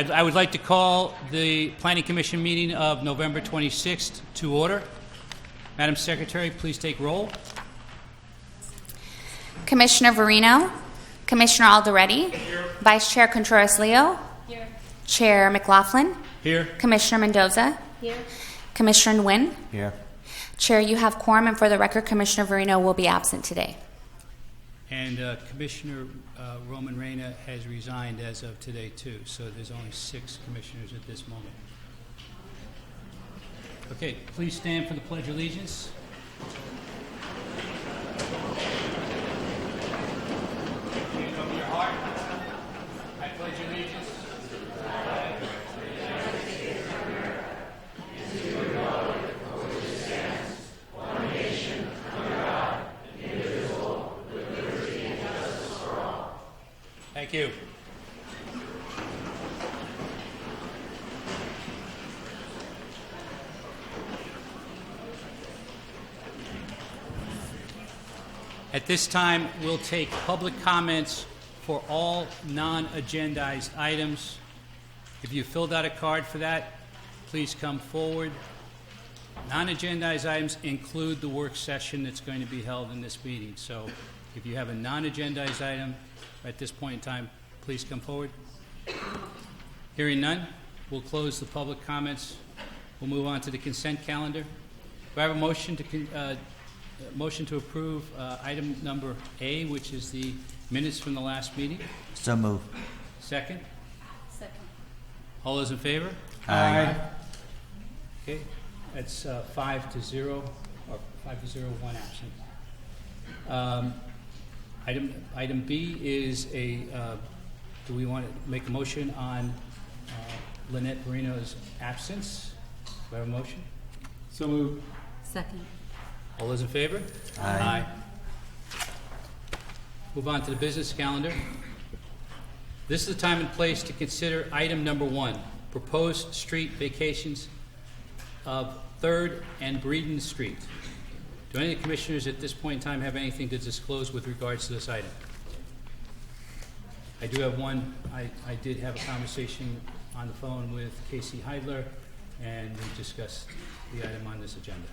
I would like to call the Planning Commission meeting of November 26th to order. Madam Secretary, please take roll. Commissioner Verino, Commissioner Alderetti, here. Vice Chair Contreras-Leo, here. Chair McLaughlin, here. Commissioner Mendoza, here. Commissioner Nguyen, here. Chair, you have quorum, and for the record, Commissioner Verino will be absent today. And Commissioner Roman Reina has resigned as of today, too, so there's only 6 commissioners at this moment. Okay, please stand for the Pledge of Allegiance. Hand over your heart. I pledge allegiance to the flag of the United States of America and to the republic for which it stands, one nation, under God, indivisible, with liberty and justice for all. Thank you. At this time, we'll take public comments for all non-agendized items. If you filled out a card for that, please come forward. Non-agendized items include the work session that's going to be held in this meeting. So if you have a non-agendized item at this point in time, please come forward. Hearing none, we'll close the public comments. We'll move on to the consent calendar. Do I have a motion to approve item number A, which is the minutes from the last meeting? So move. Second? Second. All those in favor? Aye. Okay, that's 5-0, or 5-0, 1 absent. Item B is a, do we want to make a motion on Lynette Marino's absence? Do I have a motion? So moved. Second. All those in favor? Aye. Move on to the business calendar. This is the time and place to consider item number 1, proposed street vacations of 3rd and Breeden Street. Do any of the commissioners at this point in time have anything to disclose with regards to this item? I do have one. I did have a conversation on the phone with Casey Heidler, and we discussed the item on this agenda.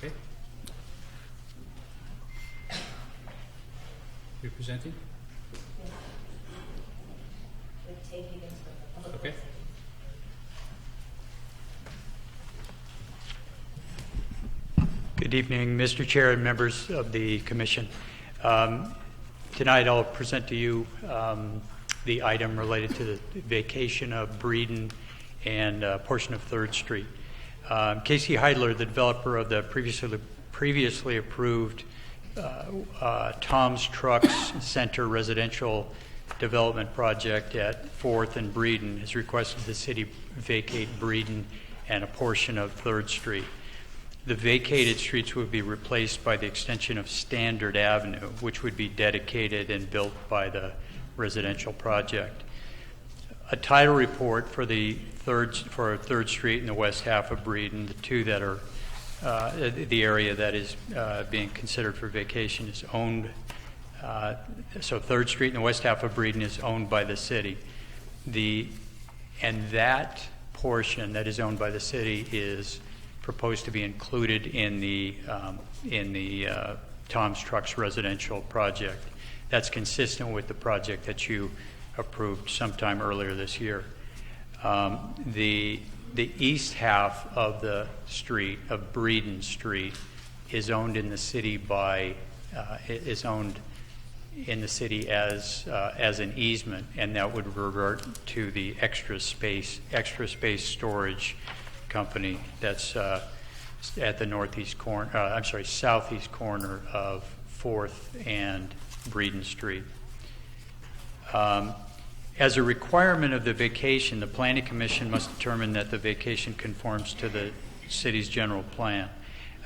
Okay. You're presenting? Okay. Good evening, Mr. Chair and members of the Commission. Tonight I'll present to you the item related to the vacation of Breeden and a portion of 3rd Street. Casey Heidler, the developer of the previously approved Tom's Trucks Center residential development project at 4th and Breeden, has requested the city vacate Breeden and a portion of 3rd Street. The vacated streets would be replaced by the extension of Standard Avenue, which would be dedicated and built by the residential project. A title report for 3rd Street in the west half of Breeden, the two that are the area that is being considered for vacation, is owned. So 3rd Street in the west half of Breeden is owned by the city. And that portion that is owned by the city is proposed to be included in the Tom's Trucks residential project. That's consistent with the project that you approved sometime earlier this year. The east half of the street, of Breeden Street, is owned in the city as an easement, and that would revert to the extra space storage company that's at the southeast corner of 4th and Breeden Street. As a requirement of the vacation, the Planning Commission must determine that the vacation conforms to the city's general plan.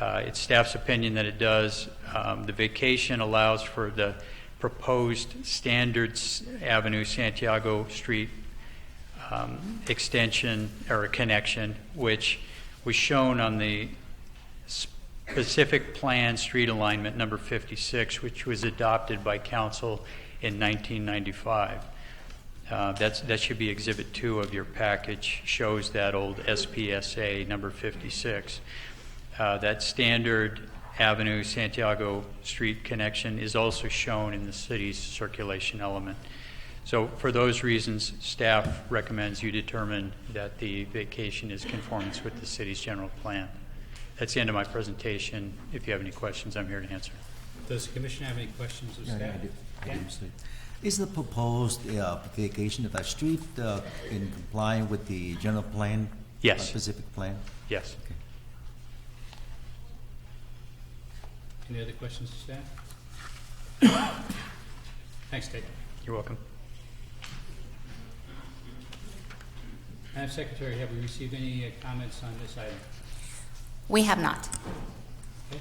It's staff's opinion that it does. The vacation allows for the proposed Standard Avenue Santiago Street extension or connection, which was shown on the Pacific Plan Street Alignment number 56, which was adopted by council in 1995. That should be Exhibit 2 of your package, shows that old SPSA number 56. That standard Avenue Santiago Street connection is also shown in the city's circulation element. So for those reasons, staff recommends you determine that the vacation is conformance with the city's general plan. That's the end of my presentation. If you have any questions, I'm here to answer. Does the commission have any questions of staff? I do. Is the proposed vacation of that street in compliance with the general plan? Yes. Specific plan? Yes. Okay. Any other questions of staff? Thanks, Ted. You're welcome. Madam Secretary, have we received any comments on this item? We have not. Okay.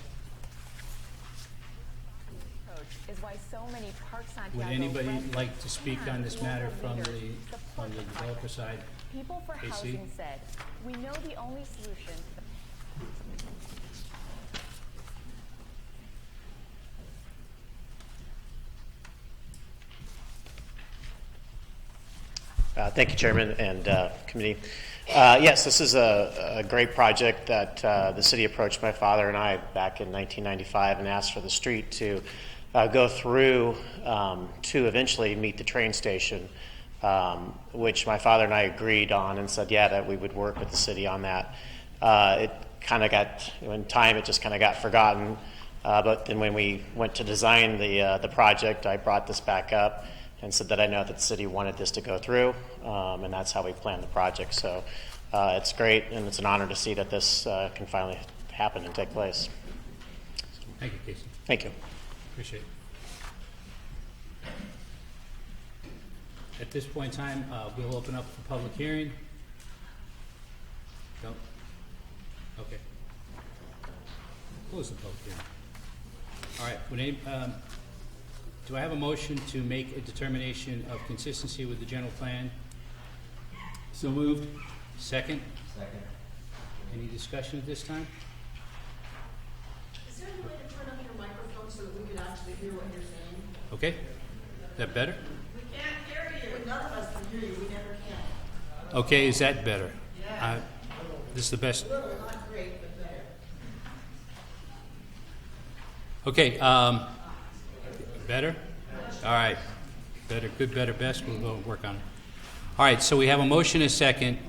Is why so many Park Santiago Would anybody residents like to speak on this and matter local from the leaders support the developer project. side? People for AC? Housing said, "We know the only solution to the Thank you, Chairman and committee. Yes, this is a great project that the city approached my father and I back in 1995 and asked for the street to go through to eventually meet the train station, which my father and I agreed on and said, yeah, that we would work with the city on that. It kind of got, in time, it just kind of got forgotten. But then when we went to design the project, I brought this back up and said that I know that the city wanted this to go through, and that's how we planned the project. So it's great, and it's an honor to see that this can finally happen and take place. Thank you, Casey. Thank you. Appreciate it. At this point in time, we'll open up for public hearing. No? Okay. Close the public hearing. All right. Would any, do I have a motion to make a determination of consistency with the general plan? So moved. Second? Second. Any discussion at this time? Is there any way to turn up your microphone so that we could actually hear what you're saying? Okay. Is that better? We can't hear you. None of us can hear you. We never can. Okay, is that better? Yeah. This is the best. A little, not great, but better. Okay, better? All right. Better, good, better, best. We'll go work on it. All right, so we have a motion and a second.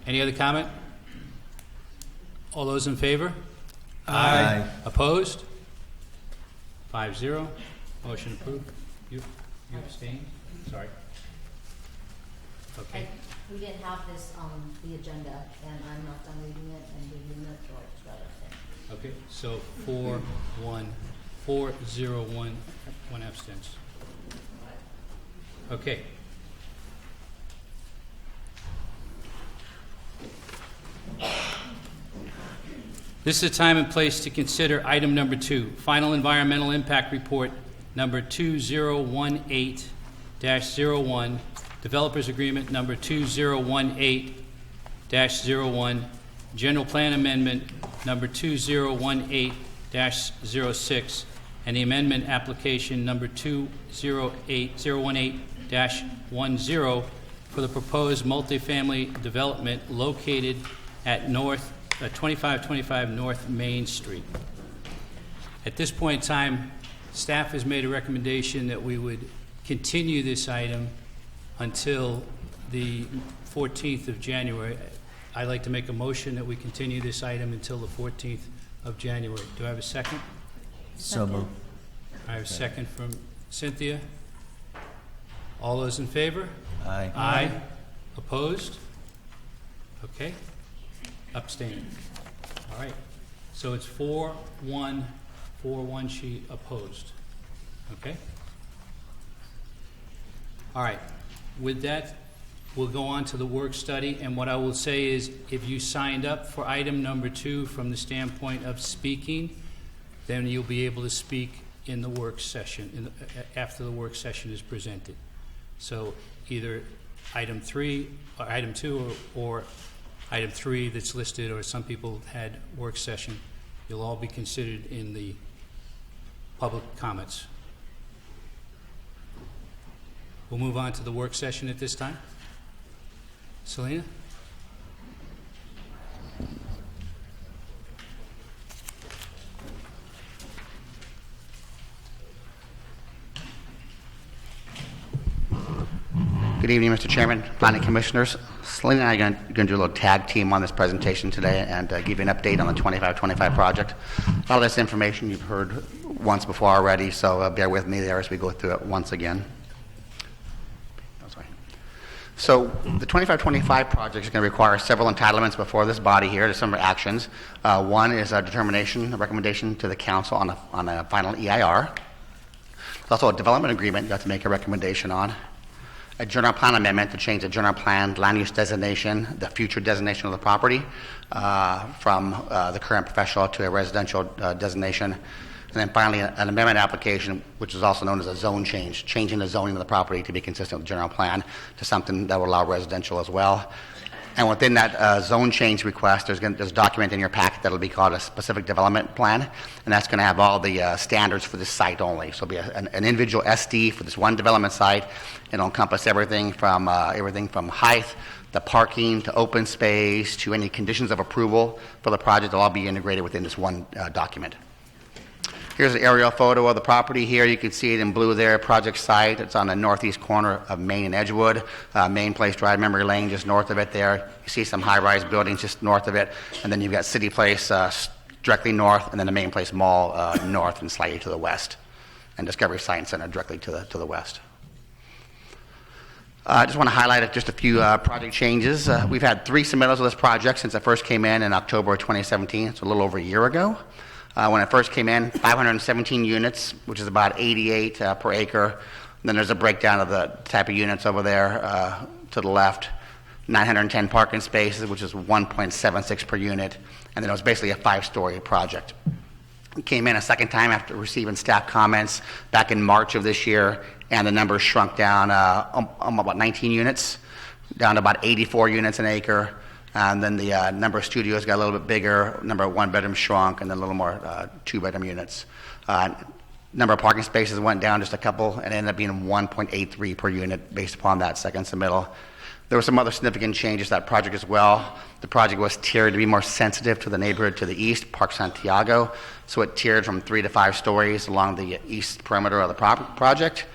Any other comment? All those in favor? Aye. Opposed? 5-0. Motion approved. You abstain? Sorry. Okay. We didn't have this on the agenda, and I'm not done reading it, and reading it, George got it. Okay, so 4-1, 4-0-1, one abstention. Okay. This is a time and place to consider item number 2, Final Environmental Impact Report number 2018-01, Developers Agreement number 2018-01, General Plan Amendment number 2018-06, and the amendment application number 2018-10 for the proposed multifamily development located at 2525 North Main Street. At this point in time, staff has made a recommendation that we would continue this item until the 14th of January. I'd like to make a motion that we continue this item until the 14th of January. Do I have a second? So moved. I have a second from Cynthia. All those in favor? Aye. Aye. Opposed? Okay. Abstained. All right. So it's 4-1, 4-1 sheet opposed. Okay? All right. With that, we'll go on to the work study, and what I will say is if you signed up for item number 2 from the standpoint of speaking, then you'll be able to speak in the work session, after the work session is presented. So either item 3 or item 2 or item 3 that's listed, or some people had work session. You'll all be considered in the public comments. We'll move on to the work session at this time. Selena? Good evening, Mr. Chairman, Planning Commissioners. Selena and I are going to do a little tag team on this presentation today and give you an update on the 2525 project. A lot of this information you've heard once before already, so bear with me there as we go through it once again. So the 2525 project is going to require several entitlements before this body here. There's some actions. One is a determination, a recommendation to the council on a final EIR. There's also a development agreement you have to make a recommendation on. A general plan amendment to change the general plan land use designation, the future designation of the property from the current professional to a residential designation. And then finally, an amendment application, which is also known as a zone change, changing the zoning of the property to be consistent with the general plan to something that will allow residential as well. And within that zone change request, there's a document in your packet that will be called a specific development plan, and that's going to have all the standards for this site only. So it'll be an individual SD for this one development site. It'll encompass everything from height, the parking, to open space, to any conditions of approval for the project. It'll all be integrated within this one document. Here's an aerial photo of the property here. You can see it in blue there, project site. It's on the northeast corner of Main and Edgewood. Main Place Drive, Memory Lane, just north of it there. You see some high-rise buildings just north of it. And then you've got City Place directly north, and then the Main Place Mall north and slightly to the west. And Discovery Science Center directly to the west. I just want to highlight just a few project changes. We've had 3 submittals of this project since it first came in October of 2017. It's a little over a year ago. When it first came in, 517 units, which is about 88 per acre. And then there's a breakdown of the type of units over there to the left. 910 parking spaces, which is 1.76 per unit. And then it was basically a 5-story project. It came in a second time after receiving staff comments back in March of this year, and the numbers shrunk down about 19 units, down to about 84 units an acre. And then the number of studios got a little bit bigger, number of 1-bedroom shrunk, and then a little more 2-bedroom units. Number of parking spaces went down just a couple, and ended up being 1.83 per unit based upon that second submittal. There were some other significant changes to that project as well. The project was tiered to be more sensitive to the neighborhood to the east, Park Santiago. So it tiered from 3 to 5 stories along the east perimeter of the project.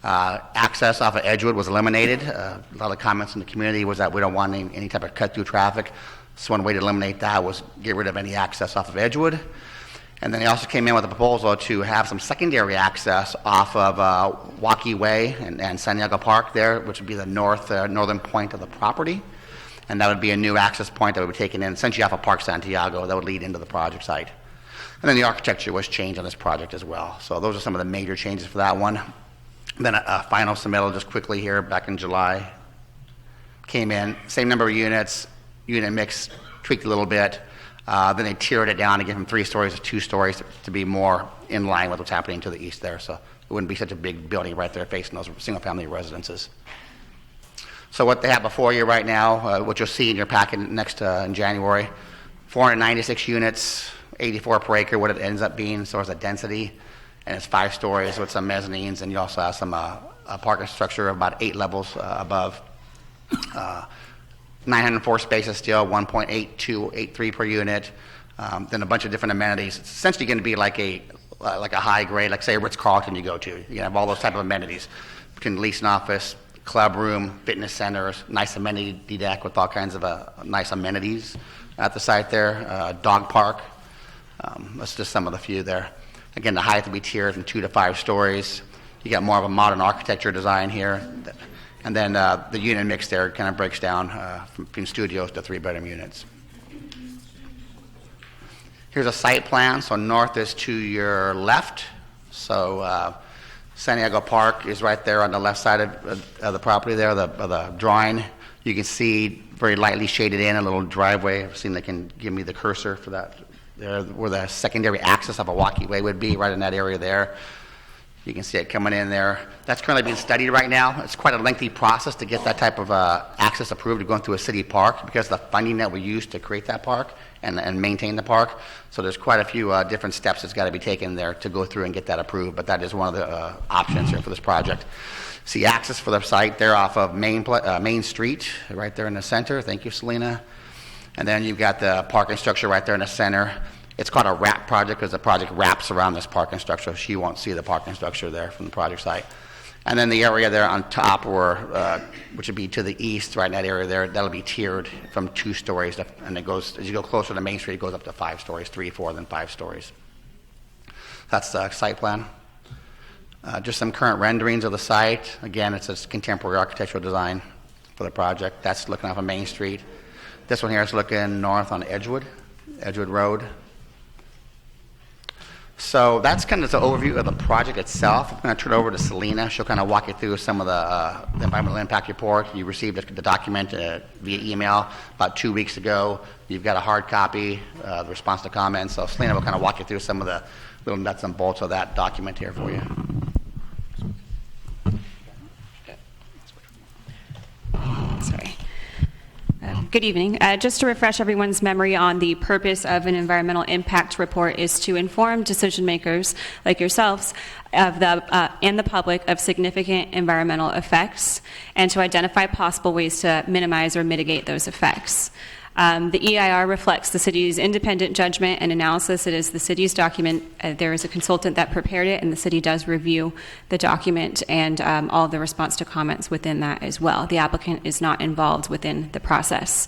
Access off of Edgewood was eliminated. A lot of comments in the community was that we don't want any type of cut-through traffic. So one way to eliminate that was get rid of any access off of Edgewood. And then they also came in with a proposal to have some secondary access off of Waukee Way and Santiago Park there, which would be the northern point of the property. And that would be a new access point that would be taken in essentially off of Park Santiago that would lead into the project site. And then the architecture was changed on this project as well. So those are some of the major changes for that one. Then a final submittal just quickly here back in July. Came in, same number of units, unit mix tweaked a little bit. Then they tiered it down again from 3 stories to 2 stories to be more in line with what's happening to the east there. So it wouldn't be such a big building right there facing those single-family residences. So what they have before you right now, what you'll see in your packet next in January, 496 units, 84 per acre, what it ends up being, so as a density. And it's 5 stories with some mezzanines, and you also have some parking structure of about 8 levels above. 904 spaces still, 1.8283 per unit. Then a bunch of different amenities. It's essentially going to be like a high grade, like say Ritz-Carlton you go to. You can have all those type of amenities between lease and office, club room, fitness centers, nice amenity deck with all kinds of nice amenities at the site there. Dog park. That's just some of the few there. Again, the height will be tiered from 2 to 5 stories. You got more of a modern architecture design here. And then the unit mix there kind of breaks down from studios to 3-bedroom units. Here's a site plan. So north is to your left. So Santiago Park is right there on the left side of the property there, the drawing. You can see very lightly shaded in a little driveway. I've seen they can give me the cursor for that. There, where the secondary access of a Waukee Way would be, right in that area there. You can see it coming in there. That's currently being studied right now. It's quite a lengthy process to get that type of access approved, going through a city park, because of the funding that we use to create that park and maintain the park. So there's quite a few different steps that's got to be taken there to go through and get that approved, but that is one of the options here for this project. See access for the site there off of Main Street, right there in the center. Thank you, Selena. And then you've got the parking structure right there in the center. It's called a wrap project because the project wraps around this parking structure, so you won't see the parking structure there from the project site. And then the area there on top, which would be to the east, right in that area there, that'll be tiered from 2 stories, and it goes, as you go closer to Main Street, it goes up to 5 stories, 3, 4, then 5 stories. That's the site plan. Just some current renderings of the site. Again, it's a contemporary architectural design for the project. That's looking off of Main Street. This one here is looking north on Edgewood Road. So that's kind of the overview of the project itself. I'm going to turn it over to Selena. She'll kind of walk you through some of the environmental impact report. You received the document via email about 2 weeks ago. You've got a hard copy, the response to comments. So Selena will kind of walk you through some of the little nuts and bolts of that document here for you. Sorry. Good evening. Just to refresh everyone's memory on the purpose of an environmental impact report is to inform decision makers like yourselves of and the public of significant environmental effects and to identify possible ways to minimize or mitigate those effects. The EIR reflects the city's independent judgment and analysis. It is the city's document. There is a consultant that prepared it, and the city does review the document and all of the response to comments within that as well. The applicant is not involved within the process.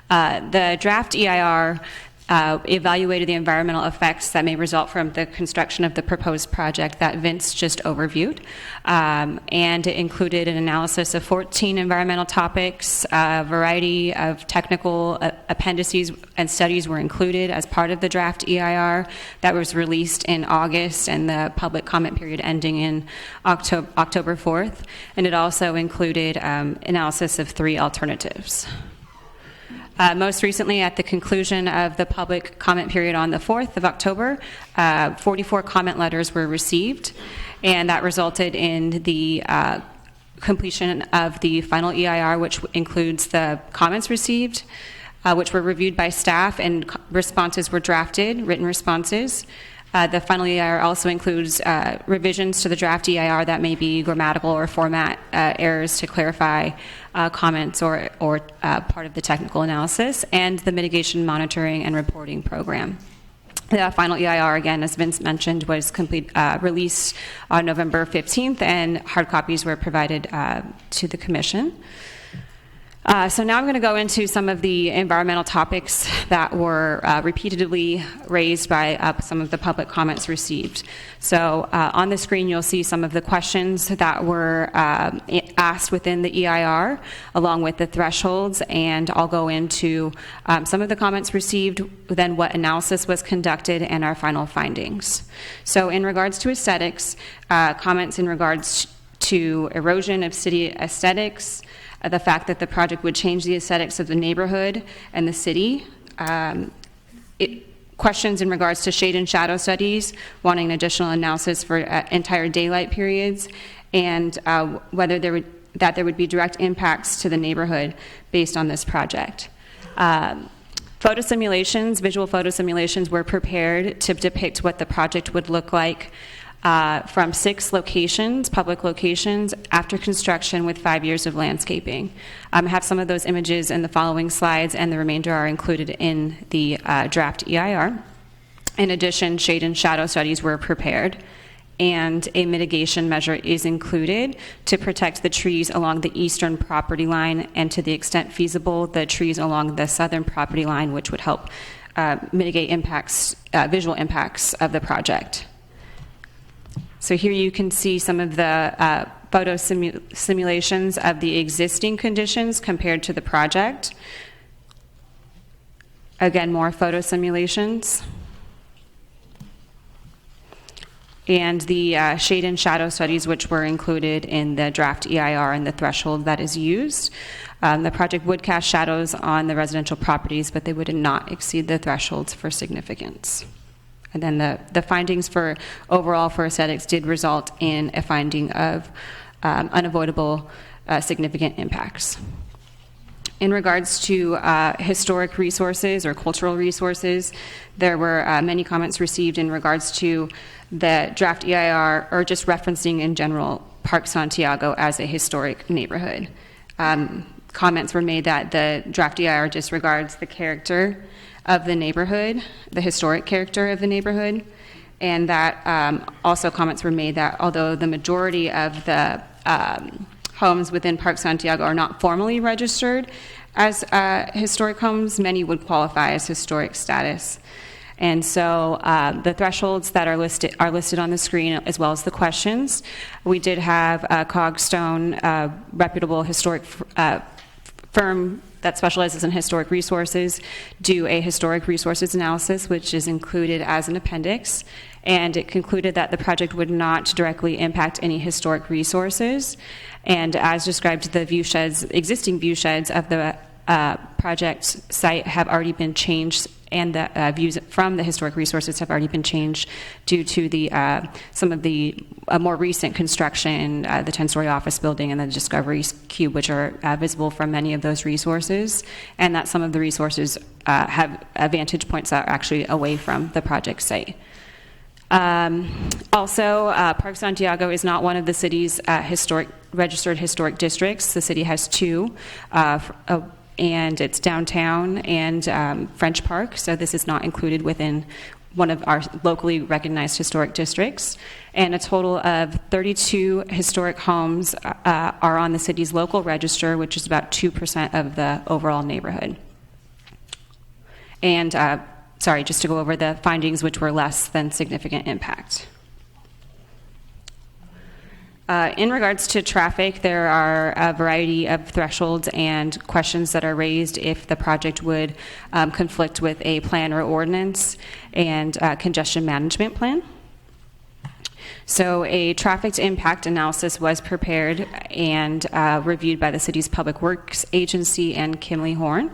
The draft EIR evaluated the environmental effects that may result from the construction of the proposed project that Vince just overviewed, and it included an analysis of 14 environmental topics. A variety of technical appendices and studies were included as part of the draft EIR that was released in August, and the public comment period ending in October 4th, and it also included analysis of 3 alternatives. Most recently, at the conclusion of the public comment period on the 4th of October, 44 comment letters were received, and that resulted in the completion of the final EIR, which includes the comments received, which were reviewed by staff, and responses were drafted, written responses. The final EIR also includes revisions to the draft EIR that may be grammatical or format errors to clarify comments or part of the technical analysis, and the mitigation monitoring and reporting program. The final EIR, again, as Vince mentioned, was released on November 15th, and hard copies were provided to the Commission. So now I'm going to go into some of the environmental topics that were repeatedly raised by some of the public comments received. So on the screen you'll see some of the questions that were asked within the EIR, along with the thresholds, and I'll go into some of the comments received, then what analysis was conducted, and our final findings. So in regards to aesthetics, comments in regards to erosion of city aesthetics, the fact that the project would change the aesthetics of the neighborhood and the city. Questions in regards to shade and shadow studies, wanting additional analysis for entire daylight periods, and whether there would be direct impacts to the neighborhood based on this project. Photo simulations, visual photo simulations were prepared to depict what the project would look like from 6 locations, public locations, after construction with 5 years of landscaping. I have some of those images in the following slides, and the remainder are included in the draft EIR. In addition, shade and shadow studies were prepared, and a mitigation measure is included to protect the trees along the eastern property line, and to the extent feasible, the trees along the southern property line, which would help mitigate impacts, visual impacts of the project. So here you can see some of the photo simulations of the existing conditions compared to the project. Again, more photo simulations. And the shade and shadow studies, which were included in the draft EIR and the threshold that is used. The project would cast shadows on the residential properties, but they would not exceed the thresholds for significance. And then the findings for overall for aesthetics did result in a finding of unavoidable significant impacts. In regards to historic resources or cultural resources, there were many comments received in regards to the draft EIR, or just referencing in general Park Santiago as a historic neighborhood. Comments were made that the draft EIR disregards the character of the neighborhood, the historic character of the neighborhood, and that also comments were made that although the majority of the homes within Park Santiago are not formally registered as historic homes, many would qualify as historic status. And so the thresholds that are listed on the screen, as well as the questions. We did have Cogstone, a reputable historic firm that specializes in historic resources, do a historic resources analysis, which is included as an appendix. And it concluded that the project would not directly impact any historic resources. And as described, the view sheds, existing view sheds of the project site have already been changed, and the views from the historic resources have already been changed due to the some of the more recent construction, the 10-story office building and the Discovery Cube, which are visible from many of those resources, and that some of the resources have vantage points that are actually away from the project site. Also, Park Santiago is not one of the city's registered historic districts. The city has two, and it's downtown and French Park, so this is not included within one of our locally recognized historic districts. And a total of 32 historic homes are on the city's local register, which is about 2% of the overall neighborhood. And just to go over the findings, which were less than significant impact. In regards to traffic, there are a variety of thresholds and questions that are raised if the project would conflict with a plan or ordinance and congestion management plan. So a traffic impact analysis was prepared and reviewed by the city's Public Works Agency and Kimley Horn.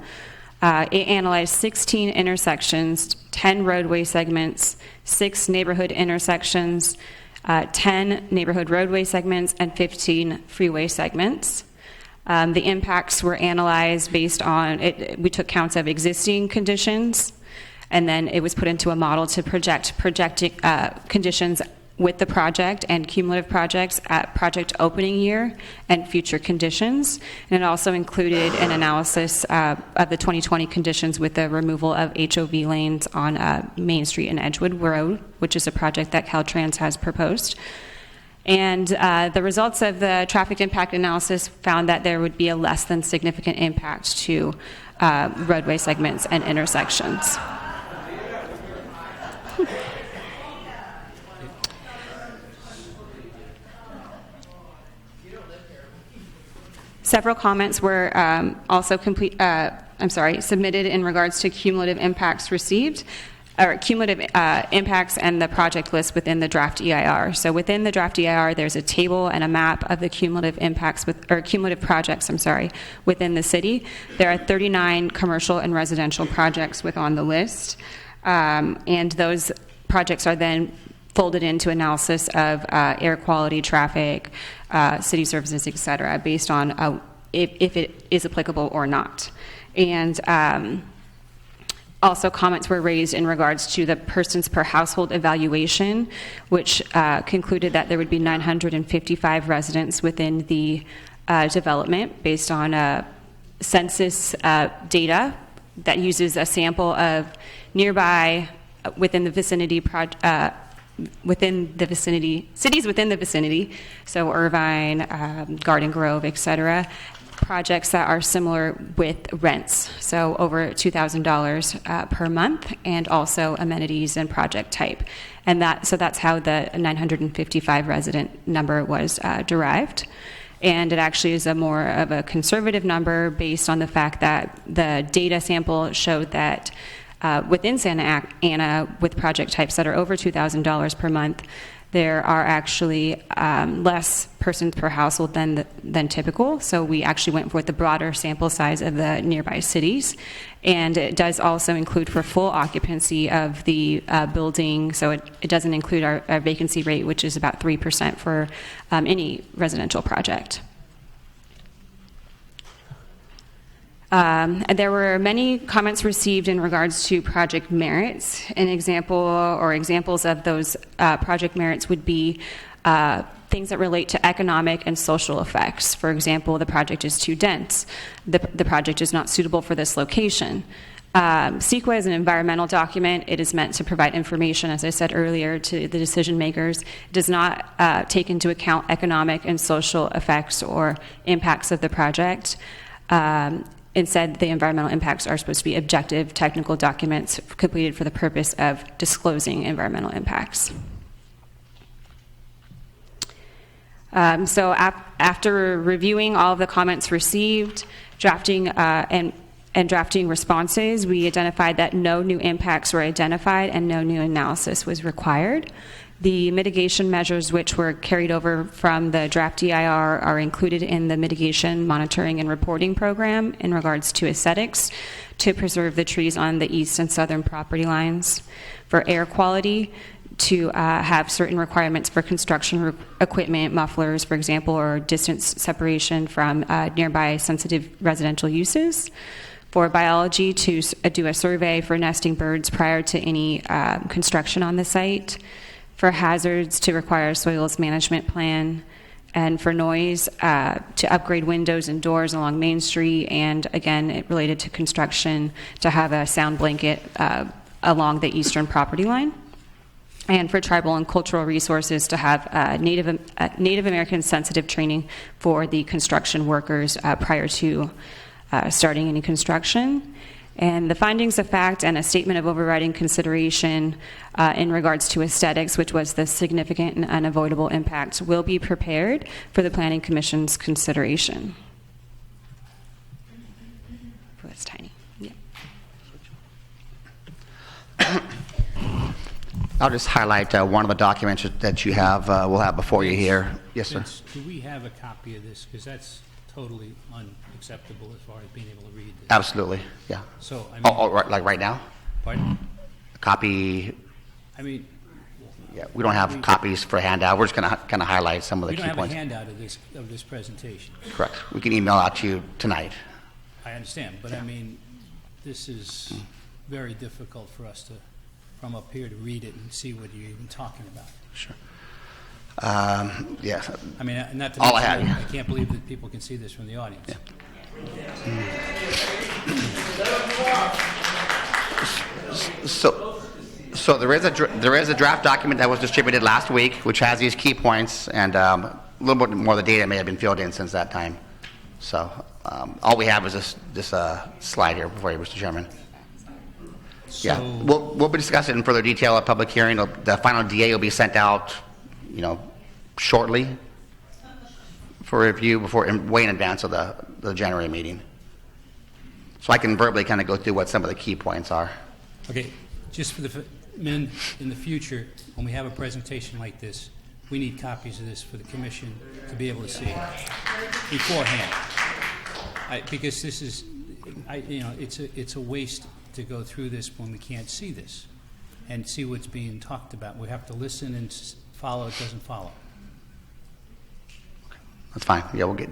It analyzed 16 intersections, 10 roadway segments, 6 neighborhood intersections, 10 neighborhood roadway segments, and 15 freeway segments. The impacts were analyzed based on, we took counts of existing conditions, and then it was put into a model to project conditions with the project and cumulative projects at project opening year and future conditions. And it also included an analysis of the 2020 conditions with the removal of HOV lanes on Main Street and Edgewood Road, which is a project that Caltrans has proposed. And the results of the traffic impact analysis found that there would be a less than significant impact to roadway segments and intersections. Several comments were also submitted in regards to cumulative impacts received, or cumulative impacts and the project list within the draft EIR. So within the draft EIR, there's a table and a map of the cumulative impacts cumulative projects, within the city. There are 39 commercial and residential projects on the list, and those projects are then folded into analysis of air quality, traffic, city services, et cetera, based on if it is applicable or not. And also comments were raised in regards to the persons per household evaluation, which concluded that there would be 955 residents within the development based on census data that uses a sample of nearby within the vicinity cities within the vicinity, so Irvine, Garden Grove, etc., projects that are similar with rents, so over $2,000 per month, and also amenities and project type. And that's how the 955 resident number was derived. And it actually is a more of a conservative number based on the fact that the data sample showed that within Santa Ana with project types that are over $2,000 per month, there are actually less persons per household than typical. So we actually went with the broader sample size of the nearby cities. And it does also include for full occupancy of the building. So it doesn't include our vacancy rate, which is about 3% for any residential project. And there were many comments received in regards to project merits. An example or examples of those project merits would be things that relate to economic and social effects. For example, the project is too dense. The project is not suitable for this location. CEQA is an environmental document. It is meant to provide information, as I said earlier, to the decision makers. It does not take into account economic and social effects or impacts of the project. Instead, the environmental impacts are supposed to be objective, technical documents completed for the purpose of disclosing environmental impacts. So after reviewing all of the comments received, drafting and drafting responses, we identified that no new impacts were identified and no new analysis was required. The mitigation measures which were carried over from the draft DIR are included in the mitigation monitoring and reporting program in regards to aesthetics to preserve the trees on the east and southern property lines. For air quality, to have certain requirements for construction equipment, mufflers, for example, or distance separation from nearby sensitive residential uses. For biology, to do a survey for nesting birds prior to any construction on the site. For hazards, to require a soils management plan. And for noise, to upgrade windows and doors along Main Street, and again, it related to construction, to have a sound blanket along the eastern property line. And for tribal and cultural resources, to have Native American sensitive training for the construction workers prior to starting any construction. And the findings of fact and a statement of overriding consideration in regards to aesthetics, which was the significant and unavoidable impact, will be prepared for the Planning Commission's consideration. Oh, that's tiny. Yeah. I'll just highlight one of the documents that you have, we'll have before you here. Yes, sir. Vince, do we have a copy of this? Because that's totally unacceptable as far as being able to read this. Absolutely, yeah. So, I mean, right, like right now? pardon? A copy, I mean, yeah, we don't have copies for handout. We're just going to kind of highlight some of the we key don't have points. a handout of this presentation. Correct. We can email out to you tonight. I understand, but I mean, this is very difficult for us to, from up here, to read it and see what you're even talking about. Sure. Yeah. I mean, not to All I mention, have. I can't believe that people can see this from the audience. Yeah. So there is a draft document that was distributed last week, which has these key points, and a little bit more of the data may have been filled in since that time. So all we have is this slide here before you, Mr. Chairman. So, Yeah, we'll be discussing in further detail at public hearing. The final DA will be sent out, shortly for review way in advance of the January meeting. So I can verbally kind of go through what some of the key points are. okay, just for the men in the future, when we have a presentation like this, we need copies of this for the commission to be able to see beforehand. Because this is, it's a waste to go through this when we can't see this and see what's being talked about. We have to listen and follow. It doesn't follow. That's fine. Yeah, we'll get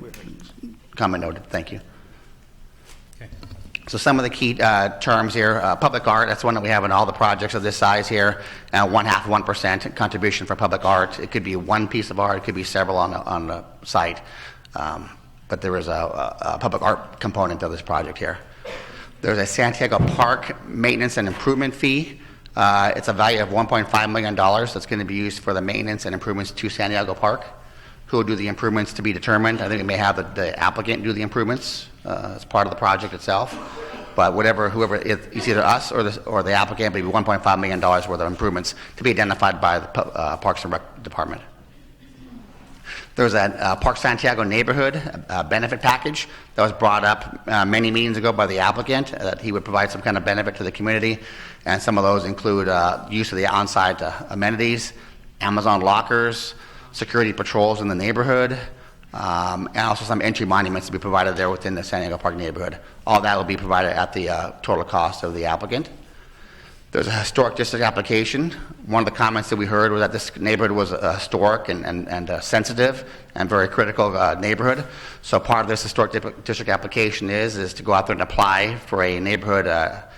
comment noted. Thank you. Okay. So some of the key terms here, public art, that's one that we have in all the projects of this size here, 1% contribution for public art. It could be one piece of art, it could be several on the site, but there is a public art component of this project here. There's a Santiago Park maintenance and improvement fee. It's a value of $1.5 million that's going to be used for the maintenance and improvements to Santiago Park. Who will do the improvements to be determined? I think we may have the applicant do the improvements as part of the project itself. But whoever, it's either us or the applicant, maybe $1.5 million worth of improvements to be identified by the Parks and Rec Department. There was a Park Santiago neighborhood benefit package that was brought up many meetings ago by the applicant, that he would provide some kind of benefit to the community, and some of those include use of the on-site amenities, Amazon lockers, security patrols in the neighborhood, and also some entry monuments to be provided there within the Santiago Park neighborhood. All that will be provided at the total cost of the applicant. There's a historic district application. One of the comments that we heard was that this neighborhood was historic and sensitive and very critical neighborhood. So part of this historic district application is to go out there and apply for a neighborhood, a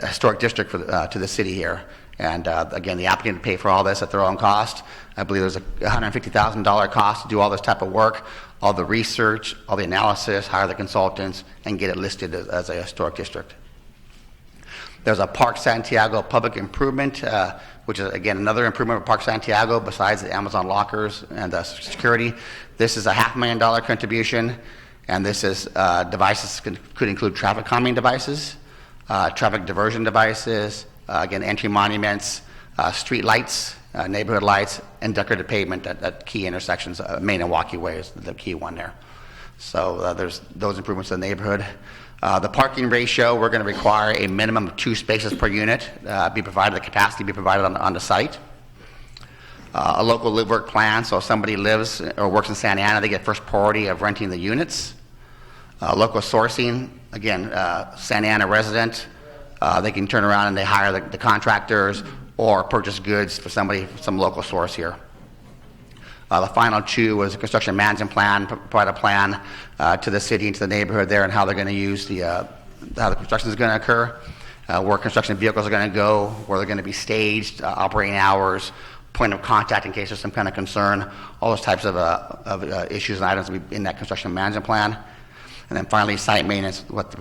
historic district to the city here. And again, the applicant would pay for all this at their own cost. I believe there's a $150,000 cost to do all this type of work, all the research, all the analysis, hire the consultants, and get it listed as a historic district. There's a Park Santiago public improvement, which is, again, another improvement of Park Santiago besides the Amazon lockers and the security. This is a $500,000 contribution, and this is devices could include traffic calming devices, traffic diversion devices, again, entry monuments, street lights, neighborhood lights, and decorated pavement at key intersections. Main and walkway is the key one there. So there's those improvements in the neighborhood. The parking ratio, we're going to require a minimum of 2 spaces per unit be provided, the capacity be provided on the site. A local live-work plan, so if somebody lives or works in Santa Ana, they get first priority of renting the units. Local sourcing, again, Santa Ana resident, they can turn around and they hire the contractors or purchase goods for somebody, some local source here. The final 2 was a construction management plan, provide a plan to the city and to the neighborhood there and how they're going to use how the construction is going to occur, where construction vehicles are going to go, where they're going to be staged, operating hours, point of contact in case there's some kind of concern, all those types of issues and items will be in that construction management plan. And then finally, site maintenance, what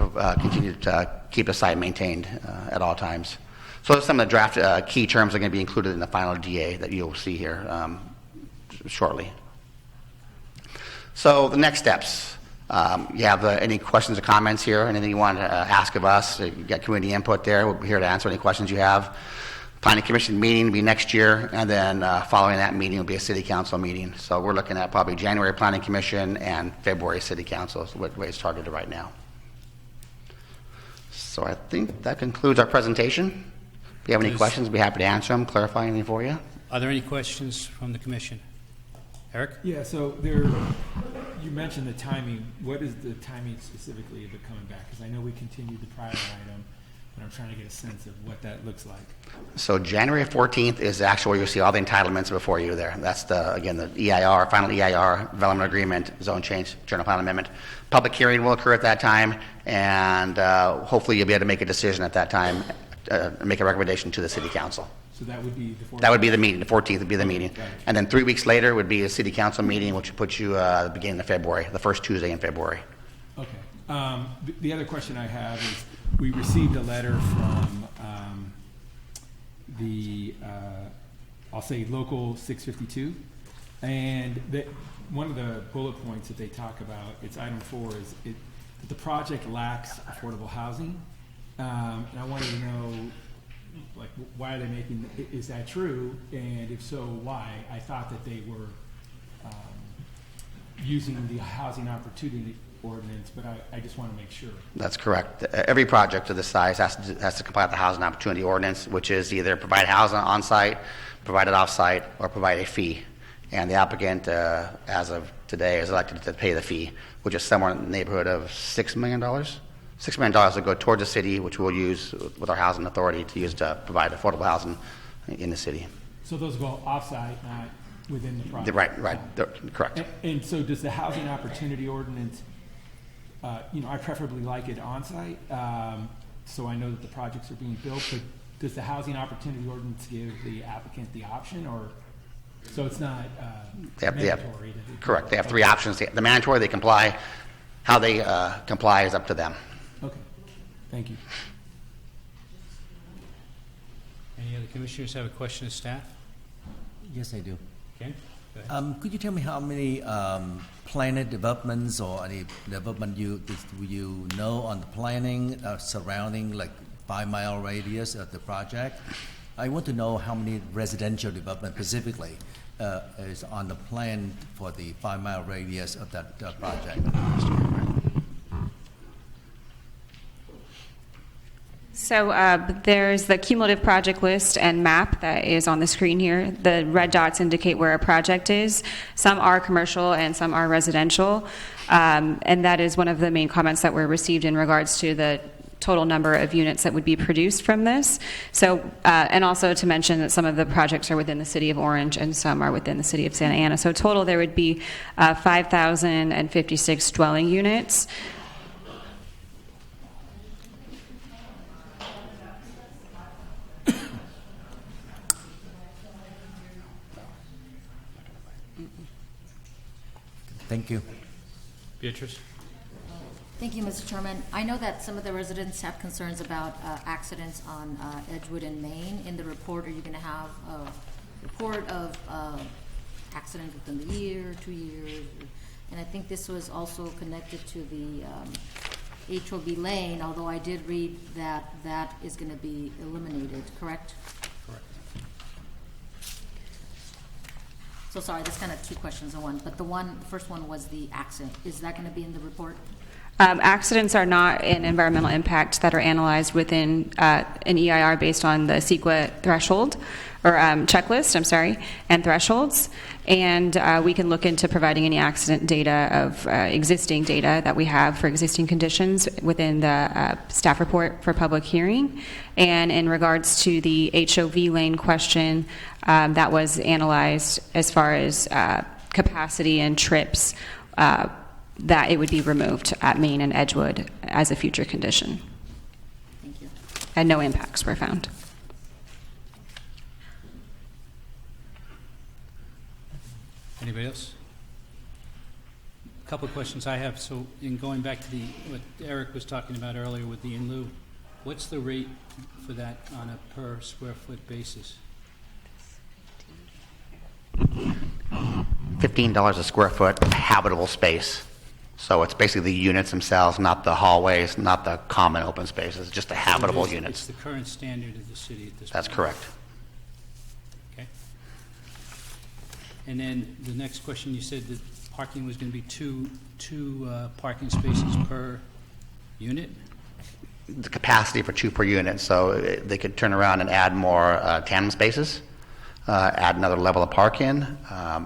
continue to keep the site maintained at all times. So some of the draft key terms are going to be included in the final DA that you'll see here shortly. So the next steps. You have any questions or comments here? Anything you want to ask of us? You get community input there. We'll be here to answer any questions you have. Planning Commission meeting will be next year, and then following that meeting will be a City Council meeting. So we're looking at probably January Planning Commission and February City Council is what way it's targeted right now. So I think that concludes our presentation. If you have any questions, we'll be happy to answer them, clarify anything for you. Are there any questions from the commission? Eric? Yeah, so you mentioned the timing. What is the timing specifically of it coming back? Because I know we continued the prior item, but I'm trying to get a sense of what that looks like. So January 14th is actually where you'll see all the entitlements before you there. That's the EIR, final EIR, development agreement, zone change, general plan amendment. Public hearing will occur at that time, and hopefully you'll be able to make a decision at that time, make a recommendation to the City Council. So that would be the 14th? That would be the meeting. The 14th would be the meeting. Right. And then 3 weeks later would be a City Council meeting, which would put you at the beginning of February, the first Tuesday in February. Okay. The other question I have is, we received a letter from I'll say Local 652, and one of the bullet points that they talk about, it's item 4, is that the project lacks affordable housing. And I wanted to know, like, why are they making, is that true? And if so, why? I thought that they were using the housing opportunity ordinance, but I just want to make sure. That's correct. Every project of this size has to comply with the housing opportunity ordinance, which is either provide housing on site, provide it off site, or provide a fee. And the applicant, as of today, is elected to pay the fee, which is somewhere in the neighborhood of $6 million. $6 million will go towards the city, which we'll use with our housing authority to use to provide affordable housing in the city. So those go off-site, not within the project? Right. Correct. And so does the housing opportunity ordinance, I preferably like it on-site, so I know that the projects are being built, but does the housing opportunity ordinance give the applicant the option, or, so it's not mandatory? Correct. They have 3 options. The mandatory, they comply. How they comply is up to them. Okay. Thank you. Any other commissioners have a question of staff? Yes, I do. Okay. Go ahead. Could you tell me how many planned developments or any development you know on the planning surrounding like 5-mile radius of the project? I want to know how many residential development specifically, is on the plan for the 5-mile radius of that project? So there's the cumulative project list and map that is on the screen here. The red dots indicate where a project is. Some are commercial and some are residential. And that is one of the main comments that were received in regards to the total number of units that would be produced from this. So, and also to mention that some of the projects are within the city of Orange and some are within the city of Santa Ana. So total there would be 5,056 dwelling units. Thank you. Beatrice? Thank you, Mr. Chairman. I know that some of the residents have concerns about accidents on Edgewood and Main. In the report, are you going to have a report of accidents within the year, 2 years? And I think this was also connected to the HOB lane, although I did read that that is going to be eliminated, correct? Correct. So sorry, there's kind of two questions in one, but the first one was the accident. Is that going to be in the report? Accidents are not an environmental impact that are analyzed within an EIR based on the CEQA threshold or checklist, and thresholds. And we can look into providing any accident data of existing data that we have for existing conditions within the staff report for public hearing. And in regards to the HOV lane question, that was analyzed as far as capacity and trips, that it would be removed at Main and Edgewood as a future condition. Thank you. And no impacts were found. Anybody else? A couple of questions I have. So in going back to what Eric was talking about earlier with the in lieu, what's the rate for that on a per square foot basis? $15 a square foot habitable space. So it's basically the units themselves, not the hallways, not the common open spaces, just the habitable It's units. the current standard of the city at this That's point. correct. Okay. And then the next question, you said that parking was going to be two parking spaces per unit? The capacity for 2 per unit, so they could turn around and add more tandem spaces, add another level of parking,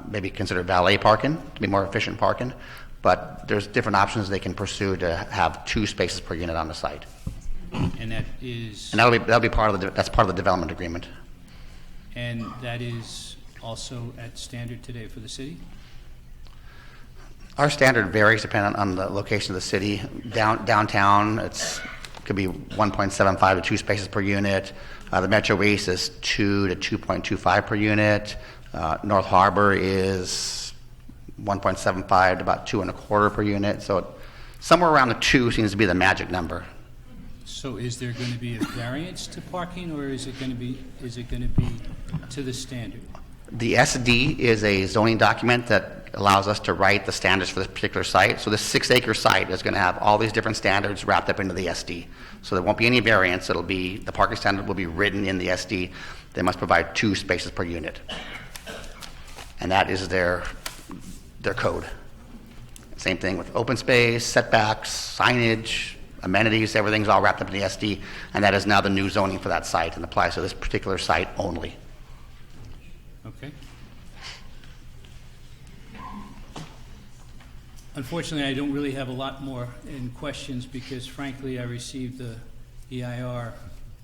maybe consider valet parking to be more efficient parking. But there's different options they can pursue to have 2 spaces per unit on the site. And that is... And that'll be part of that's part of the development agreement. And that is also at standard today for the city? Our standard varies depending on the location of the city. Downtown, could be 1.75 to 2 spaces per unit. The Metro East is 2 to 2.25 per unit. North Harbor is 1.75 to about 2.25 per unit. So somewhere around the 2 seems to be the magic number. So is there going to be a variance to parking, or is it going to be to the standard? The SD is a zoning document that allows us to write the standards for this particular site. So this 6-acre site is going to have all these different standards wrapped up into the SD. So there won't be any variance. The parking standard will be written in the SD. They must provide 2 spaces per unit. And that is their code. Same thing with open space, setbacks, signage, amenities, everything's all wrapped up in the SD, and that is now the new zoning for that site and applies to this particular site only. Okay. Unfortunately, I don't really have a lot more in questions because, frankly, I received the EIR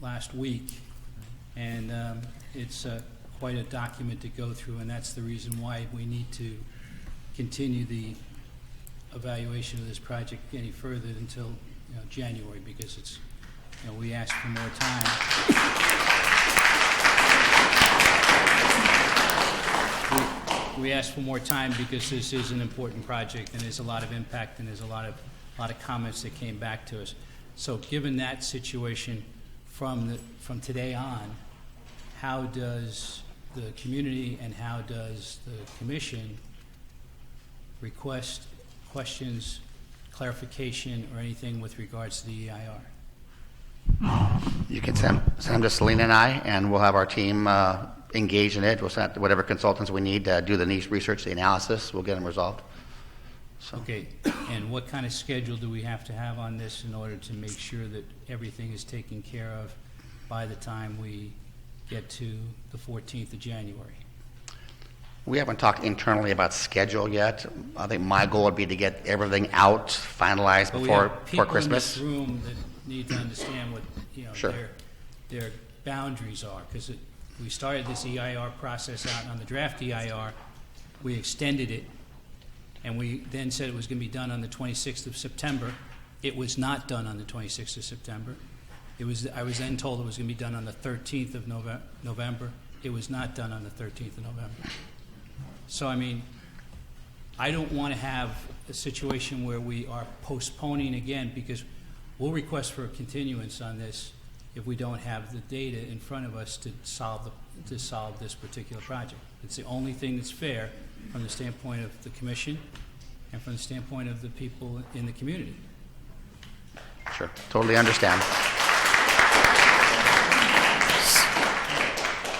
last week, and it's quite a document to go through, and that's the reason why we need to continue the evaluation of this project any further until January, because it's we asked for more time. We asked for more time because this is an important project and there's a lot of impact and there's a lot of comments that came back to us. So given that situation from today on, how does the community and how does the commission request questions, clarification, or anything with regards to the EIR? You can send them to Selena and I, and we'll have our team engage in it. We'll send whatever consultants we need to do the niche research, the analysis. We'll get them resolved. So. Okay, and what kind of schedule do we have to have on this in order to make sure that everything is taken care of by the time we get to the 14th of January? We haven't talked internally about schedule yet. I think my goal would be to get everything out, finalized But before we have Christmas. people in this room that need to understand what, Sure. their boundaries are, because we started this EIR process out on the draft EIR, we extended it, and we then said it was going to be done on the 26th of September. It was not done on the 26th of September. I was then told it was going to be done on the 13th of November. It was not done on the 13th of November. So, I mean, I don't want to have a situation where we are postponing again, because we'll request for a continuance on this if we don't have the data in front of us to solve this particular project. It's the only thing that's fair from the standpoint of the commission and from the standpoint of the people in the community. Sure, totally understand.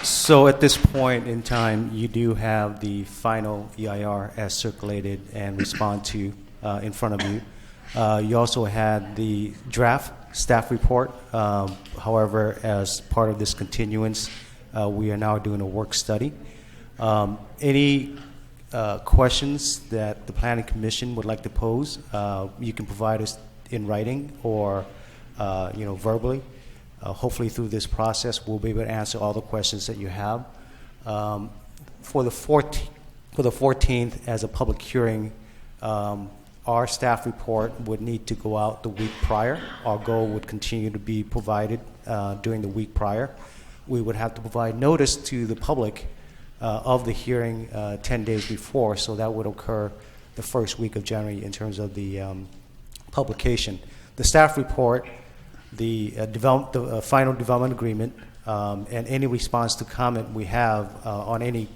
So at this point in time, you do have the final EIR as circulated and respond to in front of you. You also had the draft staff report. However, as part of this continuance, we are now doing a work study. Any questions that the Planning Commission would like to pose, you can provide us in writing or verbally. Hopefully through this process, we'll be able to answer all the questions that you have. For the 14th, as a public hearing, our staff report would need to go out the week prior. Our goal would continue to be provided during the week prior. We would have to provide notice to the public of the hearing 10 days before, so that would occur the first week of January in terms of the publication. The staff report, the final development agreement, and any response to comment we have on any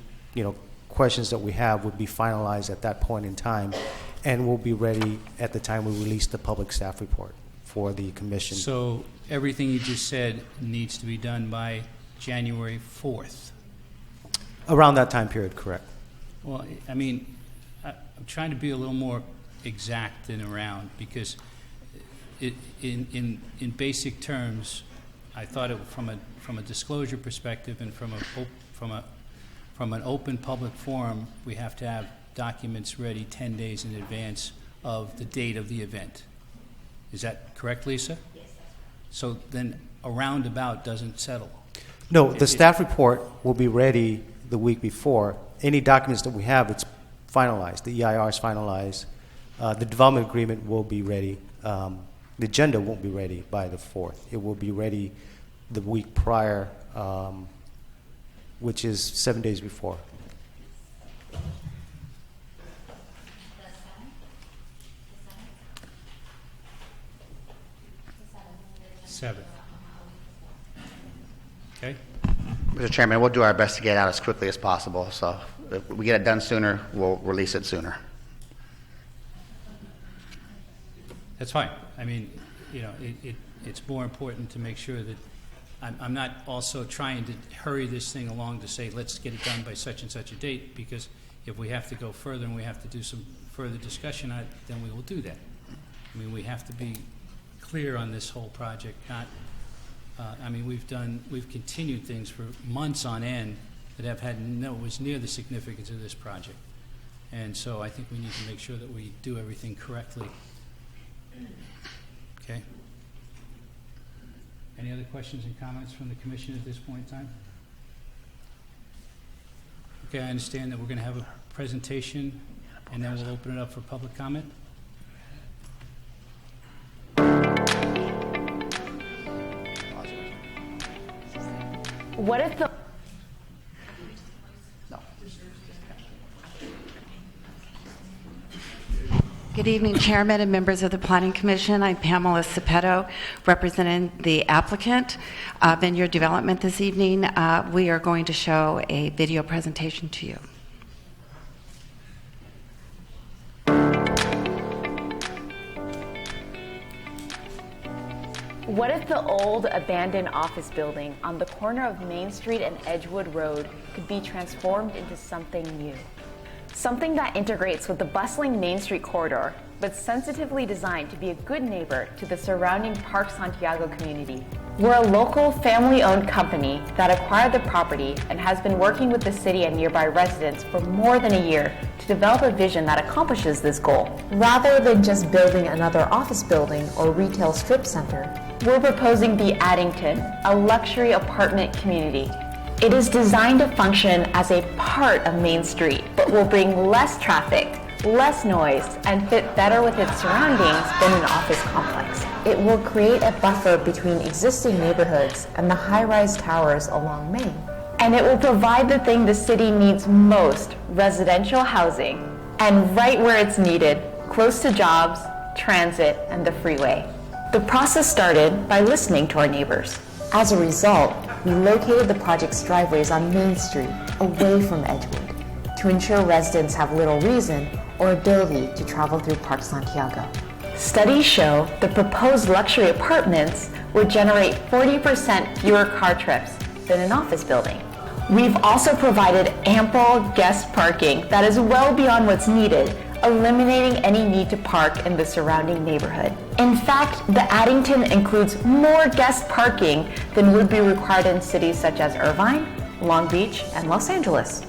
questions that we have would be finalized at that point in time, and will be ready at the time we release the public staff report for the commission. So everything you just said needs to be done by January 4th. Around that time period, correct. Well, I mean, I'm trying to be a little more exact than around, because in basic terms, I thought it from a disclosure perspective and from an open public forum, we have to have documents ready 10 days in advance of the date of the event. Is that correct, Lisa? Yes. So then a roundabout doesn't settle. No, the staff report will be ready the week before. Any documents that we have, it's finalized. The EIR is finalized. The development agreement will be ready. The agenda won't be ready by the 4th. It will be ready the week prior, which is 7 days before. Seven. Okay. Mr. Chairman, we'll do our best to get it out as quickly as possible. So if we get it done sooner, we'll release it sooner. That's fine. I mean, it's more important to make sure that I'm not also trying to hurry this thing along to say, let's get it done by such and such a date, because if we have to go further and we have to do some further discussion on it, then we will do that. I mean, we have to be clear on this whole project. Not, we've continued things for months on end that have had was near the significance of this project, and so I think we need to make sure that we do everything correctly. Okay. Any other questions and comments from the commission at this point in time? Okay, I understand that we're going to have a presentation, and then we'll open it up for public comment. What if the Good evening, Chairman and members of the Planning Commission. I'm Pamela Cepetto, representing the applicant, Vineyard Development this evening. We are going to show a video presentation to you. What if the old abandoned office building on the corner of Main Street and Edgewood Road could be transformed into something new? Something that integrates with the bustling Main Street corridor, but sensitively designed to be a good neighbor to the surrounding Park Santiago community. We're a local family-owned company that acquired the property and has been working with the city and nearby residents for more than a year to develop a vision that accomplishes this goal. Rather than just building another office building or retail strip center, we're proposing the Addington, a luxury apartment community. It is designed to function as a part of Main Street, but will bring less traffic, less noise, and fit better with its surroundings than an office complex. It will create a buffer between existing neighborhoods and the high-rise towers along Main. And it will provide the thing the city needs most, residential housing, and right where it's needed, close to jobs, transit, and the freeway. The process started by listening to our neighbors. As a result, we located the project's driveways on Main Street, away from Edgewood, to ensure residents have little reason or ability to travel through Park Santiago. Studies show the proposed luxury apartments would generate 40% fewer car trips than an office building. We've also provided ample guest parking that is well beyond what's needed, eliminating any need to park in the surrounding neighborhood. In fact, the Addington includes more guest parking than would be required in cities such as Irvine, Long Beach, and Los Angeles.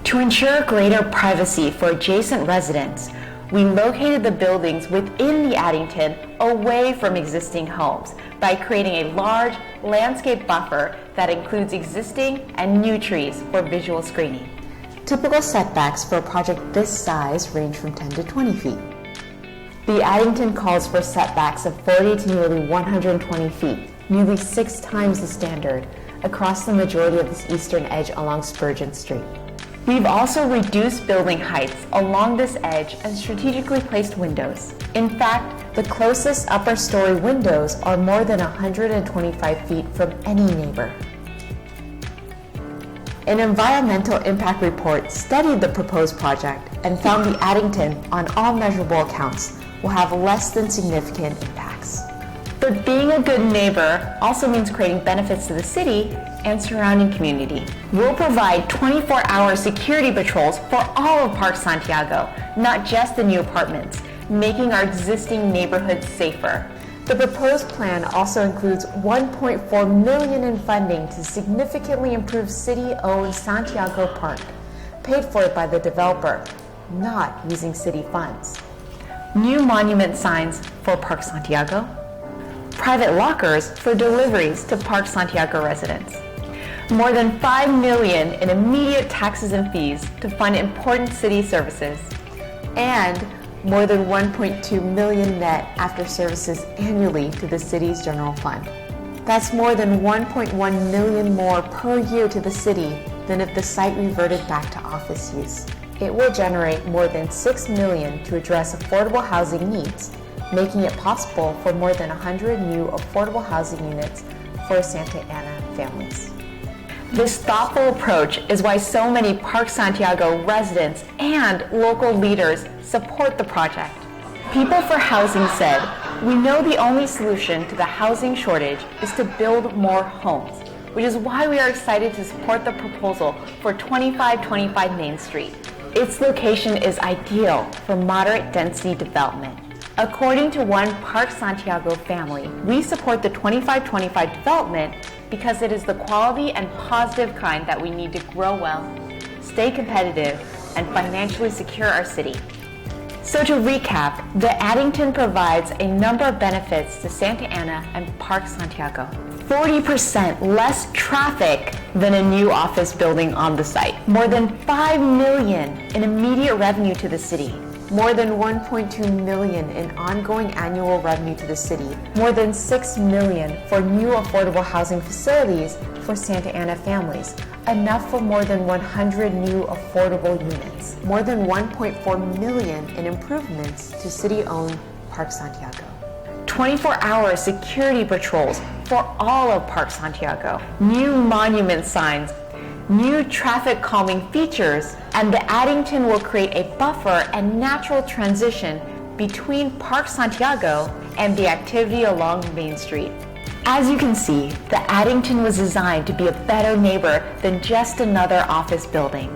To ensure greater privacy for adjacent residents, we located the buildings within the Addington away from existing homes by creating a large landscape buffer that includes existing and new trees for visual screening. Typical setbacks for a project this size range from 10 to 20 feet. The Addington calls for setbacks of 40 to nearly 120 feet, nearly 6 times the standard, across the majority of this eastern edge along Spurgeon Street. We've also reduced building heights along this edge and strategically placed windows. In fact, the closest upper story windows are more than 125 feet from any neighbor. An environmental impact report studied the proposed project and found the Addington, on all measurable accounts, will have less than significant impacts. But being a good neighbor also means creating benefits to the city and surrounding community. We'll provide 24-hour security patrols for all of Park Santiago, not just the new apartments, making our existing neighborhoods safer. The proposed plan also includes $1.4 million in funding to significantly improve city-owned Santiago Park, paid for by the developer, not using city funds. New monument signs for Park Santiago, private lockers for deliveries to Park Santiago residents, more than $5 million in immediate taxes and fees to fund important city services, and more than $1.2 million net after services annually to the city's general fund. That's more than $1.1 million more per year to the city than if the site reverted back to office use. It will generate more than $6 million to address affordable housing needs, making it possible for more than 100 new affordable housing units for Santa Ana families. This thoughtful approach is why so many Park Santiago residents and local leaders support the project. People for Housing said, "We know the only solution to the housing shortage is to build more homes, which is why we are excited to support the proposal for 2525 Main Street. Its location is ideal for moderate density development. According to one Park Santiago family, we support the 2525 development because it is the quality and positive kind that we need to grow well, stay competitive, and financially secure our city." So to recap, the Addington provides a number of benefits to Santa Ana and Park Santiago. 40% less traffic than a new office building on the site. More than $5 million in immediate revenue to the city. More than $1.2 million in ongoing annual revenue to the city. More than $6 million for new affordable housing facilities for Santa Ana families. Enough for more than 100 new affordable units. More than $1.4 million in improvements to city-owned Park Santiago. 24-hour security patrols for all of Park Santiago. New monument signs, new traffic calming features, and the Addington will create a buffer and natural transition between Park Santiago and the activity along Main Street. As you can see, the Addington was designed to be a better neighbor than just another office building.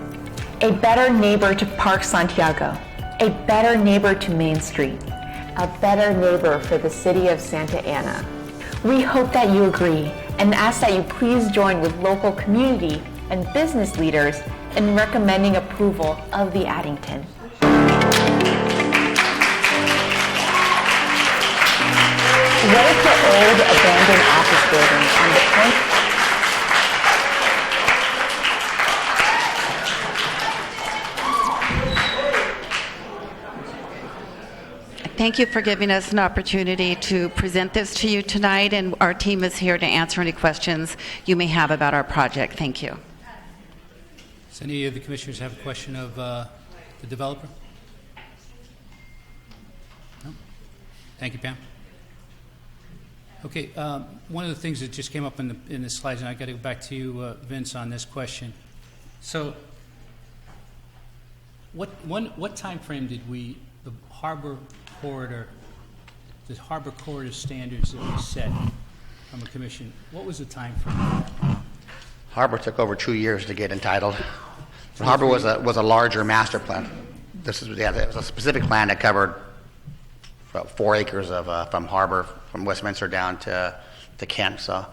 A better neighbor to Park Santiago. A better neighbor to Main Street. A better neighbor for the city of Santa Ana. We hope that you agree and ask that you please join with local community and business leaders in recommending approval of the Addington. What if the old abandoned office building on the point? Thank you for giving us an opportunity to present this to you tonight, and our team is here to answer any questions you may have about our project. Thank you. Does any of the commissioners have a question of the developer? No? Thank you, Pam. Okay, one of the things that just came up in the slides, and I got to go back to you, Vince, on this question. So, what time frame did the harbor corridor standards that we set from a commission? What was the time frame? Harbor took over 2 years to get entitled. The harbor was a larger master plan. It was a specific plan that covered about 4 acres of from harbor from Westminster down to Kent. So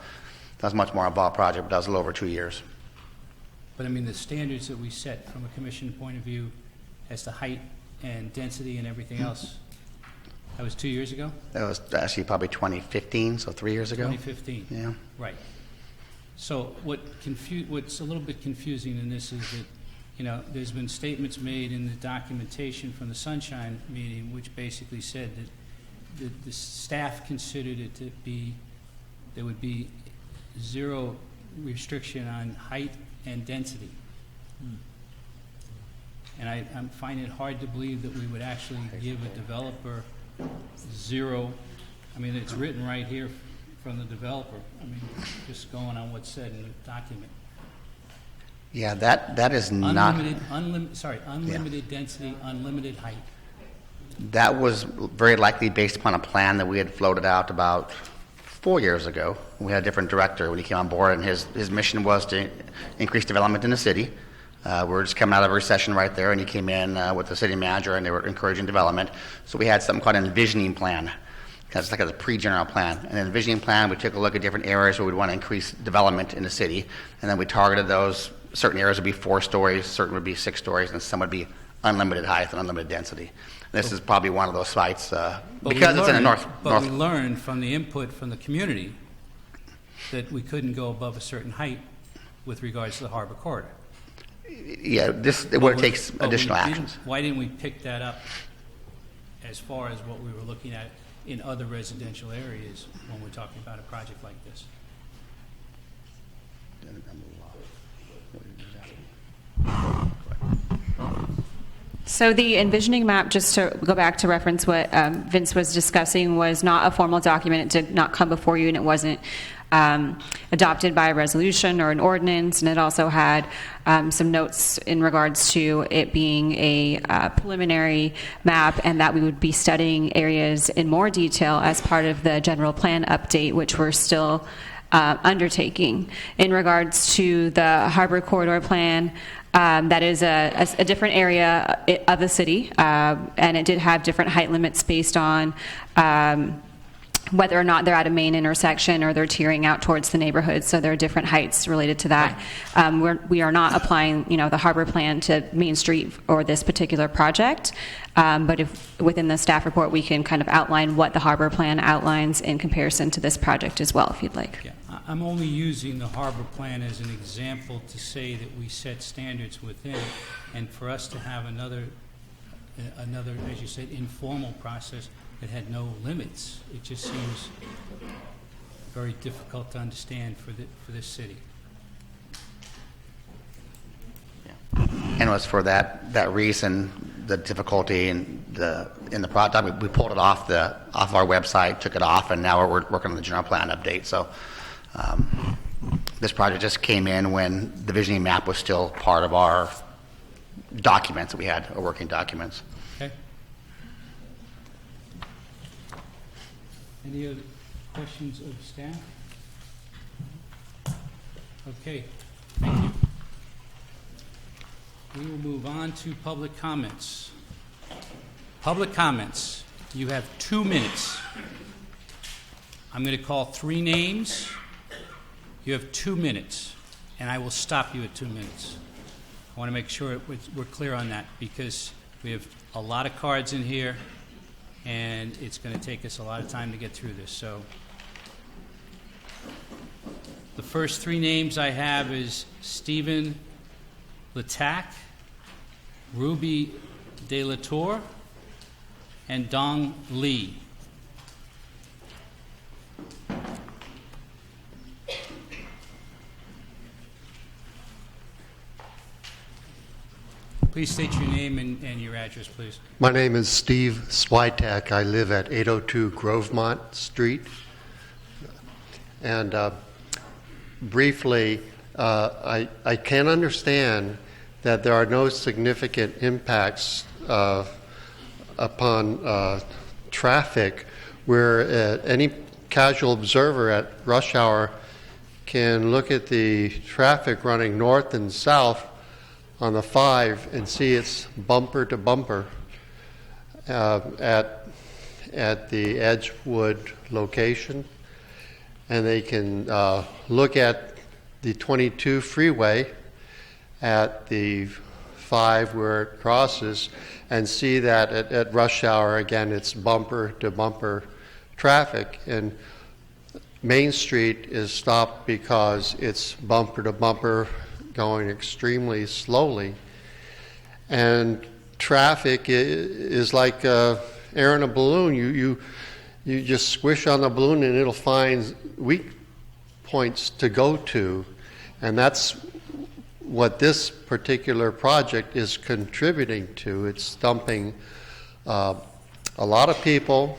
that was much more involved project, but that was a little over 2 years. But I mean, the standards that we set from a commission point of view as to height and density and everything else, that was 2 years ago? That was actually probably 2015, so 3 years ago. 2015. Yeah. Right. So what's a little bit confusing in this is that, there's been statements made in the documentation from the Sunshine meeting which basically said that the staff considered it to be, there would be zero restriction on height and density. And I find it hard to believe that we would actually give a developer zero. I mean, it's written right here from the developer. I mean, just going on what's said in the document. Yeah, that is not... Unlimited density, unlimited height. That was very likely based upon a plan that we had floated out about 4 years ago. We had a different director when he came on board, and his mission was to increase development in the city. We're just coming out of a recession right there, and he came in with the city manager, and they were encouraging development. So we had something called an envisioning plan. It's like a pre-general plan. And in the envisioning plan, we took a look at different areas where we'd want to increase development in the city, and then we targeted those. Certain areas would be 4 stories, certain would be 6 stories, and some would be unlimited height and unlimited density. This is probably one of those sites because it's in the north. But we learned from the input from the community that we couldn't go above a certain height with regards to the harbor corridor. Yeah, it takes additional actions. Why didn't we pick that up as far as what we were looking at in other residential areas when we're talking about a project like this? So the envisioning map, just to go back to reference what Vince was discussing, was not a formal document. It did not come before you, and it wasn't adopted by a resolution or an ordinance, and it also had some notes in regards to it being a preliminary map, and that we would be studying areas in more detail as part of the general plan update, which we're still undertaking. In regards to the harbor corridor plan, that is a different area of the city, and it did have different height limits based on whether or not they're at a main intersection or they're tearing out towards the neighborhood. So there are different heights related to that. We are not applying, the harbor plan to Main Street or this particular project. But if within the staff report, we can kind of outline what the harbor plan outlines in comparison to this project as well, if you'd like. Yeah, I'm only using the harbor plan as an example to say that we set standards within, and for us to have another, as you said, informal process that had no limits, it just seems very difficult to understand for this city. And it was for that reason, the difficulty in the product. We pulled it off our website, took it off, and now we're working on the general plan update. So this project just came in when the visioning map was still part of our documents that we had, our working documents. Okay. Any other questions of staff? Okay, thank you. We will move on to public comments. Public comments, you have 2 minutes. I'm going to call 3 names. You have 2 minutes, and I will stop you at 2 minutes. I want to make sure we're clear on that because we have a lot of cards in here, and it's going to take us a lot of time to get through this. So the first 3 names I have is Stephen Latac, Ruby De La Tour, and Dong Lee. Please state your name and your address, please. My name is Steve Switek. I live at 802 Grovemont Street. And briefly, I can understand that there are no significant impacts upon traffic where any casual observer at rush hour can look at the traffic running north and south on the 5 and see it's bumper to bumper at the Edgewood location. And they can look at the 22 freeway at the 5 where it crosses and see that at rush hour, again, it's bumper to bumper traffic. And Main Street is stopped because it's bumper to bumper going extremely slowly. And traffic is like air in a balloon. You just squish on the balloon and it'll find weak points to go to. And that's what this particular project is contributing to. It's dumping a lot of people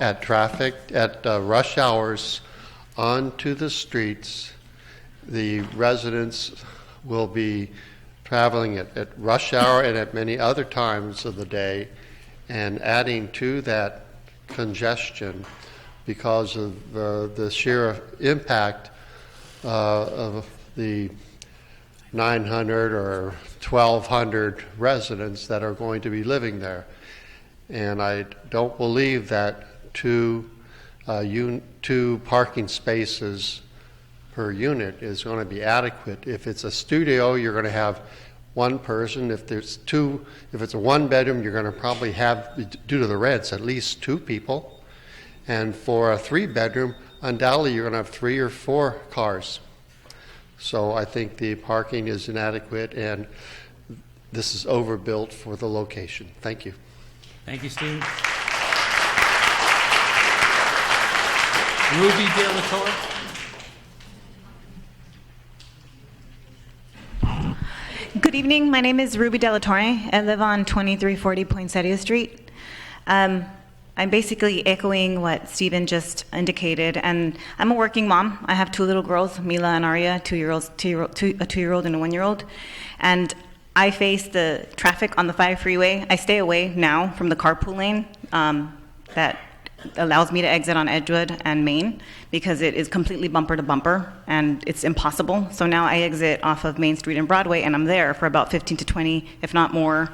at traffic, at rush hours onto the streets. The residents will be traveling at rush hour and at many other times of the day and adding to that congestion because of the sheer impact of the 900 or 1,200 residents that are going to be living there. And I don't believe that two parking spaces per unit is going to be adequate. If it's a studio, you're going to have one person. If it's a 1-bedroom, you're going to probably have, due to the rents, at least 2 people. And for a 3-bedroom, undoubtedly you're going to have 3 or 4 cars. So I think the parking is inadequate, and this is overbuilt for the location. Thank you. Thank you, Steve. Ruby De La Tour. Good evening. My name is Ruby De La Torre. I live on 2340 Poinsettia Street. I'm basically echoing what Stephen just indicated, and I'm a working mom. I have 2 little girls, Mila and Aria, a 2-year-old and a 1-year-old, and I face the traffic on the 5 freeway. I stay away now from the carpool lane that allows me to exit on Edgewood and Main because it is completely bumper to bumper and it's impossible. So now I exit off of Main Street and Broadway and I'm there for about 15 to 20, if not more.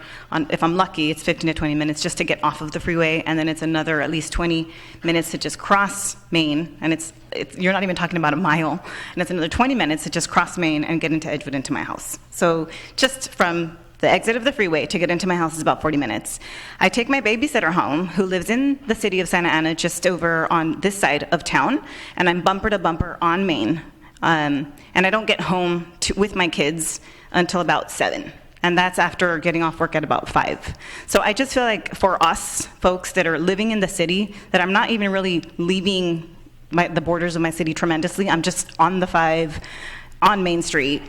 If I'm lucky, it's 15 to 20 minutes just to get off of the freeway, and then it's another at least 20 minutes to just cross Main, and you're not even talking about a mile, and it's another 20 minutes to just cross Main and get into Edgewood into my house. So just from the exit of the freeway to get into my house is about 40 minutes. I take my babysitter home, who lives in the city of Santa Ana, just over on this side of town, and I'm bumper to bumper on Main. And I don't get home with my kids until about 7. And that's after getting off work at about 5. So I just feel like for us folks that are living in the city, that I'm not even really leaving the borders of my city tremendously. I'm just on the 5, on Main Street.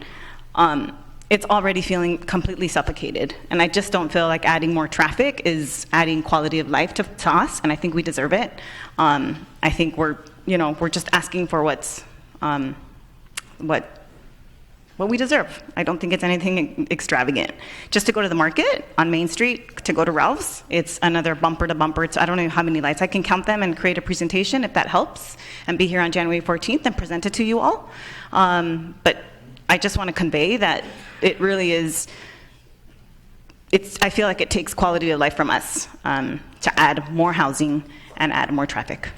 It's already feeling completely suffocated. And I just don't feel like adding more traffic is adding quality of life to us, and I think we deserve it. I think we're just asking for what we deserve. I don't think it's anything extravagant. Just to go to the market on Main Street, to go to Ralph's, it's another bumper to bumper. I don't know how many lights. I can count them and create a presentation if that helps, and be here on January 14th and present it to you all. But I just want to convey that it really is, I feel like it takes quality of life from us to add more housing and add more traffic.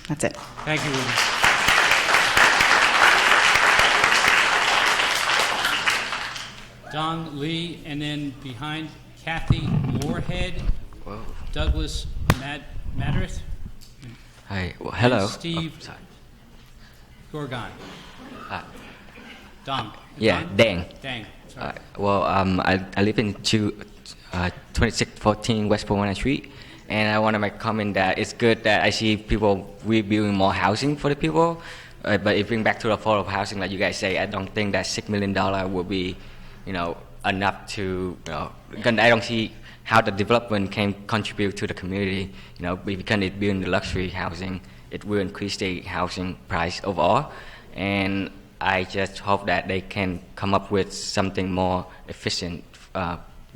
That's it. Thank you, Ruby. Don Lee, and then behind Kathy Moorhead, Whoa. Douglas Madarith, Hi. Well, hello. and Steve Oh, sorry. Gorgoni. Dong. Yeah, Dong? Dang. Dang. Sorry. Well, I live in 2614 West Pomona Street, and I want to make a comment that it's good that I see people rebuilding more housing for the people. But if you bring back to the affordable housing, like you guys say, I don't think that $6 million will be, enough to, because I don't see how the development can contribute to the community. Because it's building the luxury housing, it will increase the housing price overall. And I just hope that they can come up with something more efficient,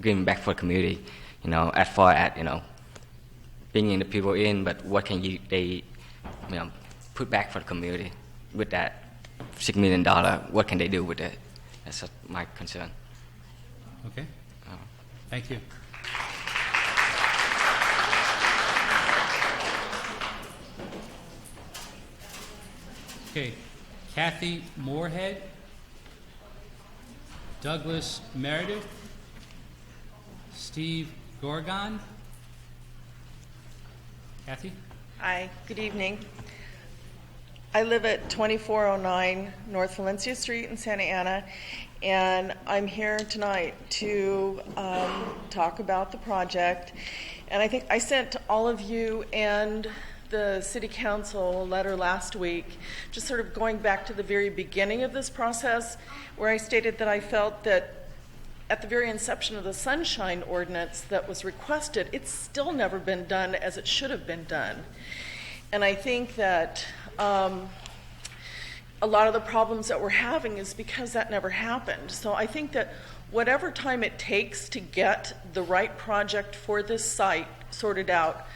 giving back for the community. As far as bringing the people in, but what can they put back for the community with that $6 million? What can they do with it? That's my concern. Okay. Thank you. Okay. Kathy Moorhead, Douglas Meredith, Steve Gorgon. Kathy? Hi, good evening. I live at 2409 North Valencia Street in Santa Ana, and I'm here tonight to talk about the project. And I think I sent all of you and the City Council a letter last week, just sort of going back to the very beginning of this process, where I stated that I felt that at the very inception of the Sunshine Ordinance that was requested, it's still never been done as it should have been done. And I think that a lot of the problems that we're having is because that never happened. So I think that whatever time it takes to get the right project for this site sorted out,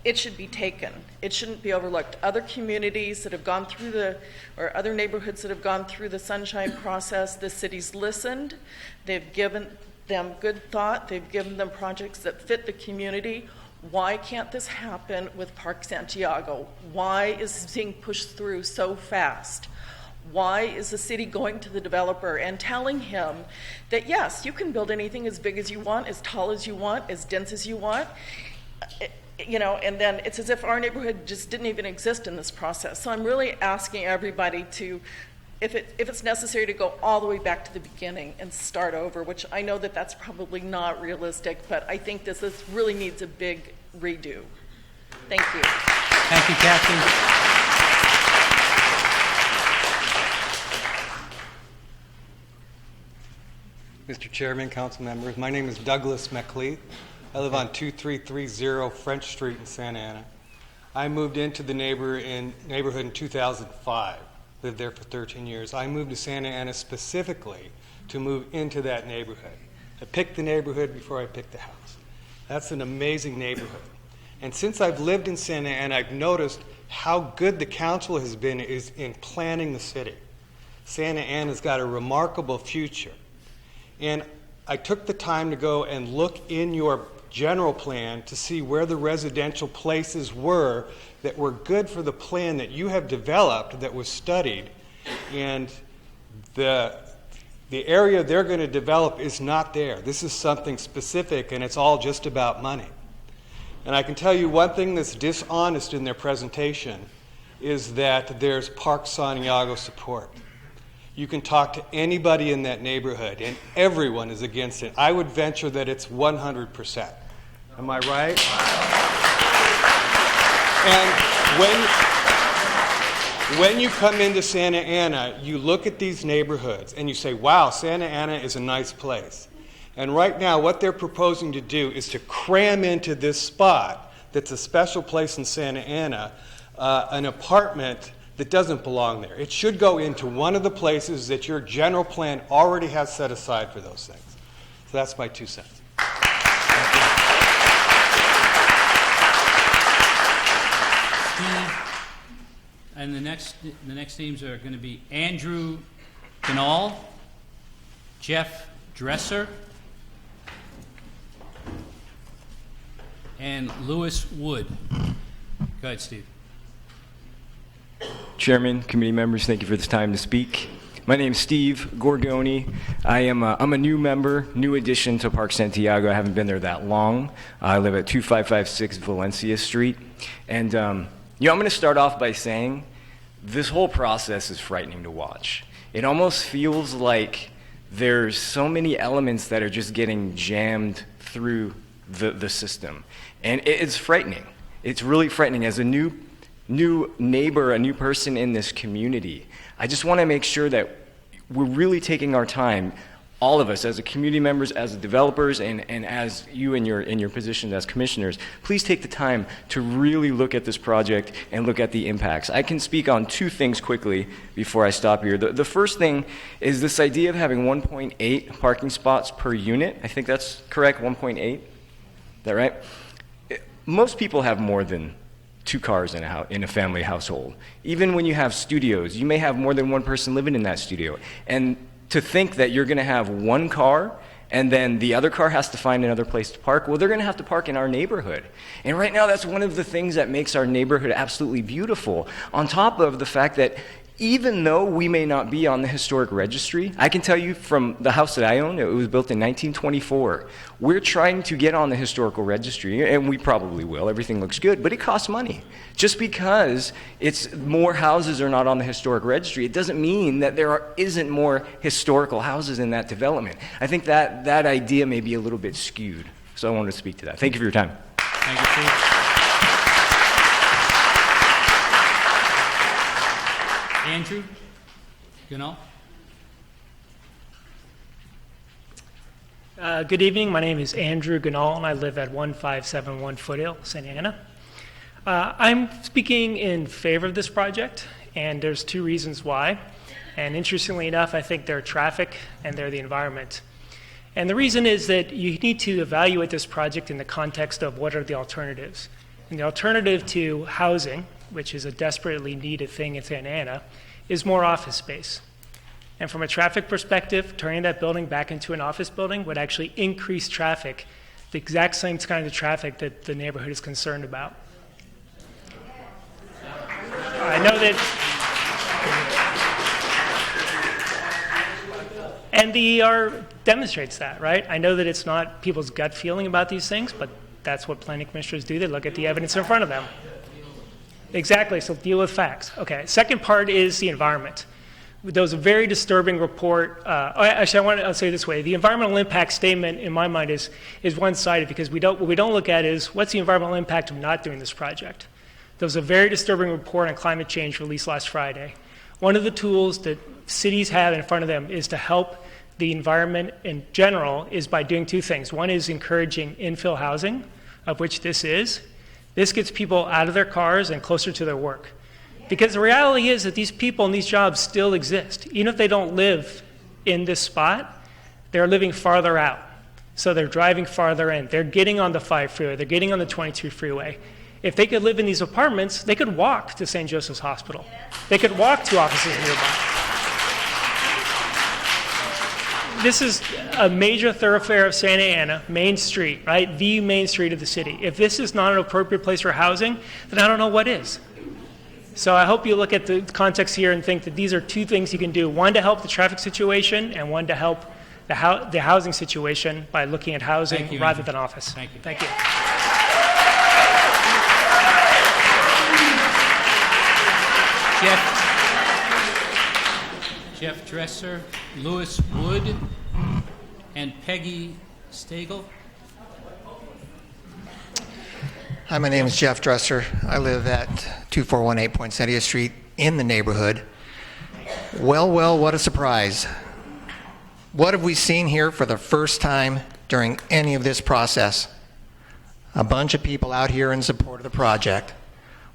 it should be taken. It shouldn't be overlooked. Other communities that have gone through or other neighborhoods that have gone through the Sunshine process, the city's listened. They've given them good thought. They've given them projects that fit the community. Why can't this happen with Park Santiago? Why is this being pushed through so fast? Why is the city going to the developer and telling him that, yes, you can build anything as big as you want, as tall as you want, as dense as you want? And then it's as if our neighborhood just didn't even exist in this process. So I'm really asking everybody to, if it's necessary, to go all the way back to the beginning and start over, which I know that that's probably not realistic, but I think this really needs a big redo. Thank you. Thank you, Kathy. Mr. Chairman, council members, my name is Douglas McLeod. I live on 2330 French Street in Santa Ana. I moved into the neighborhood in 2005, lived there for 13 years. I moved to Santa Ana specifically to move into that neighborhood. I picked the neighborhood before I picked the house. That's an amazing neighborhood. And since I've lived in Santa Ana, I've noticed how good the council has been in planning the city. Santa Ana's got a remarkable future. And I took the time to go and look in your general plan to see where the residential places were that were good for the plan that you have developed that was studied. And the area they're going to develop is not there. This is something specific, and it's all just about money. And I can tell you one thing that's dishonest in their presentation is that there's Park Santiago support. You can talk to anybody in that neighborhood, and everyone is against it. I would venture that it's 100%. Am I right? And when you come into Santa Ana, you look at these neighborhoods and you say, wow, Santa Ana is a nice place. And right now, what they're proposing to do is to cram into this spot that's a special place in Santa Ana, an apartment that doesn't belong there. It should go into one of the places that your general plan already has set aside for those things. So that's my 2 cents. Steve, and the next names are going to be Andrew Ganahl, Jeff Dresser, and Lewis Wood. Go ahead, Steve. Chairman, committee members, thank you for this time to speak. My name is Steve Gorgoni. I'm a new member, new addition to Park Santiago. I haven't been there that long. I live at 2556 Valencia Street. And, I'm going to start off by saying this whole process is frightening to watch. It almost feels like there's so many elements that are just getting jammed through the system. And it's frightening. It's really frightening. As a new neighbor, a new person in this community, I just want to make sure that we're really taking our time, all of us as community members, as developers, and as you in your positions as commissioners, please take the time to really look at this project and look at the impacts. I can speak on two things quickly before I stop here. The first thing is this idea of having 1.8 parking spots per unit. I think that's correct, 1.8. Is that right? Most people have more than 2 cars in a family household. Even when you have studios, you may have more than one person living in that studio. And to think that you're going to have 1 car and then the other car has to find another place to park, well, they're going to have to park in our neighborhood. And right now, that's one of the things that makes our neighborhood absolutely beautiful, on top of the fact that even though we may not be on the historic registry, I can tell you from the house that I own, it was built in 1924. We're trying to get on the historical registry, and we probably will. Everything looks good, but it costs money. Just because more houses are not on the historic registry, it doesn't mean that there isn't more historical houses in that development. I think that idea may be a little bit skewed, so I wanted to speak to that. Thank you for your time. Thank you, Steve. Andrew Ganahl. Good evening. My name is Andrew Ganahl, and I live at 1571 Foothill, Santa Ana. I'm speaking in favor of this project, and there's 2 reasons why. And interestingly enough, I think they're traffic and they're the environment. And the reason is that you need to evaluate this project in the context of what are the alternatives. And the alternative to housing, which is a desperately needed thing in Santa Ana, is more office space. And from a traffic perspective, turning that building back into an office building would actually increase traffic, the exact same kind of traffic that the neighborhood is concerned about. I know that, and the ER demonstrates that, right? I know that it's not people's gut feeling about these things, but that's what planning commissioners do. They look at the evidence in front of them. Exactly, so deal with facts. Okay, second part is the environment. There was a very disturbing report. Actually, I'll say it this way. The environmental impact statement, in my mind, is one-sided because what we don't look at is what's the environmental impact of not doing this project. There was a very disturbing report on climate change released last Friday. One of the tools that cities have in front of them is to help the environment in general is by doing 2 things. One is encouraging infill housing, of which this is. This gets people out of their cars and closer to their work. Because the reality is that these people and these jobs still exist. Even if they don't live in this spot, they're living farther out. So they're driving farther in. They're getting on the 5 freeway. They're getting on the 22 freeway. If they could live in these apartments, they could walk to St. Joseph's Hospital. They could walk to offices nearby. This is a major thoroughfare of Santa Ana, Main Street, right? The main street of the city. If this is not an appropriate place for housing, then I don't know what is. So I hope you look at the context here and think that these are 2 things you can do. One to help the traffic situation and one to help the housing situation by looking at housing rather than office. Thank you. Thank you. Jeff Dresser, Lewis Wood, and Peggy Stagel. Hi, my name is Jeff Dresser. I live at 2418 Poinsettia Street in the neighborhood. Well, what a surprise. What have we seen here for the first time during any of this process? A bunch of people out here in support of the project.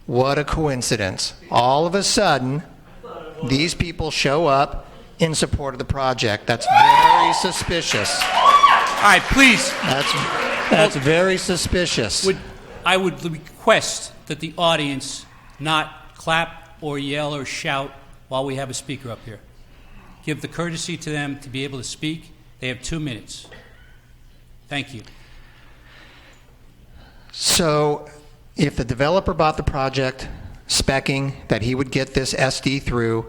What a coincidence. All of a sudden, these people show up in support of the project. That's very suspicious. All right, please. That's very suspicious. I would request that the audience not clap or yell or shout while we have a speaker up here. Give the courtesy to them to be able to speak They have 2 minutes. Thank you. So if the developer bought the project speccing that he would get this SD through,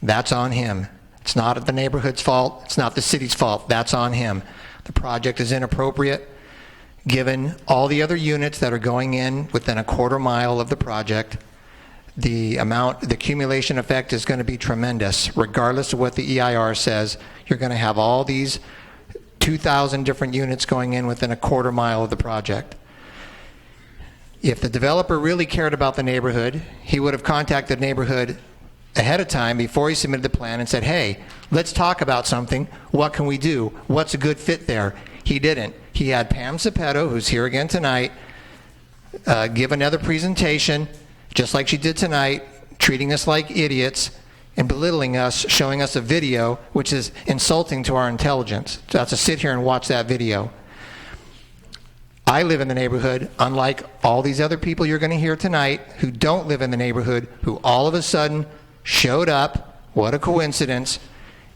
that's on him. It's not the neighborhood's fault. It's not the city's fault. That's on him. The project is inappropriate given all the other units that are going in within a quarter mile of the project. The accumulation effect is going to be tremendous. Regardless of what the EIR says, you're going to have all these 2,000 different units going in within a quarter mile of the project. If the developer really cared about the neighborhood, he would have contacted the neighborhood ahead of time before he submitted the plan and said, hey, let's talk about something. What can we do? What's a good fit there? He didn't. He had Pam Cepetto, who's here again tonight, give another presentation, just like she did tonight, treating us like idiots and belittling us, showing us a video, which is insulting to our intelligence. To have to sit here and watch that video. I live in the neighborhood, unlike all these other people you're going to hear tonight who don't live in the neighborhood, who all of a sudden showed up. What a coincidence.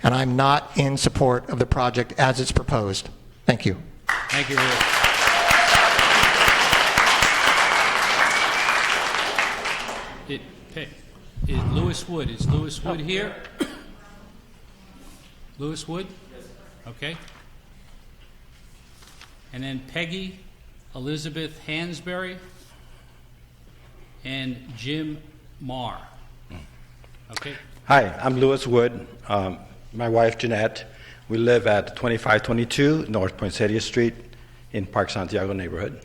And I'm not in support of the project as it's proposed. Thank you. Thank you, Lewis. Lewis Wood. Is Lewis Wood here? Lewis Wood? Okay. And then Peggy Elizabeth Hansberry and Jim Marr. Okay. Hi, I'm Lewis Wood. My wife Jeanette. We live at 2522 North Poinsettia Street in Park Santiago neighborhood.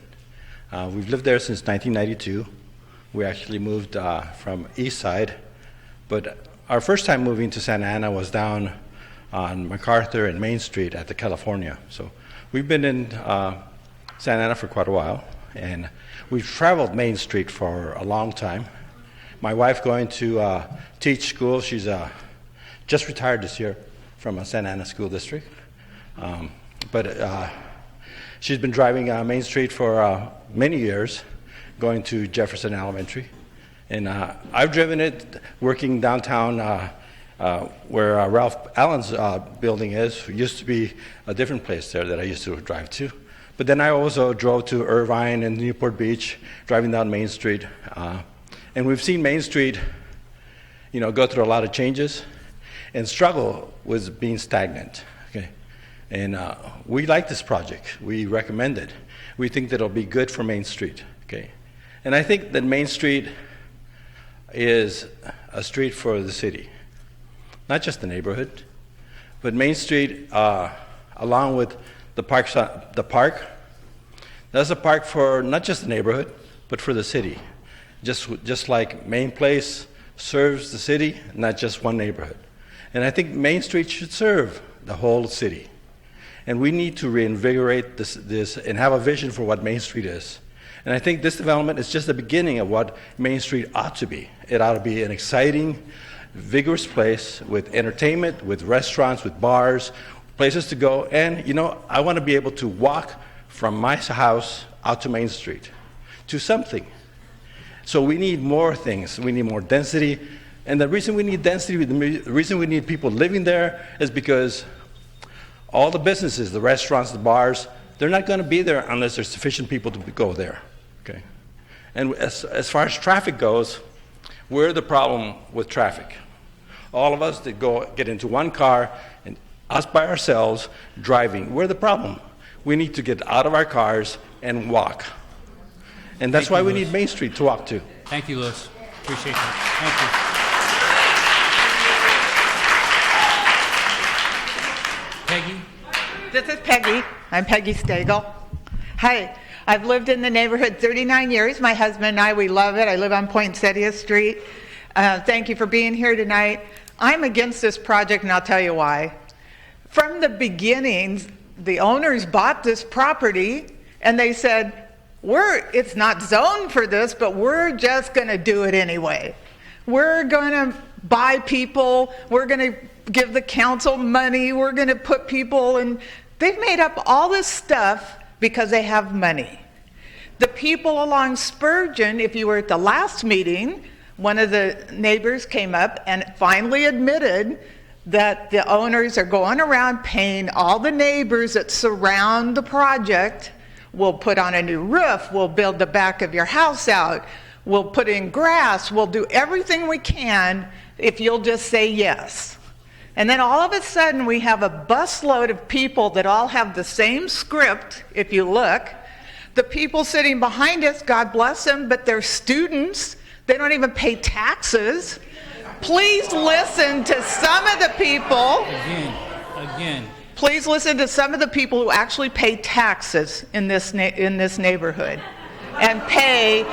We've lived there since 1992. We actually moved from East Side, but our first time moving to Santa Ana was down on MacArthur and Main Street at the California. So we've been in Santa Ana for quite a while, and we've traveled Main Street for a long time. My wife going to teach school. She's just retired this year from a Santa Ana school district. But she's been driving Main Street for many years, going to Jefferson Elementary. And I've driven it working downtown where Ralph Allen's building is. It used to be a different place there that I used to drive to. But then I also drove to Irvine and Newport Beach, driving down Main Street. And we've seen Main Street, go through a lot of changes and struggle with being stagnant. Okay, and we like this project. We recommend it. We think that it'll be good for Main Street. Okay, and I think that Main Street is a street for the city, not just the neighborhood, but Main Street, along with the park. That's a park for not just the neighborhood, but for the city. Just like Main Place serves the city, not just one neighborhood. And I think Main Street should serve the whole city. And we need to reinvigorate this and have a vision for what Main Street is. And I think this development is just the beginning of what Main Street ought to be. It ought to be an exciting, vigorous place with entertainment, with restaurants, with bars, places to go. And, I want to be able to walk from my house out to Main Street, to something. So we need more things. We need more density. And the reason we need density, the reason we need people living there is because all the businesses, the restaurants, the bars, they're not going to be there unless there's sufficient people to go there. Okay. And as far as traffic goes, we're the problem with traffic. All of us that get into one car and us by ourselves driving, we're the problem. We need to get out of our cars and walk. And that's why we need Main Street to walk to. Thank you, Louis. Appreciate that. Thank you. Peggy? This is Peggy. I'm Peggy Stagel. Hi. I've lived in the neighborhood 39 years. My husband and I, we love it. I live on Poinsettia Street. Thank you for being here tonight. I'm against this project, and I'll tell you why. From the beginnings, the owners bought this property, and they said, it's not zoned for this, but we're just going to do it anyway. We're going to buy people. We're going to give the council money. We're going to put people in. They've made up all this stuff because they have money. The people along Spurgeon, if you were at the last meeting, one of the neighbors came up and finally admitted that the owners are going around paying all the neighbors that surround the project. We'll put on a new roof, we'll build the back of your house out, we'll put in grass, we'll do everything we can if you'll just say yes. And then all of a sudden we have a busload of people that all have the same script, if you look. The people sitting behind us, God bless them, but they're students. They don't even pay taxes. Please listen to some of the people. Again. Please listen to some of the people who actually pay taxes in this neighborhood and pay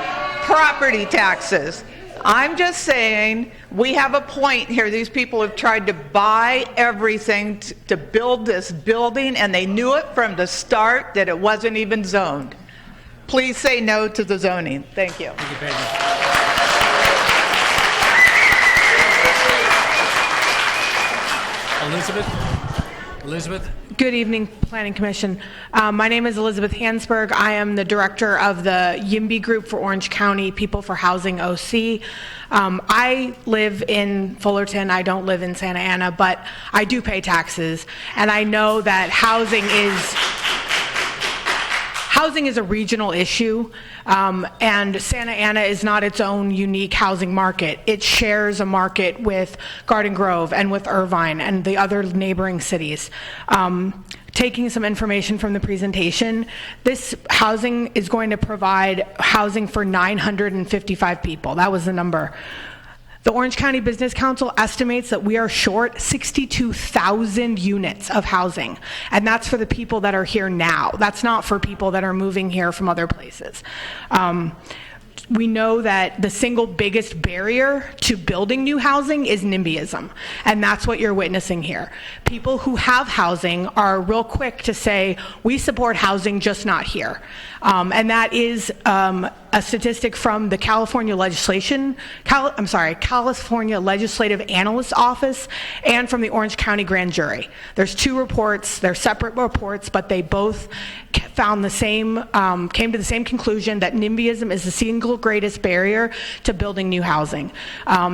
property taxes. I'm just saying, we have a point here. These people have tried to buy everything to build this building, and they knew it from the start that it wasn't even zoned. Please say no to the zoning. Thank you. Thank you, Peggy. Elizabeth? Good evening, Planning Commission. My name is Elizabeth Hansberg. I am the director of the YIMBY Group for Orange County People for Housing OC. I live in Fullerton. I don't live in Santa Ana, but I do pay taxes. And I know that housing is a regional issue, and Santa Ana is not its own unique housing market. It shares a market with Garden Grove and with Irvine and the other neighboring cities. Taking some information from the presentation, this housing is going to provide housing for 955 people. That was the number. The Orange County Business Council estimates that we are short 62,000 units of housing, and that's for the people that are here now. That's not for people that are moving here from other places. We know that the single biggest barrier to building new housing is NIMBYism, and that's what you're witnessing here. People who have housing are real quick to say, we support housing, just not here. And that is a statistic from the California California Legislative Analyst Office and from the Orange County Grand Jury. There's two reports, they're separate reports, but they both found the same, came to the same conclusion that NIMBYism is the single greatest barrier to building new housing.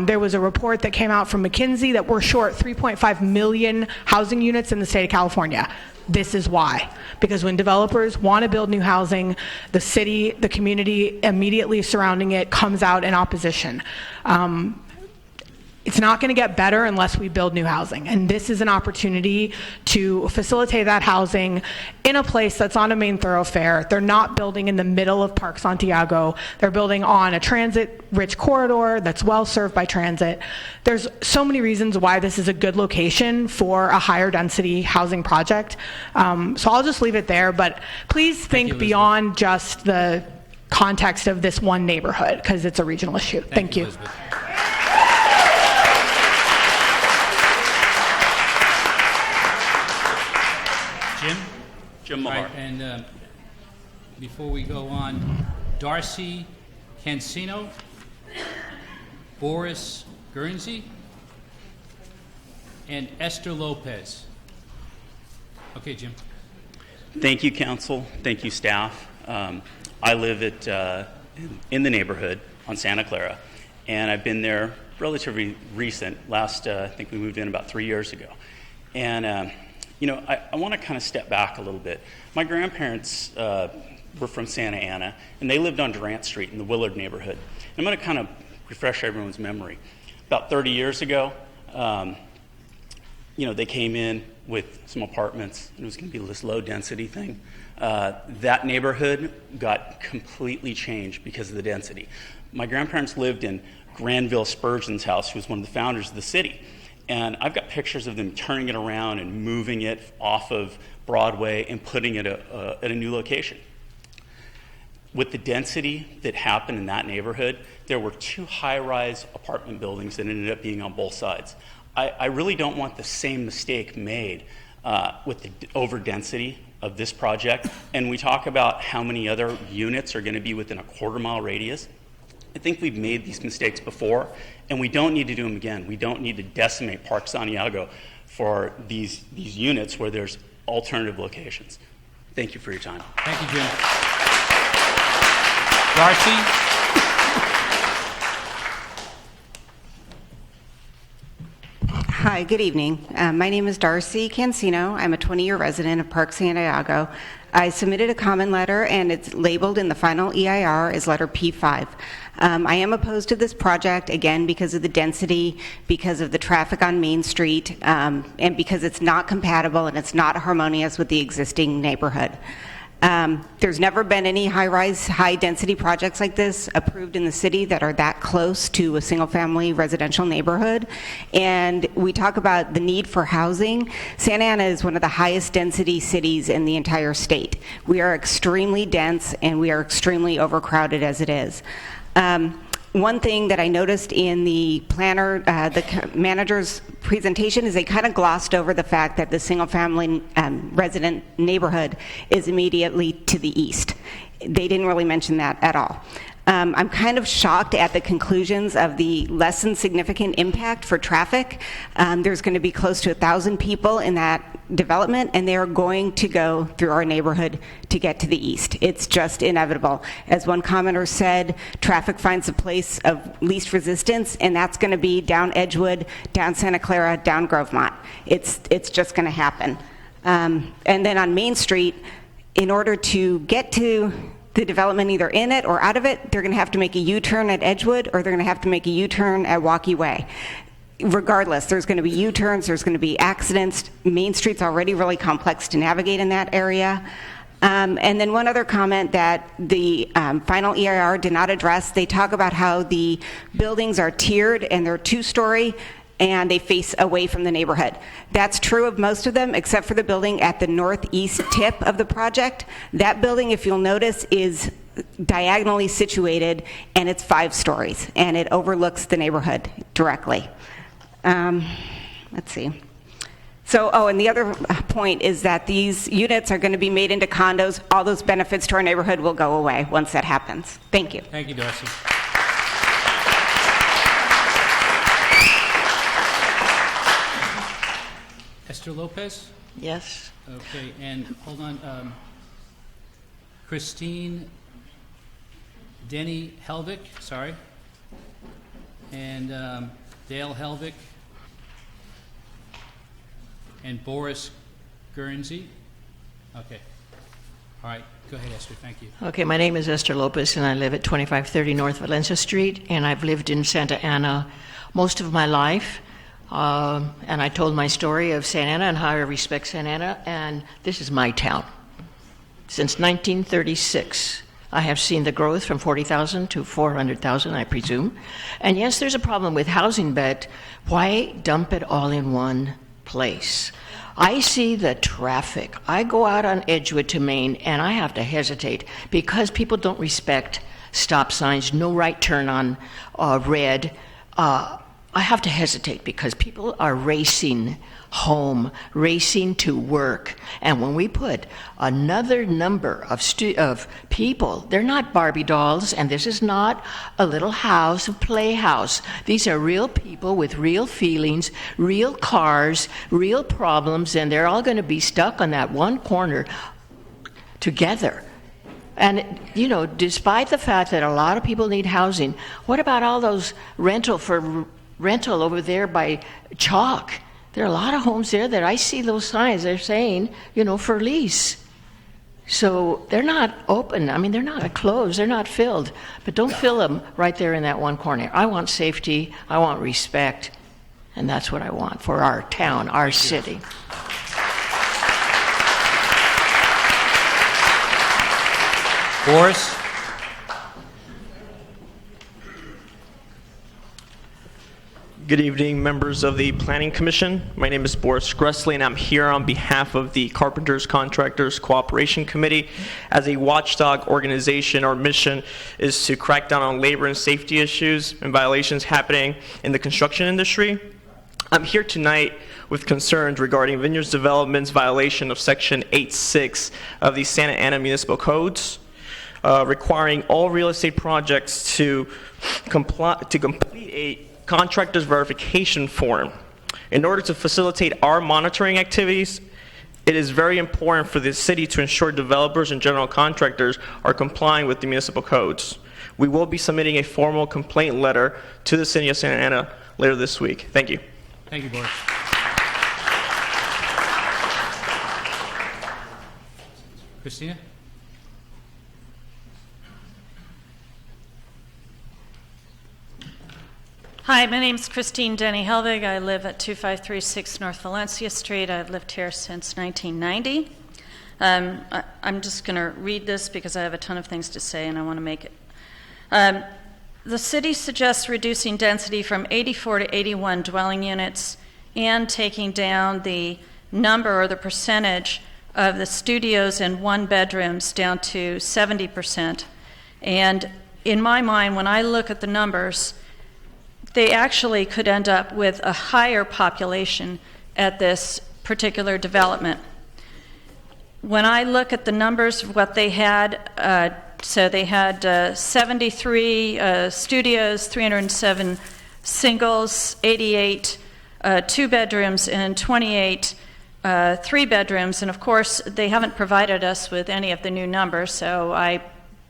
There was a report that came out from McKinsey that we're short 3.5 million housing units in the state of California. This is why. Because when developers want to build new housing, the city, the community immediately surrounding it comes out in opposition. It's not going to get better unless we build new housing. And this is an opportunity to facilitate that housing in a place that's on a main thoroughfare. They're not building in the middle of Park Santiago. They're building on a transit-rich corridor that's well served by transit. There's so many reasons why this is a good location for a higher density housing project. So I'll just leave it there, but please think beyond just the context of this one neighborhood, because it's a regional issue. Thank you. Elizabeth. Jim Mahar. Right, and before we go on, Darcy Cancino, Boris Guernsey, and Esther Lopez. Okay, Jim. Thank you, council. Thank you, staff. I live in the neighborhood on Santa Clara, and I've been there relatively recent. I think we moved in about 3 years ago. And I want to kind of step back a little bit. My grandparents were from Santa Ana, and they lived on Durant Street in the Willard neighborhood. I'm going to kind of refresh everyone's memory. About 30 years ago, they came in with some apartments, and it was going to be this low-density thing. That neighborhood got completely changed because of the density. My grandparents lived in Granville Spurgeon's house, who was one of the founders of the city. And I've got pictures of them turning it around and moving it off of Broadway and putting it at a new location. With the density that happened in that neighborhood, there were 2 high-rise apartment buildings that ended up being on both sides. I really don't want the same mistake made with the over-density of this project. And we talk about how many other units are going to be within a quarter-mile radius. I think we've made these mistakes before, and we don't need to do them again. We don't need to decimate Park Santiago for these units where there's alternative locations. Thank you for your time. Thank you, Jim. Darcy? Hi, good evening. My name is Darcy Cancino. I'm a 20-year resident of Park Santiago. I submitted a comment letter, and it's labeled in the final EIR as letter P5. I am opposed to this project, again, because of the density, because of the traffic on Main Street, and because it's not compatible and it's not harmonious with the existing neighborhood. There's never been any high-rise, high-density projects like this approved in the city that are that close to a single-family residential neighborhood. And we talk about the need for housing. Santa Ana is one of the highest density cities in the entire state. We are extremely dense, and we are extremely overcrowded as it is. One thing that I noticed in the planner, the manager's presentation is they kind of glossed over the fact that the single-family resident neighborhood is immediately to the east. They didn't really mention that at all. I'm kind of shocked at the conclusions of the less than significant impact for traffic. There's going to be close to 1,000 people in that development, and they're going to go through our neighborhood to get to the east. It's just inevitable. As one commenter said, traffic finds a place of least resistance, and that's going to be down Edgewood, down Santa Clara, down Grovemont. It's just going to happen. And then on Main Street, in order to get to the development either in it or out of it, they're going to have to make a U-turn at Edgewood, or they're going to have to make a U-turn at Walkie Way. Regardless, there's going to be U-turns, there's going to be accidents. Main Street's already really complex to navigate in that area. And then one other comment that the final EIR did not address, they talk about how the buildings are tiered and they're two-story and they face away from the neighborhood. That's true of most of them, except for the building at the northeast tip of the project. That building, if you'll notice, is diagonally situated, and it's 5 stories, and it overlooks the neighborhood directly. Let's see. So, and the other point is that these units are going to be made into condos. All those benefits to our neighborhood will go away once that happens. Thank you. Thank you, Darcy. Esther Lopez? Yes. Okay, and hold on. Christine Denny Helvig, sorry. And Dale Helvig. And Boris Guernsey. Okay. All right, go ahead, Esther. Thank you. Okay, my name is Esther Lopez, and I live at 2530 North Valencia Street, and I've lived in Santa Ana most of my life. And I told my story of Santa Ana and how I respect Santa Ana, and this is my town. Since 1936, I have seen the growth from 40,000 to 400,000, I presume. And yes, there's a problem with housing, but why dump it all in one place? I see the traffic. I go out on Edgewood to Main, and I have to hesitate because people don't respect stop signs, no right turn on red. I have to hesitate because people are racing home, racing to work. And when we put another number of people, they're not Barbie dolls, and this is not a little house, a playhouse. These are real people with real feelings, real cars, real problems, and they're all going to be stuck on that one corner together. And, you know, despite the fact that a lot of people need housing, what about all those rental over there by Chalk? There are a lot of homes there that I see those signs. They're saying, you know, for lease. So they're not open. I mean, they're not closed. They're not filled. But don't fill them right there in that one corner. I want safety. I want respect. And that's what I want for our town, our city. Boris? Good evening, members of the Planning Commission. My name is Boris Gressley, and I'm here on behalf of the Carpenters Contractors Cooperation Committee. As a watchdog organization, our mission is to crack down on labor and safety issues and violations happening in the construction industry. I'm here tonight with concerns regarding Vineyards Development's violation of Section 8.6 of the Santa Ana Municipal Codes, requiring all real estate projects to complete a contractor's verification form. In order to facilitate our monitoring activities, it is very important for the city to ensure developers and general contractors are complying with the municipal codes. We will be submitting a formal complaint letter to the city of Santa Ana later this week. Thank you. Thank you, Boris. Christina? Hi, my name is Christine Denny Helvig. I live at 2536 North Valencia Street. I've lived here since 1990. I'm just going to read this because I have a ton of things to say and I want to make it. The city suggests reducing density from 84 to 81 dwelling units and taking down the number or the percentage of the studios and one bedrooms down to 70%. And in my mind, when I look at the numbers, they actually could end up with a higher population at this particular development. When I look at the numbers of what they had, so they had 73 studios, 307 singles, 88 two bedrooms, and 28 three bedrooms. And of course, they haven't provided us with any of the new numbers, so I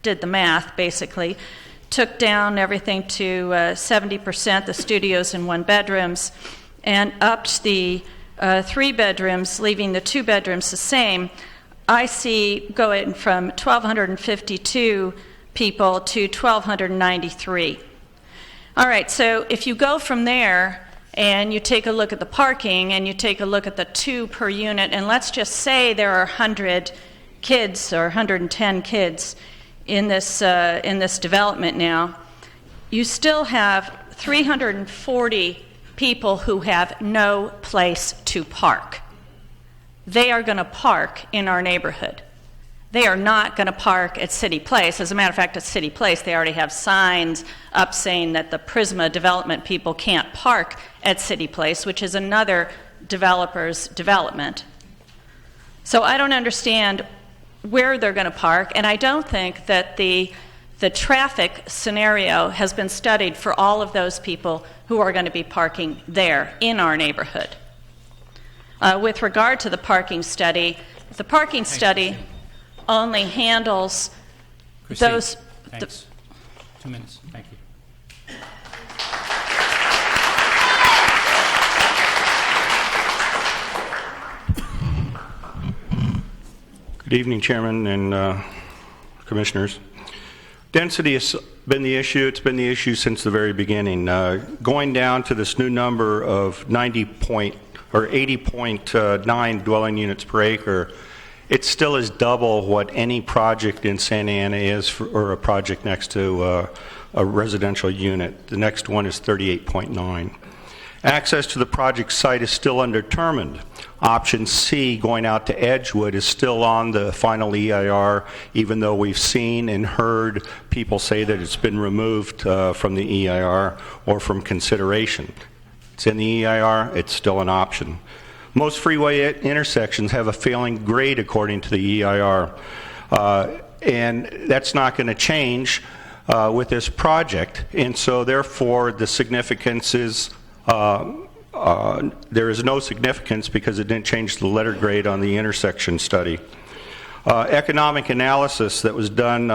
did the math basically. Took down everything to 70%, the studios and one bedrooms, and upped the three bedrooms, leaving the two bedrooms the same. I see going from 1,252 people to 1,293. All right, so if you go from there and you take a look at the parking and you take a look at the 2 per unit, and let's just say there are 100 kids or 110 kids in this development now, you still have 340 people who have no place to park. They are going to park in our neighborhood. They are not going to park at City Place. As a matter of fact, at City Place, they already have signs up saying that the Prisma development people can't park at City Place, which is another developer's development. So I don't understand where they're going to park, and I don't think that the traffic scenario has been studied for all of those people who are going to be parking there in our neighborhood. With regard to the parking study, the parking study only handles Christine, those... Thanks. 2 minutes. Thank you. Good evening, Chairman and Commissioners. Density has been the issue. It's been the issue since the very beginning. Going down to this new number of 80.9 dwelling units per acre, it still is double what any project in Santa Ana is, or a project next to a residential unit. The next one is 38.9. Access to the project site is still undetermined. Option C, going out to Edgewood, is still on the final EIR, even though we've seen and heard people say that it's been removed from the EIR or from consideration. It's in the EIR, it's still an option. Most freeway intersections have a failing grade according to the EIR, and that's not going to change with this project, and so therefore the significance is there is no significance because it didn't change the letter grade on the intersection study. Economic analysis that was done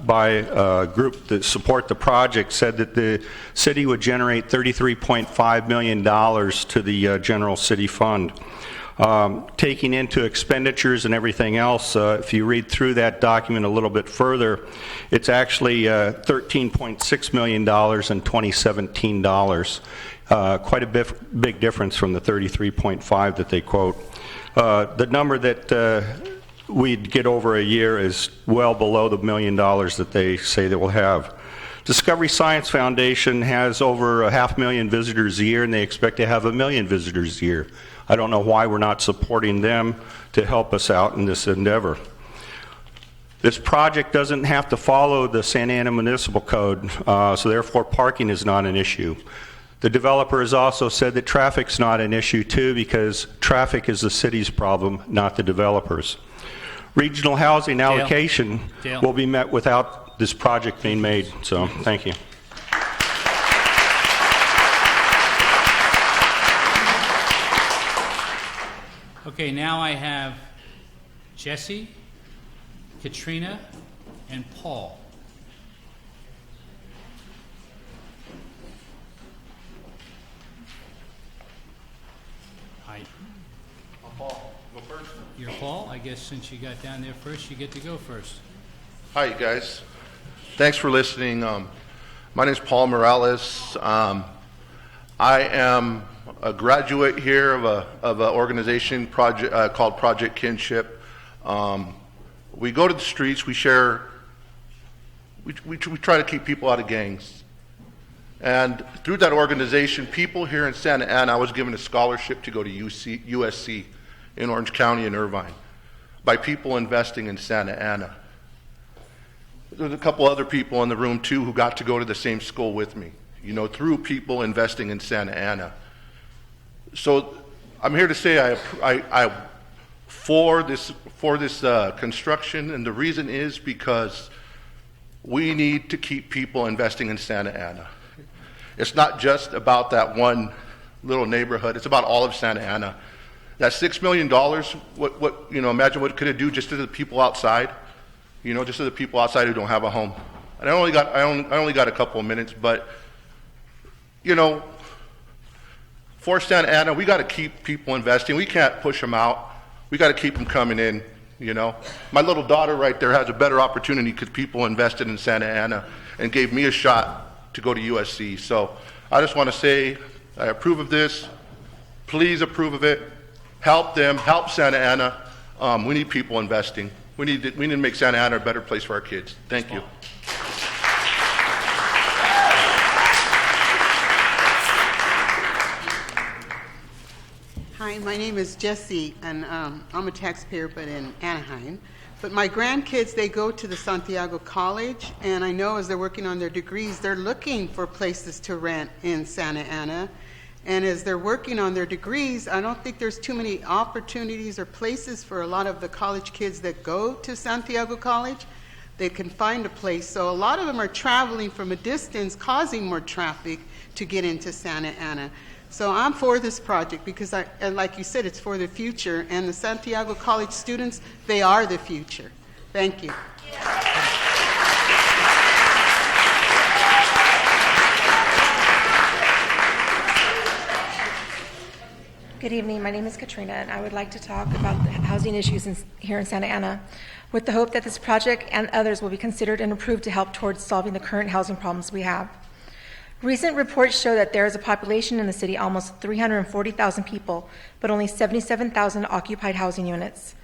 by a group that support the project said that the city would generate $33.5 million to the general city fund. Taking into expenditures and everything else, if you read through that document a little bit further, it's actually $13.6 million in 2017 dollars. Quite a big difference from the 33.5 that they quote. The number that we'd get over a year is well below the $1 million that they say that we'll have. Discovery Science Foundation has over 500,000 visitors a year, and they expect to have 1 million visitors a year. I don't know why we're not supporting them to help us out in this endeavor. This project doesn't have to follow the Santa Ana Municipal Code, so therefore parking is not an issue. The developer has also said that traffic's not an issue too, because traffic is the city's problem, not the developers. Regional housing allocation will be met without this project being made, so thank you. Okay, now I have Jesse, Katrina, and Paul. height. Paul, go first. You're Paul. I guess since you got down there first, you get to go first. Hi, you guys. Thanks for listening. My name is Paul Morales. I am a graduate here of an organization called Project Kinship. We go to the streets. We share. We try to keep people out of gangs. And through that organization, people here in Santa Ana, I was given a scholarship to go to USC in Orange County and Irvine by people investing in Santa Ana. There's a couple other people in the room too who got to go to the same school with me, through people investing in Santa Ana. So I'm here to say I for this construction, and the reason is because we need to keep people investing in Santa Ana. It's not just about that one little neighborhood. It's about all of Santa Ana. That $6 million, imagine what it could do just to the people outside, just to the people outside who don't have a home. And I only got a couple of minutes, but, for Santa Ana, we got to keep people investing. We can't push them out. We got to keep them coming in, My little daughter right there has a better opportunity because people invested in Santa Ana and gave me a shot to go to USC. So I just want to say I approve of this. Please approve of it. Help them. Help Santa Ana. We need people investing. We need to make Santa Ana a better place for our kids. Thank you. Hi, my name is Jessie, and I'm a taxpayer, but in Anaheim. But my grandkids, they go to the Santiago College, and I know as they're working on their degrees, they're looking for places to rent in Santa Ana. And as they're working on their degrees, I don't think there's too many opportunities or places for a lot of the college kids that go to Santiago College. They can find a place. So a lot of them are traveling from a distance, causing more traffic to get into Santa Ana. So I'm for this project because, and like you said, it's for the future. And the Santiago College students, they are the future. Thank you. Good evening. My name is Katrina, and I would like to talk about the housing issues here in Santa Ana, with the hope that this project and others will be considered and approved to help towards solving the current housing problems we have. Recent reports show that there is a population in the city, almost 340,000 people, but only 77,000 occupied housing units.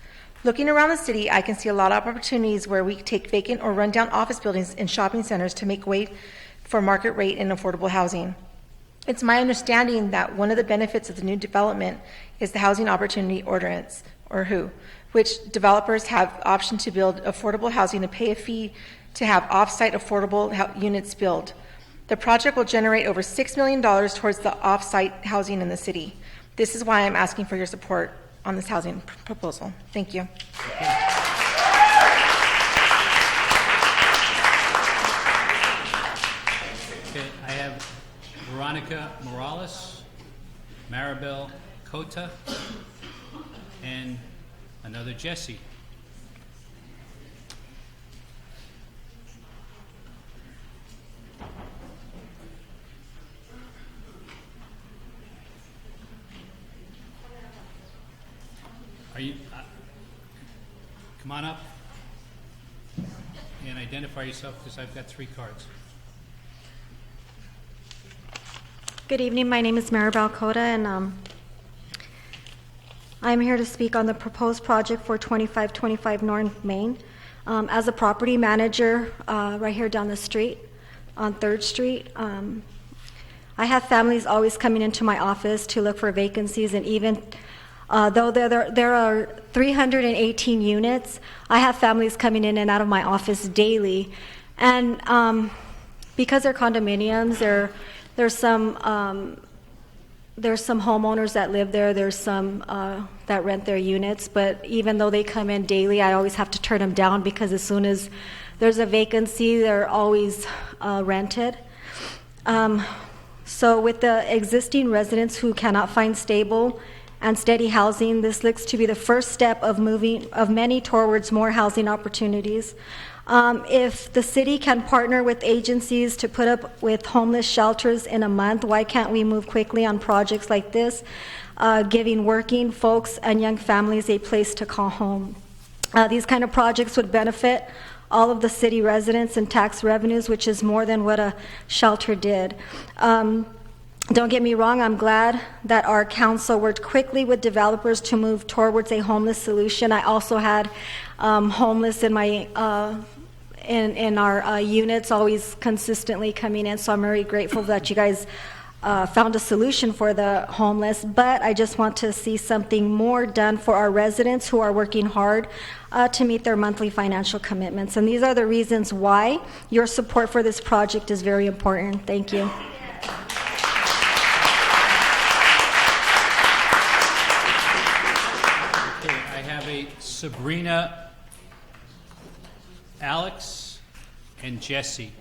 Looking around the city, I can see a lot of opportunities where we take vacant or rundown office buildings and shopping centers to make way for market rate and affordable housing. It's my understanding that one of the benefits of the new development is the Housing Opportunity Ordinance, or HOO, which developers have the option to build affordable housing and pay a fee to have off-site affordable units built. The project will generate over $6 million towards the off-site housing in the city. This is why I'm asking for your support on this housing proposal. Thank you. Okay, I have Veronica Morales, Maribel Cota, and another Jesse. Are you, come on up and identify yourself because I've got 3 cards. Good evening. My name is Maribel Cota, and I'm here to speak on the proposed project for 2525 North Main. As a property manager right here down the street on 3rd Street, I have families always coming into my office to look for vacancies, and even though there are 318 units, I have families coming in and out of my office daily. And because they're condominiums, there's some homeowners that live there. There's some that rent their units. But even though they come in daily, I always have to turn them down because as soon as there's a vacancy, they're always rented. So with the existing residents who cannot find stable and steady housing, this looks to be the first step of many towards more housing opportunities. If the city can partner with agencies to put up with homeless shelters in a month, why can't we move quickly on projects like this? giving working folks and young families a place to call home. These kind of projects would benefit all of the city residents and tax revenues, which is more than what a shelter did. Don't get me wrong, I'm glad that our council worked quickly with developers to move towards a homeless solution. I also had homeless in my in our units always consistently coming in, so I'm very grateful that you guys found a solution for the homeless, but I just want to see something more done for our residents who are working hard to meet their monthly financial commitments. And these are the reasons why your support for this project is very important. Thank you. I have a Sabrina, Alex, and Jesse.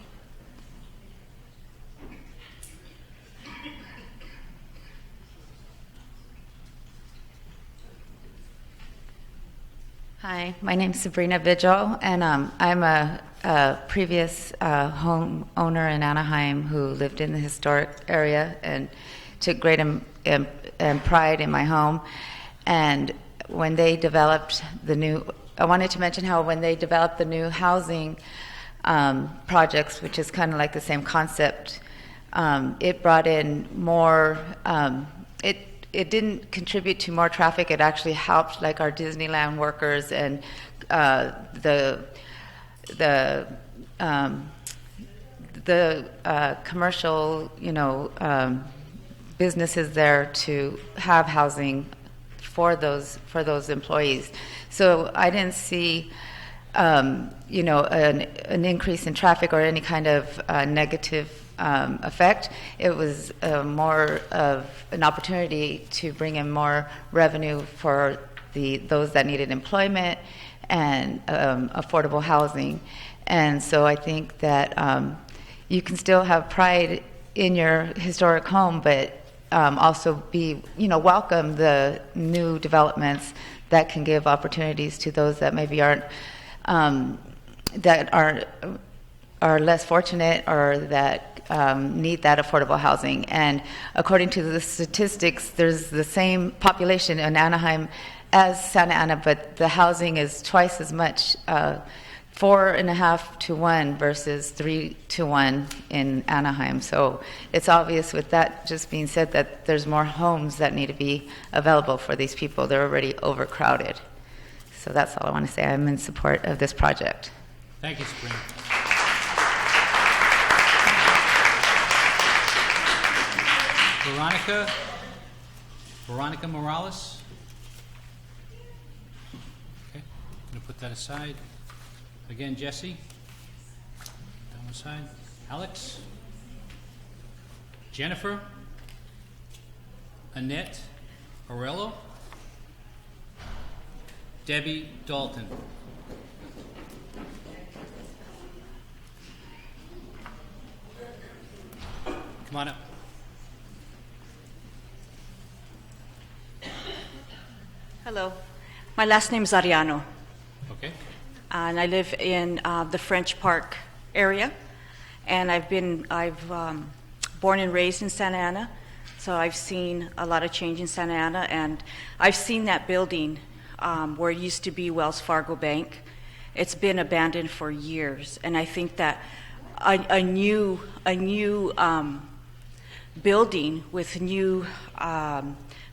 Hi, my name's Sabrina Vigil, and I'm a previous homeowner in Anaheim who lived in the historic area and took great pride in my home. And when they developed the new, I wanted to mention how when they developed the new housing projects, which is kind of like the same concept, it brought in more, it didn't contribute to more traffic. It actually helped, like, our Disneyland workers and the commercial, businesses there to have housing for those employees. So I didn't see, an increase in traffic or any kind of negative effect. It was more of an opportunity to bring in more revenue for those that needed employment and affordable housing. And so I think that you can still have pride in your historic home, but also welcome the new developments that can give opportunities to those that maybe aren't that are less fortunate or that need that affordable housing. And according to the statistics, there's the same population in Anaheim as Santa Ana, but the housing is twice as much, 4.5 to 1 versus 3 to 1 in Anaheim. So it's obvious, with that just being said, that there's more homes that need to be available for these people. They're already overcrowded. So that's all I want to say. I'm in support of this project. Thank you, Sabrina. Veronica Morales. Okay, I'm going to put that aside. Again, Jesse. Down the side. Alex. Jennifer. Annette Orello. Debbie Dalton. Come on up. Hello. My last name is Ariano. Okay. And I live in the French Park area. And I've born and raised in Santa Ana. So I've seen a lot of change in Santa Ana. And I've seen that building where it used to be Wells Fargo Bank. It's been abandoned for years. And I think that a new building with new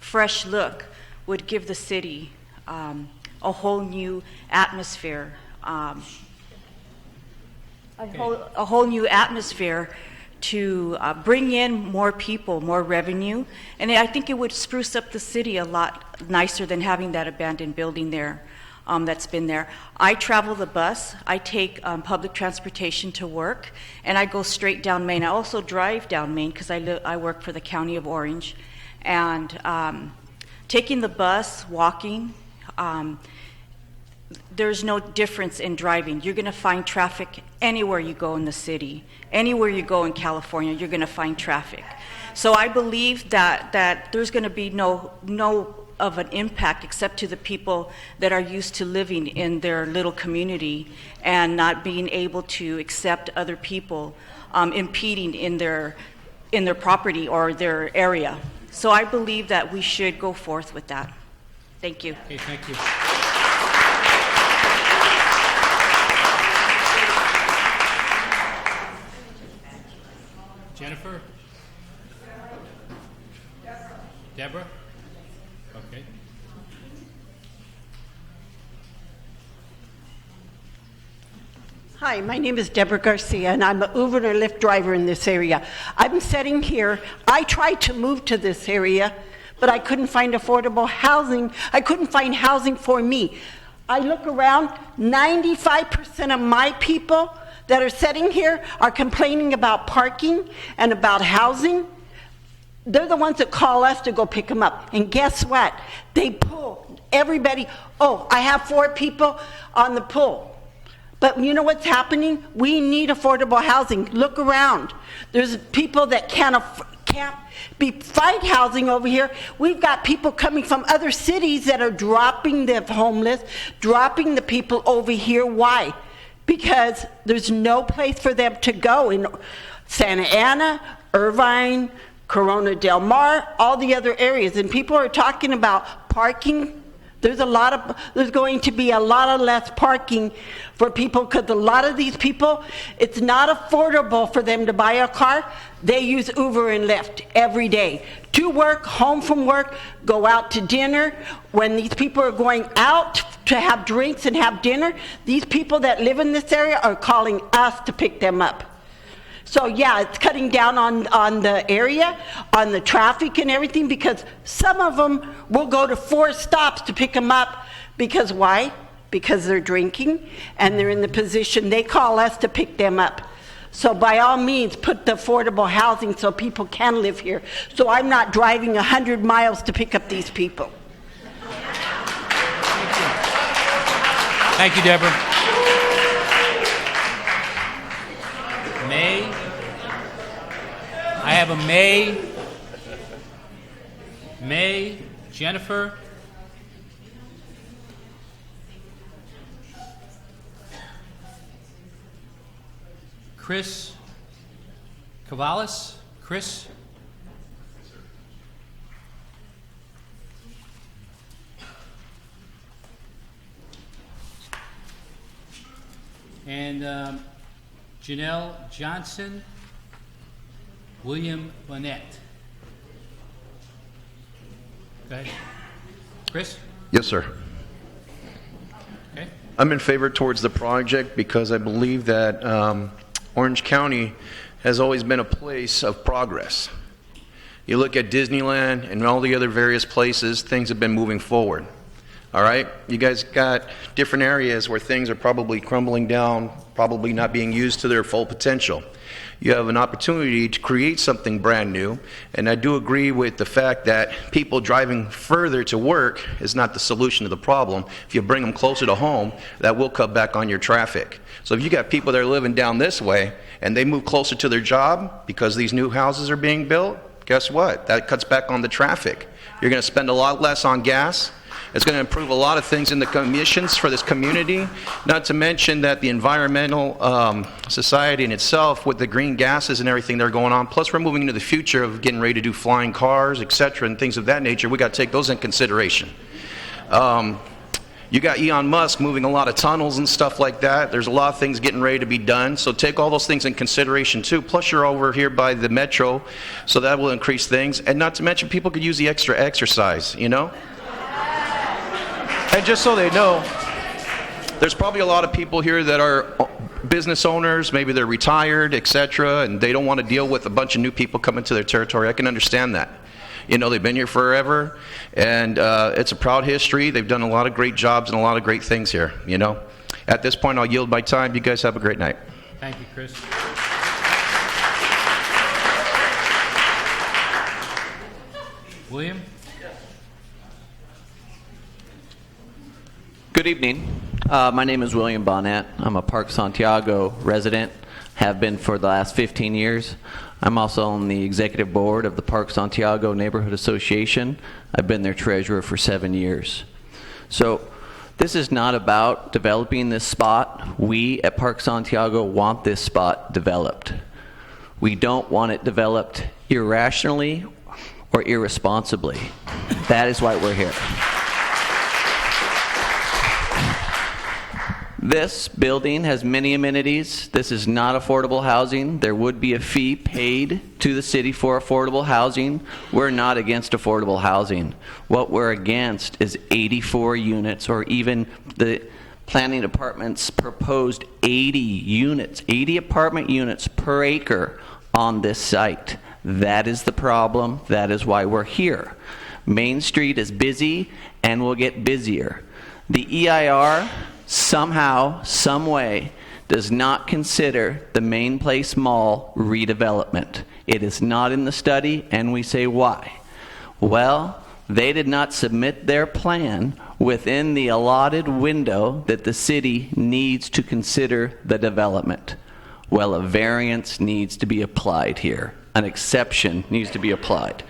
fresh look would give the city a whole new atmosphere, a whole new atmosphere to bring in more people, more revenue, and I think it would spruce up the city a lot nicer than having that abandoned building there that's been there. I travel the bus. I take public transportation to work, and I go straight down Main. I also drive down Main because I work for the County of Orange, and taking the bus, walking, there's no difference in driving. You're going to find traffic anywhere you go in the city. Anywhere you go in California, you're going to find traffic. So I believe that there's going to be no of an impact except to the people that are used to living in their little community and not being able to accept other people impeding in their property or their area. So I believe that we should go forth with that. Thank you. Okay, thank you. Jennifer? Deborah? Okay. Hi, my name is Deborah Garcia, and I'm an Uber and Lyft driver in this area. I'm sitting here. I tried to move to this area, but I couldn't find affordable housing. I couldn't find housing for me. I look around, 95% of my people that are sitting here are complaining about parking and about housing. They're the ones that call us to go pick them up. And guess what? They pull everybody. Oh, I have 4 people on the pull. But you know what's happening? We need affordable housing. Look around. There's people that can't find housing over here. We've got people coming from other cities that are dropping the homeless, dropping the people over here. Why? Because there's no place for them to go in Santa Ana, Irvine, Corona Del Mar, all the other areas. And people are talking about parking. There's going to be a lot of less parking for people because a lot of these people, it's not affordable for them to buy a car. They use Uber and Lyft every day. To work, home from work, go out to dinner. When these people are going out to have drinks and have dinner, these people that live in this area are calling us to pick them up. So yeah, it's cutting down on the area, on the traffic and everything, because some of them will go to 4 stops to pick them up. Because why? Because they're drinking and they're in the position, they call us to pick them up. So by all means, put the affordable housing so people can live here. So I'm not driving 100 miles to pick up these people. Thank you, Deborah. May? I have a May. May, Jennifer. Chris Cavalis. Chris? And Janelle Johnson, William Bonnet. Go ahead. Chris? Yes, sir. Okay. I'm in favor towards the project because I believe that Orange County has always been a place of progress. You look at Disneyland and all the other various places, things have been moving forward. All right? You guys got different areas where things are probably crumbling down, probably not being used to their full potential. You have an opportunity to create something brand new, and I do agree with the fact that people driving further to work is not the solution to the problem. If you bring them closer to home, that will cut back on your traffic. So if you got people that are living down this way, and they move closer to their job because these new houses are being built, guess what? That cuts back on the traffic. You're going to spend a lot less on gas. It's going to improve a lot of things in the emissions for this community, not to mention that the environmental society in itself with the green gases and everything that are going on, plus we're moving into the future of getting ready to do flying cars, etc., and things of that nature. We got to take those in consideration. You got Elon Musk moving a lot of tunnels and stuff like that. There's a lot of things getting ready to be done, so take all those things in consideration too. Plus you're over here by the metro, so that will increase things. And not to mention people could use the extra exercise, you know? And just so they know, there's probably a lot of people here that are business owners, maybe they're retired, etc., and they don't want to deal with a bunch of new people coming to their territory. I can understand that. You know, they've been here forever, and it's a proud history. They've done a lot of great jobs and a lot of great things here, you know. At this point, I'll yield my time. You guys have a great night. Thank you, Chris. William? Good evening. My name is William Bonnet. I'm a Park Santiago resident, have been for the last 15 years. I'm also on the executive board of the Park Santiago Neighborhood Association. I've been their treasurer for 7 years. So this is not about developing this spot. We at Park Santiago want this spot developed. We don't want it developed irrationally or irresponsibly. That is why we're here. This building has many amenities. This is not affordable housing. There would be a fee paid to the city for affordable housing. We're not against affordable housing. What we're against is 84 units, or even the planning department's proposed 80 units, 80 apartment units per acre on this site. That is the problem. That is why we're here. Main Street is busy and will get busier. The EIR somehow, some way, does not consider the Main Place Mall redevelopment. It is not in the study, and we say why. Well, they did not submit their plan within the allotted window that the city needs to consider the development. Well, a variance needs to be applied here. An exception needs to be applied.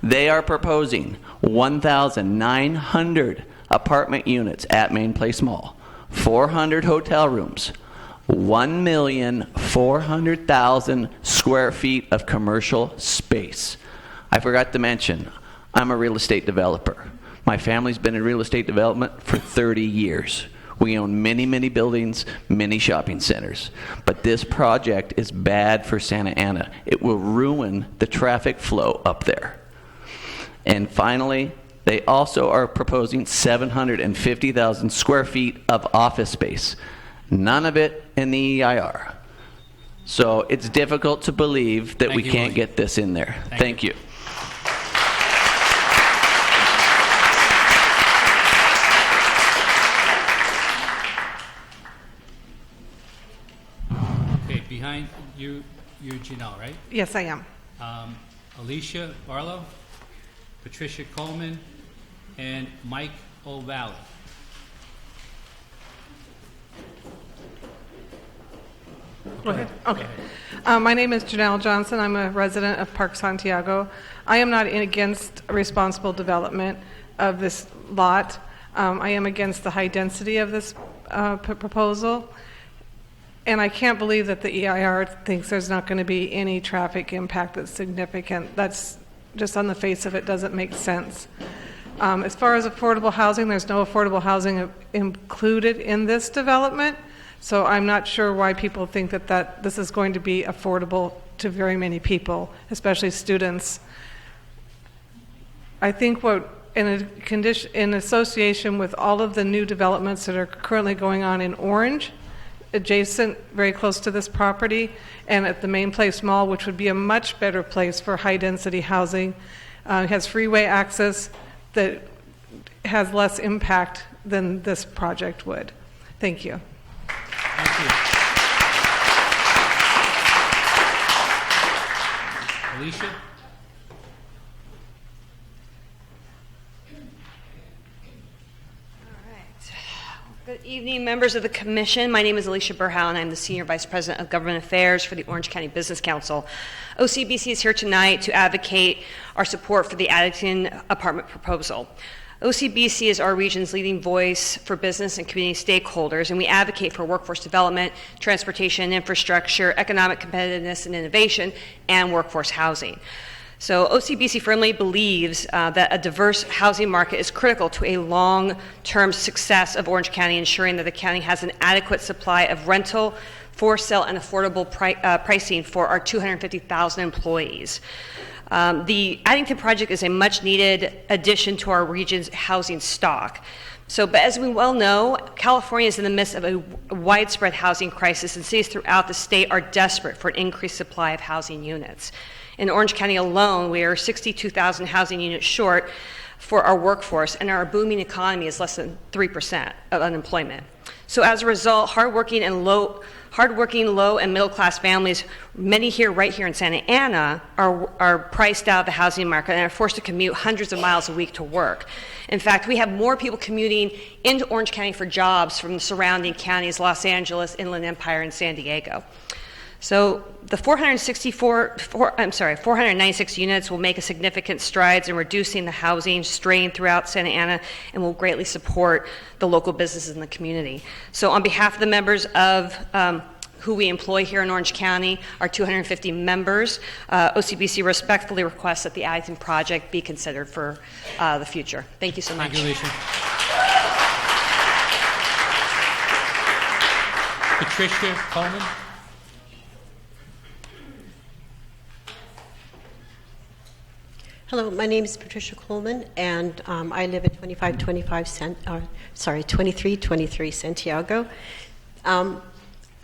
They are proposing 1,900 apartment units at Main Place Mall, 400 hotel rooms, 1,400,000 square feet of commercial space. I forgot to mention, I'm a real estate developer. My family's been in real estate development for 30 years. We own many, many buildings, many shopping centers. But this project is bad for Santa Ana. It will ruin the traffic flow up there. And finally, they also are proposing 750,000 square feet of office space. None of it in the EIR. So it's difficult to believe that we can't get this in there. Thank you. Okay, behind you, you're Ganahl, right? Yes, I am. Alicia Barlow, Patricia Coleman, and Mike O'Valley. Go ahead. Okay. My name is Ganahl Johnson. I'm a resident of Park Santiago. I am not against responsible development of this lot. I am against the high density of this proposal. And I can't believe that the EIR thinks there's not going to be any traffic impact that's significant. That's just on the face of it doesn't make sense. As far as affordable housing, there's no affordable housing included in this development. So I'm not sure why people think that this is going to be affordable to very many people, especially students. I think in association with all of the new developments that are currently going on in Orange, adjacent, very close to this property, and at the Main Place Mall, which would be a much better place for high-density housing. It has freeway access that has less impact than this project would. Thank you. Thank you. Alicia? Good evening, members of the Commission. My name is Alicia Burhow, and I'm the Senior Vice President of Government Affairs for the Orange County Business Council. OCBC is here tonight to advocate our support for the Addington apartment proposal. OCBC is our region's leading voice for business and community stakeholders, and we advocate for workforce development, transportation and infrastructure, economic competitiveness and innovation, and workforce housing. So OCBC firmly believes that a diverse housing market is critical to a long-term success of Orange County, ensuring that the county has an adequate supply of rental, for sale, and affordable pricing for our 250,000 employees. The Addington project is a much-needed addition to our region's housing stock. But as we well know, California is in the midst of a widespread housing crisis, and cities throughout the state are desperate for an increased supply of housing units. In Orange County alone, we are 62,000 housing units short for our workforce, and our booming economy is less than 3% of unemployment. So as a result, hardworking, low, and middle-class families, many right here in Santa Ana, are priced out of the housing market and are forced to commute hundreds of miles a week to work. In fact, we have more people commuting into Orange County for jobs from the surrounding counties, Los Angeles, Inland Empire, and San Diego. So the 496 units will make a significant strides in reducing the housing strain throughout Santa Ana and will greatly support the local businesses in the community. So on behalf of the members of who we employ here in Orange County, our 250 members. OCBC respectfully requests that the Addington project be considered for the future. Thank you so much. Thank you, Alicia. Patricia Coleman. Hello, my name is Patricia Coleman, and I live at 2323 Santiago.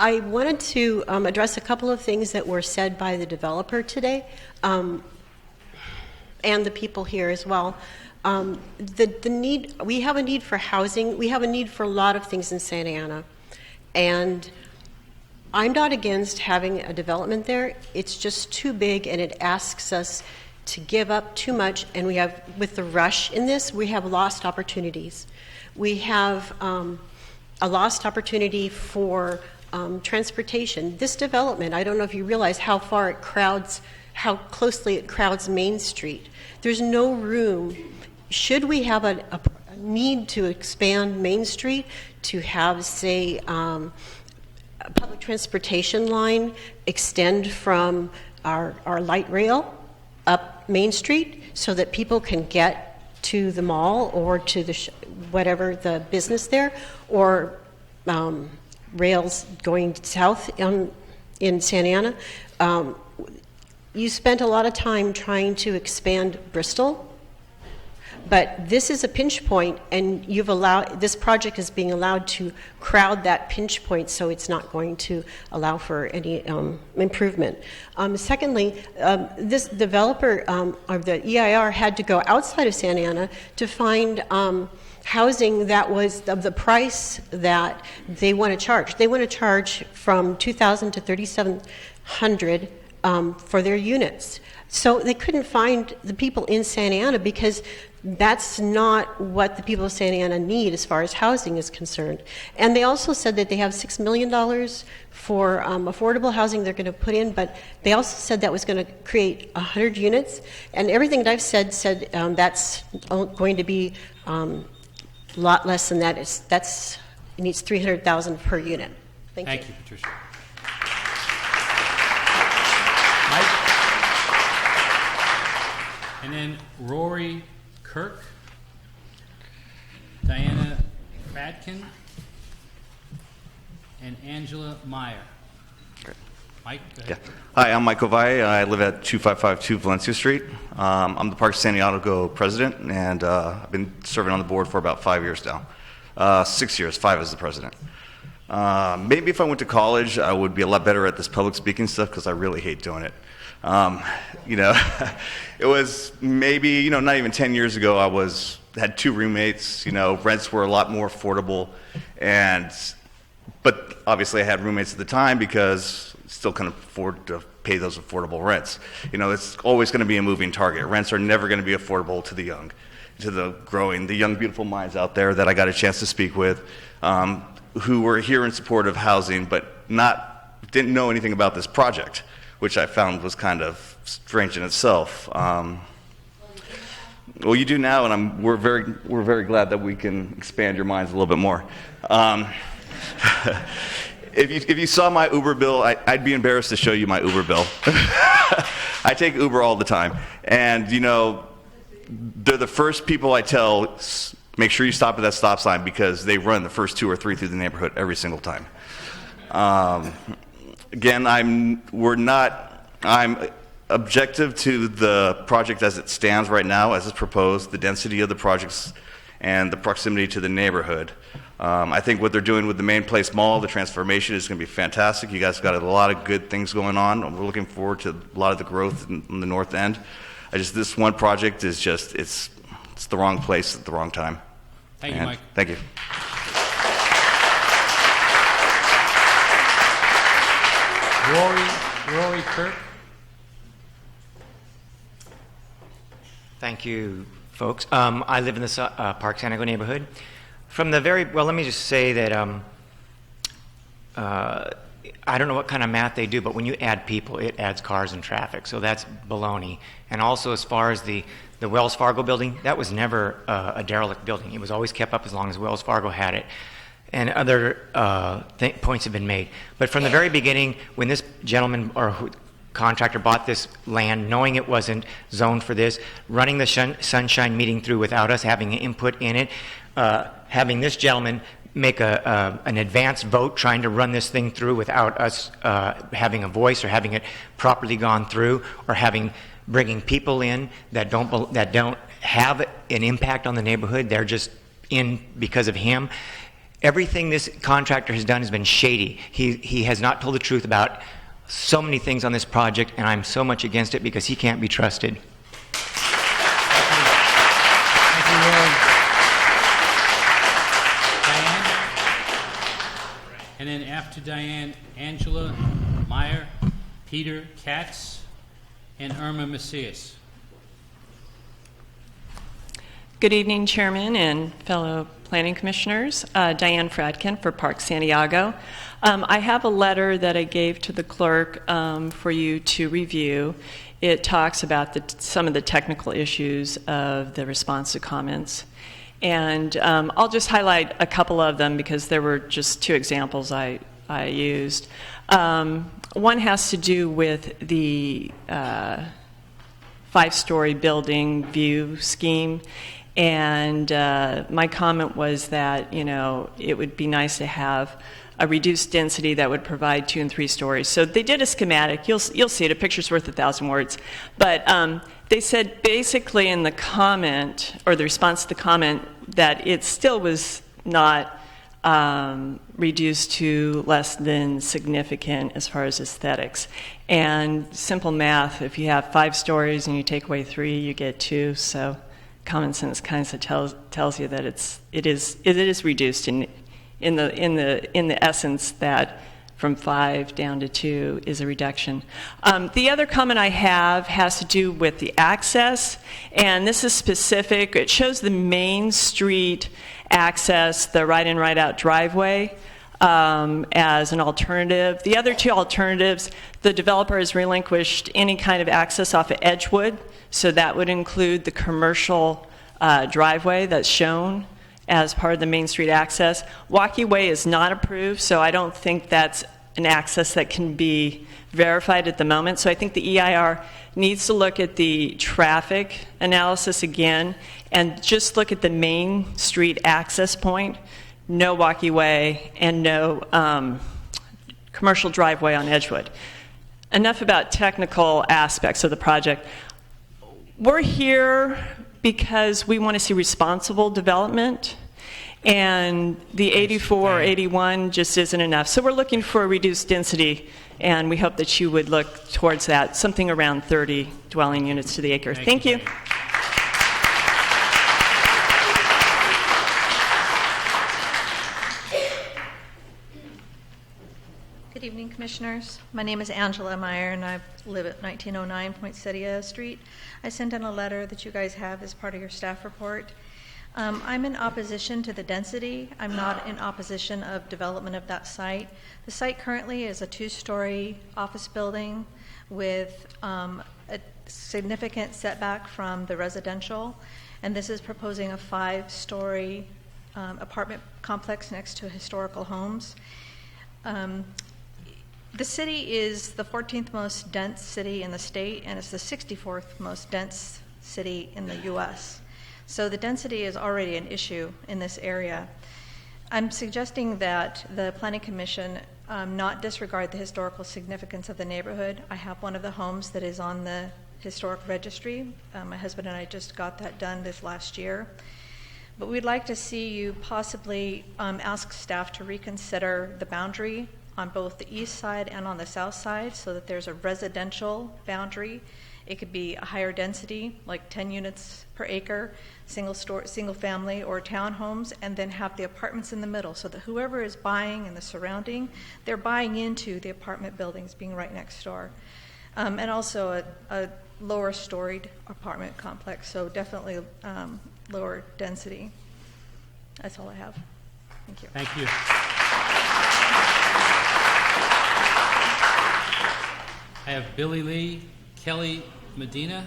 I wanted to address a couple of things that were said by the developer today, and the people here as well. We have a need for housing. We have a need for a lot of things in Santa Ana, and I'm not against having a development there. It's just too big, and it asks us to give up too much, and we have, with the rush in this, we have lost opportunities. We have a lost opportunity for transportation. This development, I don't know if you realize how closely it crowds Main Street. There's no room. Should we have a need to expand Main Street to have, say, a public transportation line extend from our light rail up Main Street so that people can get to the mall or to the whatever the business there, or rails going south in Santa Ana. You spent a lot of time trying to expand Bristol, but this is a pinch point, and this project is being allowed to crowd that pinch point, so it's not going to allow for any improvement. Secondly, this developer, or the EIR, had to go outside of Santa Ana to find housing that was of the price that they want to charge. They want to charge from $2,000 to $3,700 for their units. So they couldn't find the people in Santa Ana because that's not what the people of Santa Ana need as far as housing is concerned. And they also said that they have $6 million for affordable housing they're going to put in, but they also said that was going to create 100 units. And everything that I've said that's going to be a lot less than that. It needs $300,000 per unit. Thank you. Thank you, Patricia. Mike? And then Rory Kirk, Diana Fadkin, and Angela Meyer. Mike, go ahead. Yeah. Hi, I'm Michael Valle. I live at 2552 Valencia Street. I'm the Parks Santiago president, and I've been serving on the board for about 5 years now. 6 years, 5 as the president. Maybe if I went to college, I would be a lot better at this public speaking stuff because I really hate doing it. It was maybe, not even 10 years ago, had 2 roommates, rents were a lot more affordable, but obviously I had roommates at the time because I still couldn't afford to pay those affordable rents. It's always going to be a moving target. Rents are never going to be affordable to the young, to the young, beautiful minds out there that I got a chance to speak with, who were here in support of housing, but didn't know anything about this project, which I found was kind of strange in itself. Well, you do now, and we're very glad that we can expand your minds a little bit more. If you saw my Uber bill, I'd be embarrassed to show you my Uber bill. I take Uber all the time, and they're the first people I tell, make sure you stop at that stop sign because they run the first 2 or 3 through the neighborhood every single time. Again, I'm objective to the project as it stands right now, as it's proposed, the density of the projects and the proximity to the neighborhood. I think what they're doing with the Main Place Mall, the transformation is going to be fantastic. You guys got a lot of good things going on. We're looking forward to a lot of the growth in the north end. This one project is just, it's the wrong place at the wrong time. Thank you, Mike. Thank you. Rory Kirk. Thank you, folks. I live in the Park Santiago neighborhood. Let me just say that I don't know what kind of math they do, but when you add people, it adds cars and traffic. So that's baloney. And also, as far as the Wells Fargo building, that was never a derelict building. It was always kept up as long as Wells Fargo had it. and other points have been made. But from the very beginning, when this gentleman or contractor bought this land, knowing it wasn't zoned for this, running the sunshine meeting through without us having input in it, having this gentleman make an advanced vote trying to run this thing through without us having a voice or having it properly gone through, or bringing people in that don't have an impact on the neighborhood. They're just in because of him. Everything this contractor has done has been shady. He has not told the truth about so many things on this project, and I'm so much against it because he can't be trusted. Thank you, Warren. Diane? And then after Diane, Angela Meyer, Peter Katz, and Irma Macias. Good evening, Chairman and fellow planning commissioners. Diane Fradkin for Park Santiago. I have a letter that I gave to the clerk for you to review. It talks about some of the technical issues of the response to comments. And I'll just highlight a couple of them because there were just two examples I used. One has to do with the 5-story building view scheme. And my comment was that, it would be nice to have a reduced density that would provide 2 and 3 stories. So they did a schematic. You'll see it. A picture's worth 1,000 words. But they said basically in the comment, or the response to the comment, that it still was not reduced to less than significant as far as aesthetics. And simple math, if you have 5 stories and you take away 3, you get 2. So common sense kind of tells you that it is reduced in the essence that from 5 down to 2 is a reduction. The other comment I have has to do with the access, and this is specific. It shows the Main Street access, the right-in, right-out driveway, as an alternative. The other 2 alternatives, the developer has relinquished any kind of access off of Edgewood, so that would include the commercial driveway that's shown as part of the Main Street access. Walkie Way is not approved, so I don't think that's an access that can be verified at the moment. So I think the EIR needs to look at the traffic analysis again and just look at the Main Street access point, no Walkie Way, and no commercial driveway on Edgewood. Enough about technical aspects of the project. We're here because we want to see responsible development, and the 84 or 81 just isn't enough. So we're looking for a reduced density, and we hope that you would look towards that, something around 30 dwelling units to the acre. Thank you. Good evening, Commissioners. My name is Angela Meyer, and I live at 1909 Poinsettia Street. I sent in a letter that you guys have as part of your staff report. I'm in opposition to the density. I'm not in opposition of development of that site. The site currently is a 2-story office building with a significant setback from the residential, and this is proposing a 5-story apartment complex next to historical homes. The city is the 14th most dense city in the state, and it's the 64th most dense city in the U.S. So the density is already an issue in this area. I'm suggesting that the Planning Commission not disregard the historical significance of the neighborhood. I have one of the homes that is on the historic registry. My husband and I just got that done this last year. But we'd like to see you possibly ask staff to reconsider the boundary on both the east side and on the south side so that there's a residential boundary. It could be a higher density, like 10 units per acre, single family or townhomes, and then have the apartments in the middle so that whoever is buying in the surrounding, they're buying into the apartment buildings being right next door. And also a lower storied apartment complex, so definitely lower density. That's all I have. Thank you. Thank you. I have Billy Lee, Kelly Medina,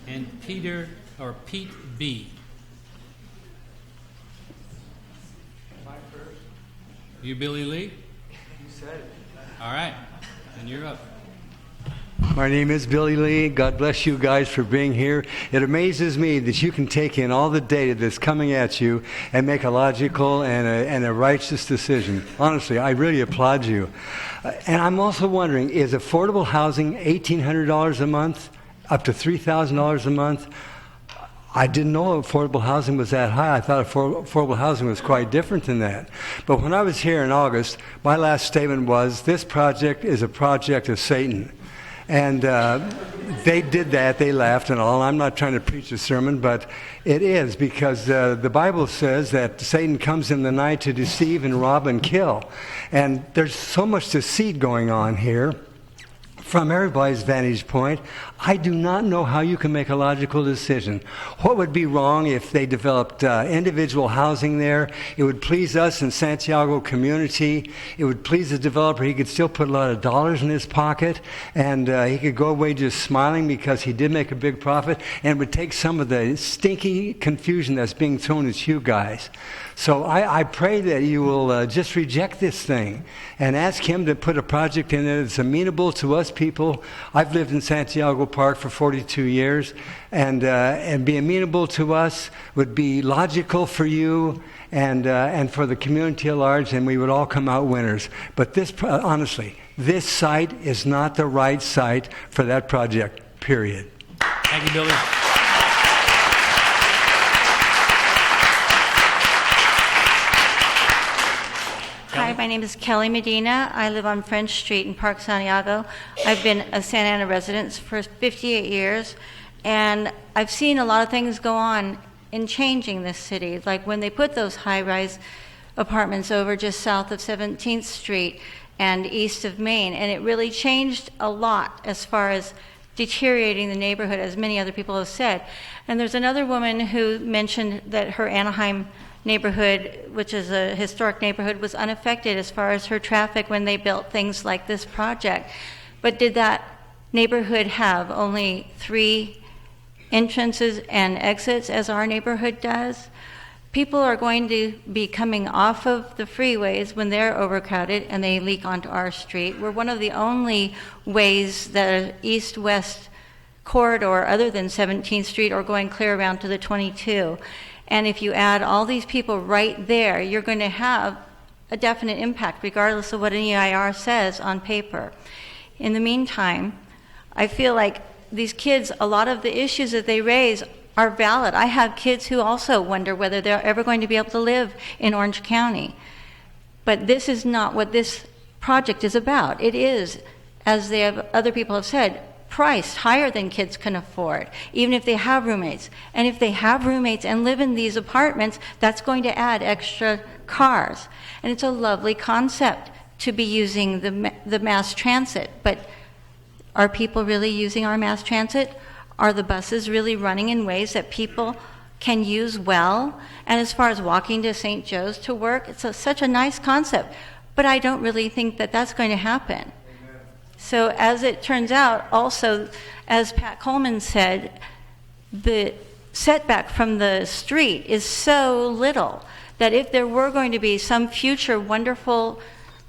and Pete B. You, Billy Lee? You said it. All right, and you're up. My name is Billy Lee. God bless you guys for being here. It amazes me that you can take in all the data that's coming at you and make a logical and a righteous decision. Honestly, I really applaud you. And I'm also wondering, is affordable housing $1,800 a month, up to $3,000 a month? I didn't know affordable housing was that high. I thought affordable housing was quite different than that. But when I was here in August, my last statement was, this project is a project of Satan. And they did that. They laughed and all. I'm not trying to preach a sermon, but it is, because the Bible says that Satan comes in the night to deceive and rob and kill. And there's so much deceit going on here. From everybody's vantage point, I do not know how you can make a logical decision. What would be wrong if they developed individual housing there? It would please us in Santiago community. It would please the developer. He could still put a lot of dollars in his pocket, and he could go away just smiling because he did make a big profit, and would take some of the stinky confusion that's being thrown at you guys. So I pray that you will just reject this thing and ask him to put a project in there that's amenable to us people. I've lived in Santiago Park for 42 years, and be amenable to us, would be logical for you and for the community at large, and we would all come out winners. But this, honestly, this site is not the right site for that project, period. Thank you, Billy. Hi, my name is Kelly Medina. I live on French Street in Park Santiago. I've been a Santa Ana resident for 58 years, and I've seen a lot of things go on in changing this city, like when they put those high-rise apartments over just south of 17th Street and east of Main, and it really changed a lot as far as deteriorating the neighborhood, as many other people have said. And there's another woman who mentioned that her Anaheim neighborhood, which is a historic neighborhood, was unaffected as far as her traffic when they built things like this project. But did that neighborhood have only 3 entrances and exits as our neighborhood does? People are going to be coming off of the freeways when they're overcrowded and they leak onto our street. We're one of the only ways that an east-west corridor other than 17th Street or going clear around to the 22. And if you add all these people right there, you're going to have a definite impact, regardless of what an EIR says on paper. In the meantime, I feel like these kids, a lot of the issues that they raise are valid. I have kids who also wonder whether they're ever going to be able to live in Orange County. But this is not what this project is about. It is, as other people have said, priced higher than kids can afford, even if they have roommates. And if they have roommates and live in these apartments, that's going to add extra cars. And it's a lovely concept to be using the mass transit. But are people really using our mass transit? Are the buses really running in ways that people can use well? And as far as walking to St. Joe's to work, it's such a nice concept. But I don't really think that that's going to happen. So as it turns out, also, as Pat Coleman said, the setback from the street is so little that if there were going to be some future wonderful,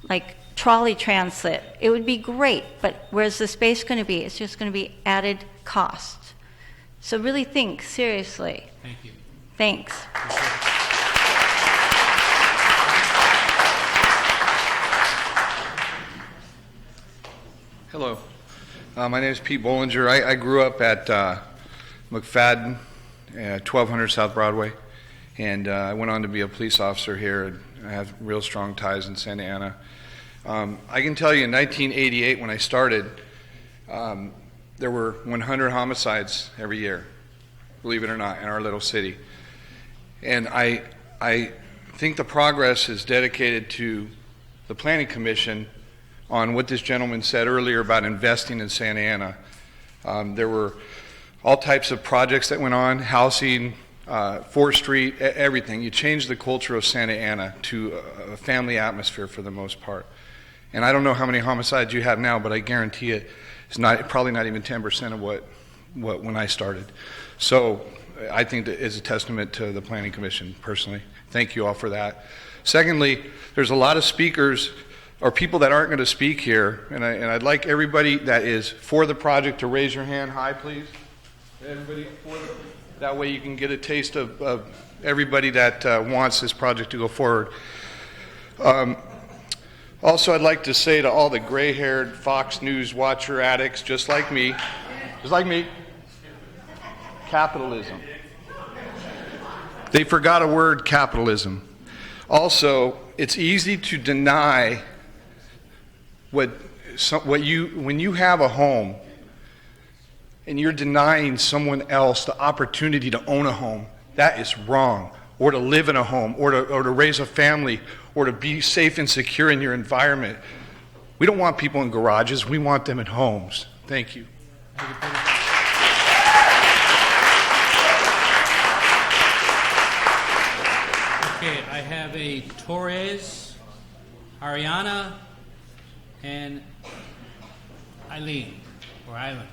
like, trolley transit, it would be great. But where's the space going to be? It's just going to be added cost. So really think seriously. Thank you. Thanks. Hello. My name is Pete Bollinger. I grew up at McFadden, 1200 South Broadway, and I went on to be a police officer here, and I have real strong ties in Santa Ana. I can tell you in 1988 when I started, there were 100 homicides every year, believe it or not, in our little city. And I think the progress is dedicated to the Planning Commission on what this gentleman said earlier about investing in Santa Ana. There were all types of projects that went on, housing, 4th Street, everything. You changed the culture of Santa Ana to a family atmosphere for the most part. And I don't know how many homicides you have now, but I guarantee it's probably not even 10% of what when I started. So I think that is a testament to the Planning Commission, personally. Thank you all for that. Secondly, there's a lot of speakers or people that aren't going to speak here, and I'd like everybody that is for the project to raise your hand high, please. Everybody for that way you can get a taste of everybody that wants this project to go forward. Also, I'd like to say to all the gray-haired Fox News watcher addicts, just like me, capitalism. They forgot a word, capitalism. Also, it's easy to deny when you have a home and you're denying someone else the opportunity to own a home. That is wrong. Or to live in a home, or to raise a family, or to be safe and secure in your environment. We don't want people in garages. We want them in homes. Thank you. Okay, I have a Torres, Ariana, and Eileen, or Island.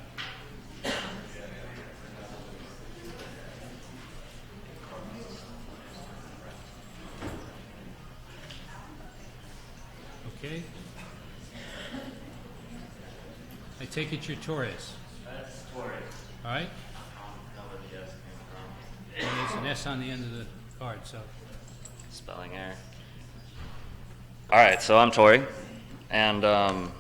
Okay. I take it you're Torres. That's Torres. All right. Know where the S came from. Well, there's an S on the end of the card, so. Spelling error. All right, so I'm Tori, and I'm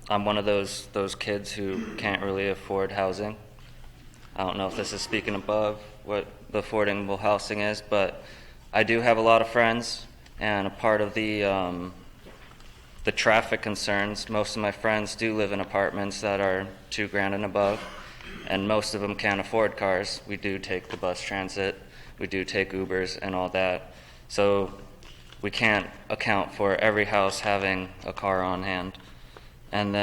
one of those kids who can't really afford housing. I don't know if this is speaking above what the affordable housing is, but I do have a lot of friends, and a part of the traffic concerns, most of my friends do live in apartments that are $2,000 and above, and most of them can't afford cars. We do take the bus transit, we do take Ubers and all that, so we can't account for every house having a car on hand. And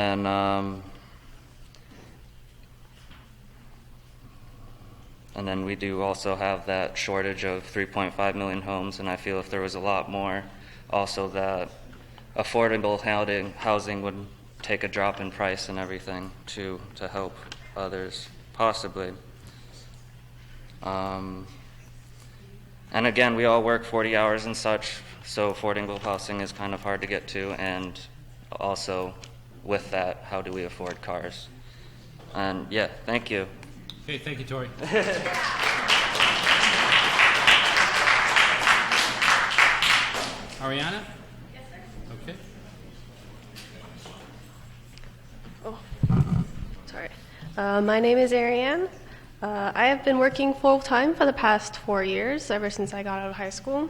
then we do also have that shortage of 3.5 million homes, and I feel if there was a lot more, also that affordable housing would take a drop in price and everything to help others, possibly. And again, we all work 40 hours and such, so affordable housing is kind of hard to get to, and also with that, how do we afford cars? And yeah, thank you. Okay, thank you, Tori. Ariana? Yes, sir. Okay. Sorry. My name is Ariane. I have been working full-time for the past 4 years, ever since I got out of high school.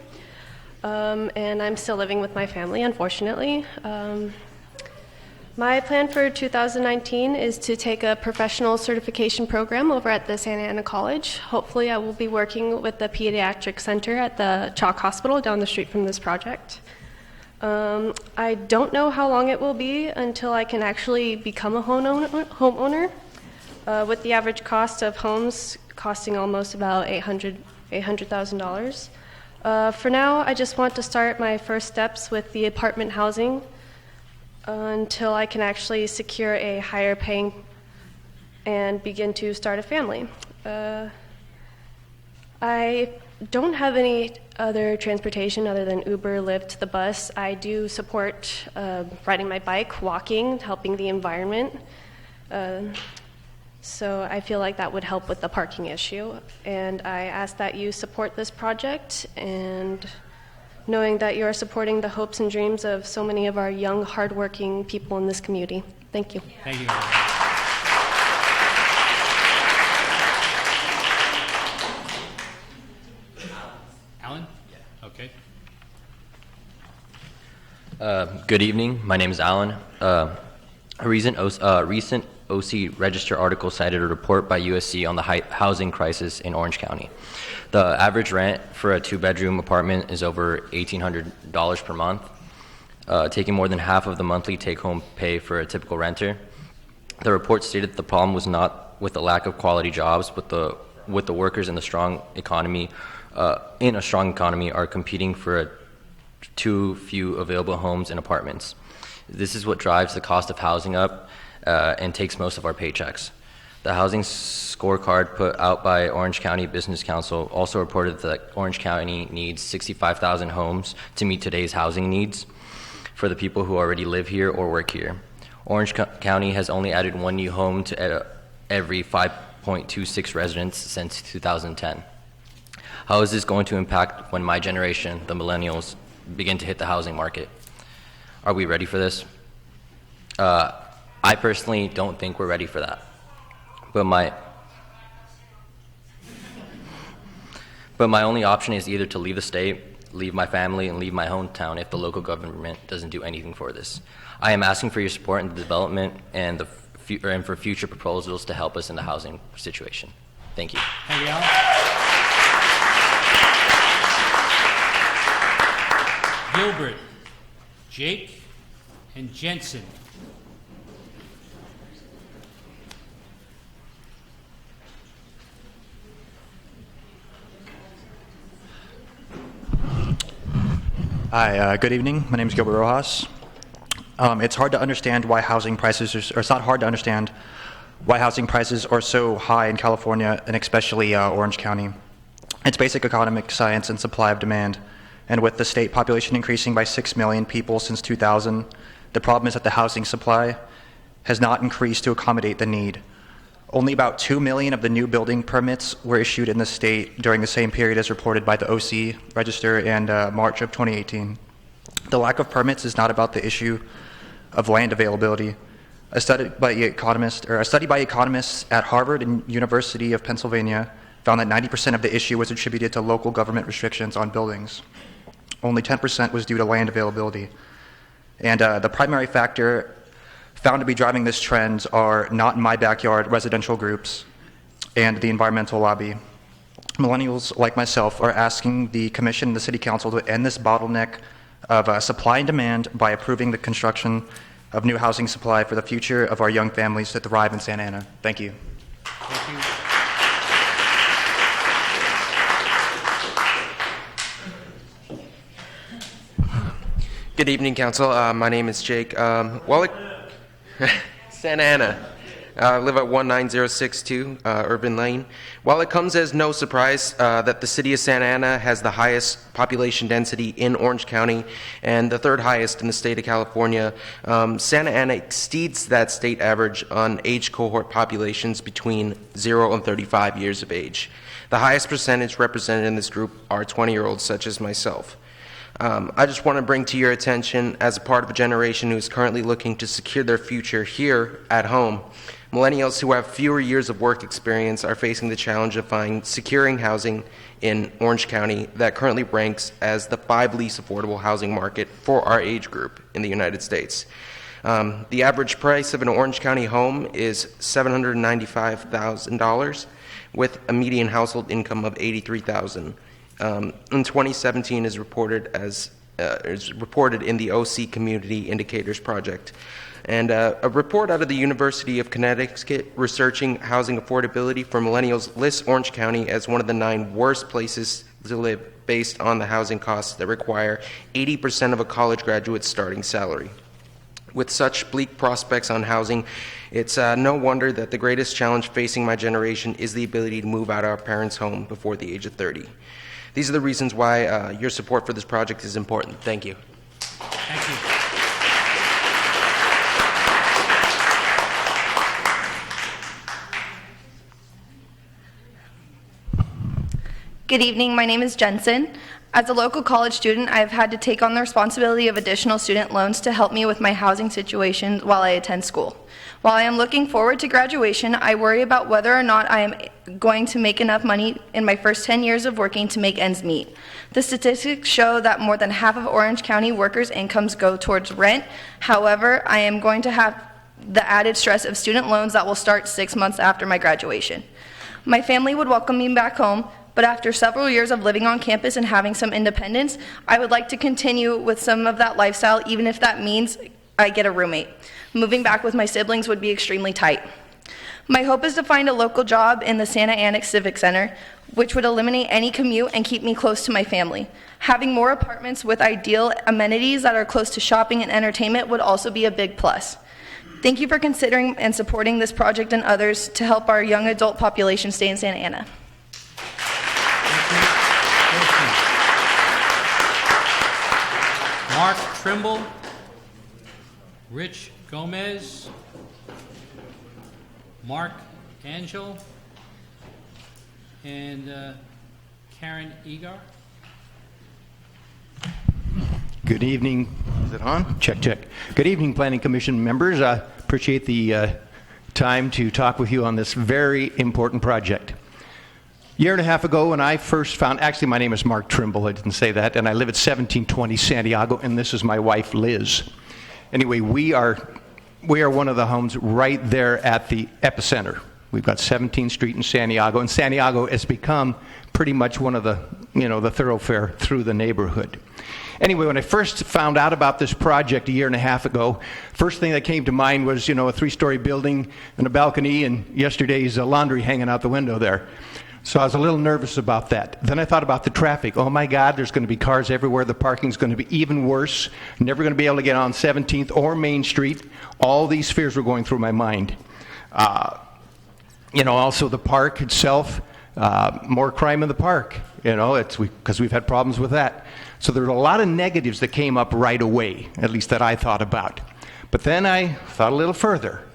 And I'm still living with my family, unfortunately. My plan for 2019 is to take a professional certification program over at the Santa Ana College. Hopefully I will be working with the Pediatric Center at the Chalk Hospital down the street from this project. I don't know how long it will be until I can actually become a homeowner, with the average cost of homes costing almost about $800,000. For now, I just want to start my first steps with the apartment housing until I can actually secure a higher paying and begin to start a family. I don't have any other transportation other than Uber, Lyft, the bus. I do support riding my bike, walking, helping the environment. So I feel like that would help with the parking issue. And I ask that you support this project, and knowing that you are supporting the hopes and dreams of so many of our young, hardworking people in this community. Thank you. Thank you. Alan? Yeah. Okay. Good evening. My name is Alan. A recent OC Register article cited a report by USC on the housing crisis in Orange County. The average rent for a two-bedroom apartment is over $1,800 per month, taking more than half of the monthly take-home pay for a typical renter. The report stated that the problem was not with the lack of quality jobs, but with the workers in the strong economy, are competing for too few available homes and apartments. This is what drives the cost of housing up and takes most of our paychecks. The housing scorecard put out by Orange County Business Council also reported that Orange County needs 65,000 homes to meet today's housing needs for the people who already live here or work here. Orange County has only added one new home to every 5.26 residents since 2010. How is this going to impact when my generation, the millennials, begin to hit the housing market? Are we ready for this? I personally don't think we're ready for that. But my only option is either to leave the state, leave my family, and leave my hometown if the local government doesn't do anything for this. I am asking for your support in the development and for future proposals to help us in the housing situation. Thank you. Thank you, Alan. Gilbert, Jake, and Jensen. Hi, good evening. My name is Gilbert Rojas. It's hard to understand why housing prices or it's not hard to understand why housing prices are so high in California and especially Orange County. It's basic economic science and supply of demand. And with the state population increasing by 6 million people since 2000, the problem is that the housing supply has not increased to accommodate the need. Only about 2 million of the new building permits were issued in the state during the same period as reported by the OC Register in March of 2018. The lack of permits is not about the issue of land availability. A study by economists at Harvard and University of Pennsylvania found that 90% of the issue was attributed to local government restrictions on buildings. Only 10% was due to land availability. And the primary factor found to be driving this trend are not in my backyard residential groups and the environmental lobby. Millennials like myself are asking the Commission and the City Council to end this bottleneck of supply and demand by approving the construction of new housing supply for the future of our young families to thrive in Santa Ana. Thank you. Thank you. Good evening, Council. My name is Jake. Santa Ana. I live at 19062 Urban Lane. While it comes as no surprise that the city of Santa Ana has the highest population density in Orange County and the third highest in the state of California, Santa Ana exceeds that state average on age cohort populations between 0 and 35 years of age. The highest percentage represented in this group are 20-year-olds such as myself. I just want to bring to your attention, as a part of a generation who is currently looking to secure their future here at home, millennials who have fewer years of work experience are facing the challenge of securing housing in Orange County that currently ranks as the 5th least affordable housing market for our age group in the United States. The average price of an Orange County home is $795,000 with a median household income of $83,000. In 2017 is reported in the OC Community Indicators Project. And a report out of the University of Connecticut researching housing affordability for millennials lists Orange County as one of the 9 worst places to live based on the housing costs that require 80% of a college graduate's starting salary. With such bleak prospects on housing, it's no wonder that the greatest challenge facing my generation is the ability to move out of our parents' home before the age of 30. These are the reasons why your support for this project is important. Thank you. Thank you. Good evening, my name is Jensen. As a local college student, I've had to take on the responsibility of additional student loans to help me with my housing situation while I attend school. While I am looking forward to graduation, I worry about whether or not I am going to make enough money in my first 10 years of working to make ends meet. The statistics show that more than half of Orange County workers' incomes go towards rent. However, I am going to have the added stress of student loans that will start 6 months after my graduation. My family would welcome me back home, but after several years of living on campus and having some independence, I would like to continue with some of that lifestyle, even if that means I get a roommate. Moving back with my siblings would be extremely tight. My hope is to find a local job in the Santa Ana Civic Center, which would eliminate any commute and keep me close to my family. Having more apartments with ideal amenities that are close to shopping and entertainment would also be a big plus. Thank you for considering and supporting this project and others to help our young adult population stay in Santa Ana. Mark Trimble, Rich Gomez, Mark Angel, and Karen Egar. Good evening. Is it on? Check, check. Good evening, Planning Commission members. I appreciate the time to talk with you on this very important project. A year and a half ago, when I first found, actually my name is Mark Trimble, I didn't say that, and I live at 1720 Santiago, and this is my wife, Liz. Anyway, we are one of the homes right there at the epicenter. We've got 17th Street in Santiago, and Santiago has become pretty much one of the, the thoroughfare through the neighborhood. Anyway, when I first found out about this project a year and a half ago, first thing that came to mind was, a 3-story building and a balcony, and yesterday's laundry hanging out the window there. So I was a little nervous about that. Then I thought about the traffic. Oh my God, there's going to be cars everywhere. The parking's going to be even worse. Never going to be able to get on 17th or Main Street. All these fears were going through my mind. Also the park itself, more crime in the park. It's because we've had problems with that. So there were a lot of negatives that came up right away, at least that I thought about. But then I thought a little further.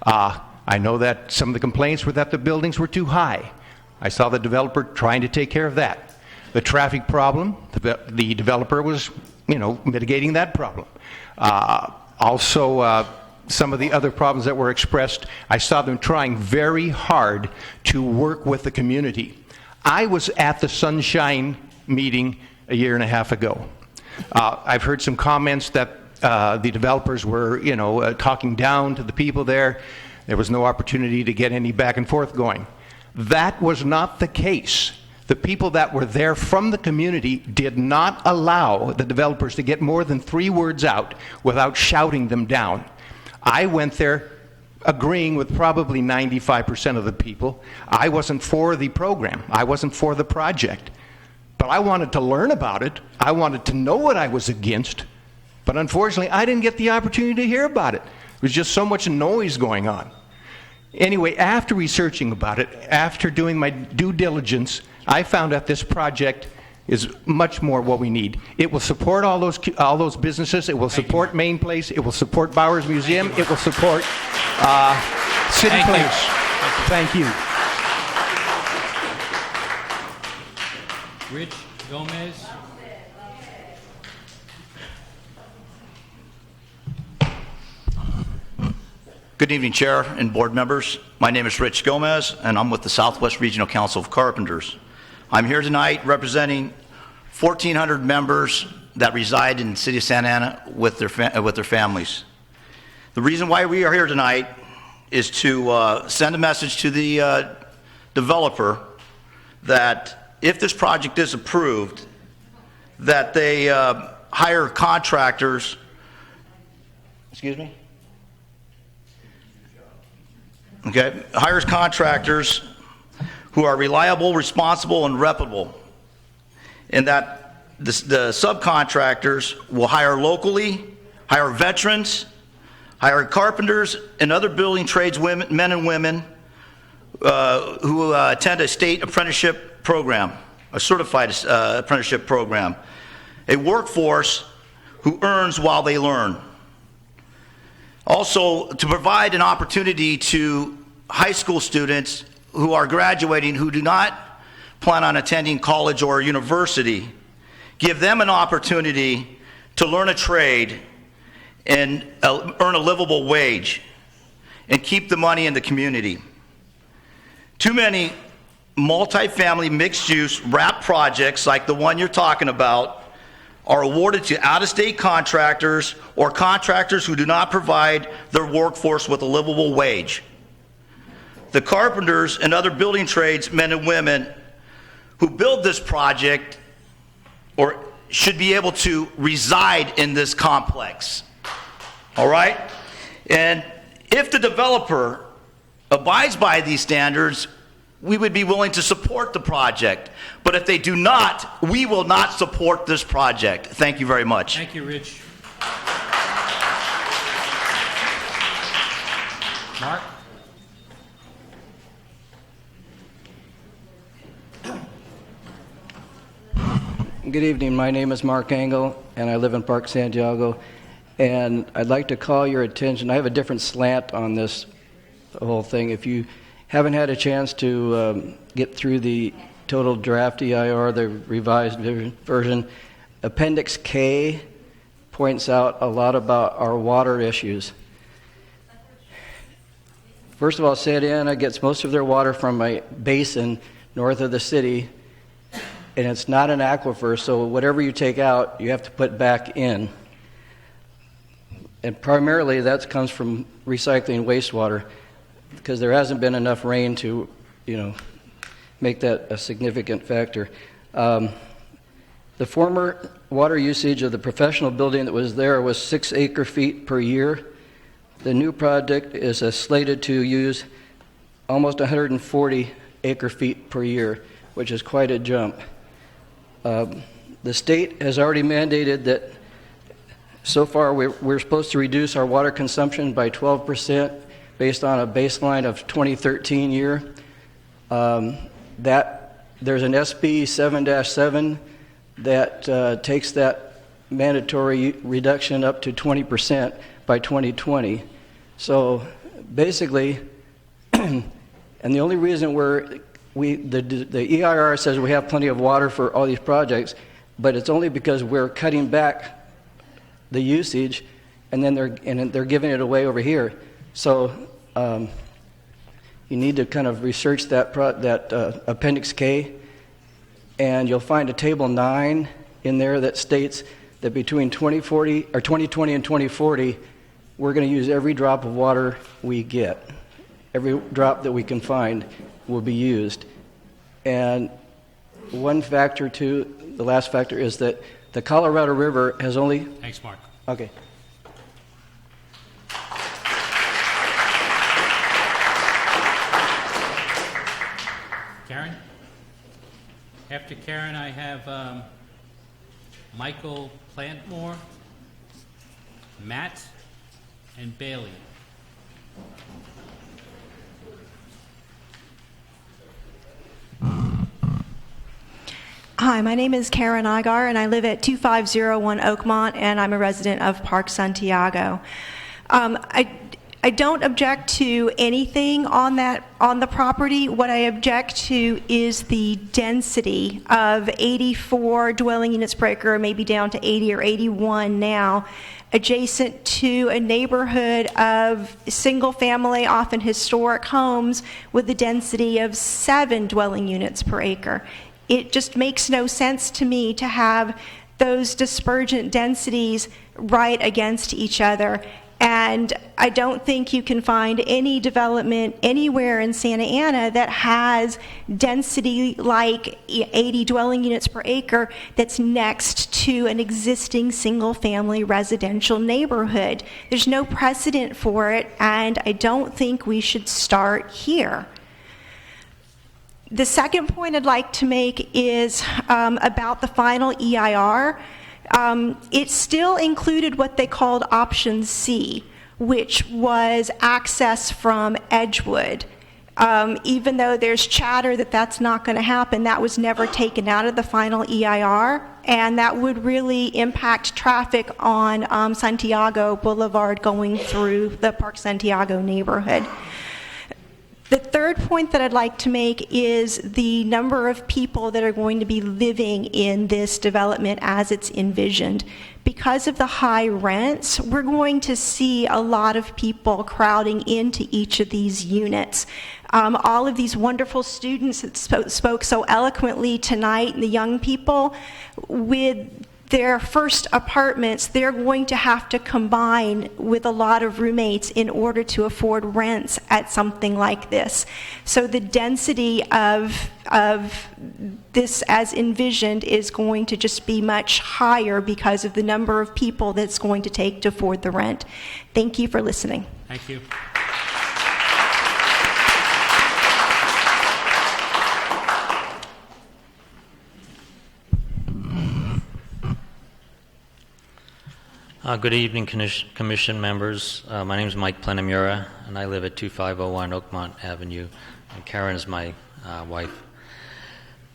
I know that some of the complaints were that the buildings were too high. I saw the developer trying to take care of that. The traffic problem, the developer was, mitigating that problem. Also, some of the other problems that were expressed, I saw them trying very hard to work with the community. I was at the Sunshine meeting a year and a half ago. I've heard some comments that the developers were, talking down to the people there. There was no opportunity to get any back and forth going. That was not the case. The people that were there from the community did not allow the developers to get more than 3 words out without shouting them down. I went there agreeing with probably 95% of the people. I wasn't for the program. I wasn't for the project. But I wanted to learn about it. I wanted to know what I was against. But unfortunately, I didn't get the opportunity to hear about it. There was just so much noise going on. Anyway, after researching about it, after doing my due diligence, I found out this project is much more what we need. It will support all those businesses. It will support Main Place. It will support Bowers Museum. It will support City Place. Thank you. Rich Gomez. Good evening, Chair and board members. My name is Rich Gomez, and I'm with the Southwest Regional Council of Carpenters. I'm here tonight representing 1,400 members that reside in the city of Santa Ana with their families. The reason why we are here tonight is to send a message to the developer that if this project is approved, that they hire contractors. Excuse me? Okay, hires contractors who are reliable, responsible, and reputable, and that the subcontractors will hire locally, hire veterans, hire carpenters and other building trades men and women who attend a state apprenticeship program, a certified apprenticeship program, a workforce who earns while they learn. Also, to provide an opportunity to high school students who are graduating who do not plan on attending college or university, give them an opportunity to learn a trade and earn a livable wage and keep the money in the community. Too many multifamily mixed-use wrap projects like the one you're talking about are awarded to out-of-state contractors or contractors who do not provide their workforce with a livable wage. The carpenters and other building trades men and women who build this project or should be able to reside in this complex. All right? And if the developer abides by these standards, we would be willing to support the project. But if they do not, we will not support this project. Thank you very much. Thank you, Rich. Mark? Good evening. My name is Mark Engel, and I live in Park Santiago. And I'd like to call your attention. I have a different slant on this whole thing. If you haven't had a chance to get through the total draft EIR, the revised version, Appendix K points out a lot about our water issues. First of all, Santa Ana gets most of their water from a basin north of the city, and it's not an aquifer, so whatever you take out, you have to put back in. And primarily that comes from recycling wastewater, because there hasn't been enough rain to, make that a significant factor. The former water usage of the professional building that was there was 6 acre-feet per year. The new project is slated to use almost 140 acre-feet per year, which is quite a jump. The state has already mandated that so far we're supposed to reduce our water consumption by 12% based on a baseline of 2013 year. There's an SB 7-7 that takes that mandatory reduction up to 20% by 2020. So basically, and the only reason the EIR says we have plenty of water for all these projects, but it's only because we're cutting back the usage, and then they're giving it away over here. So you need to kind of research that Appendix K, and you'll find a Table 9 in there that states that between 2020 and 2040, we're going to use every drop of water we get. Every drop that we can find will be used. And one factor, too, the last factor, is that the Colorado River has only... Thanks, Mark. Okay. Karen? After Karen, I have Michael Plantmore, Matt, and Bailey. Hi, my name is Karen Igar, and I live at 2501 Oakmont, and I'm a resident of Park Santiago. I don't object to anything on the property. What I object to is the density of 84 dwelling units per acre, maybe down to 80 or 81 now, adjacent to a neighborhood of single-family, often historic homes with a density of 7 dwelling units per acre. It just makes no sense to me to have those dispergent densities right against each other. And I don't think you can find any development anywhere in Santa Ana that has density like 80 dwelling units per acre that's next to an existing single-family residential neighborhood. There's no precedent for it, and I don't think we should start here. The second point I'd like to make is about the final EIR. It still included what they called Option C, which was access from Edgewood. Even though there's chatter that that's not going to happen, that was never taken out of the final EIR, and that would really impact traffic on Santiago Boulevard going through the Park Santiago neighborhood. The third point that I'd like to make is the number of people that are going to be living in this development as it's envisioned. Because of the high rents, we're going to see a lot of people crowding into each of these units. All of these wonderful students that spoke so eloquently tonight, the young people, with their first apartments, they're going to have to combine with a lot of roommates in order to afford rents at something like this. So the density of this as envisioned is going to just be much higher because of the number of people that's going to take to afford the rent. Thank you for listening. Thank you. Good evening, Commission members. My name is Mike Plenamura, and I live at 2501 Oakmont Avenue, and Karen is my wife.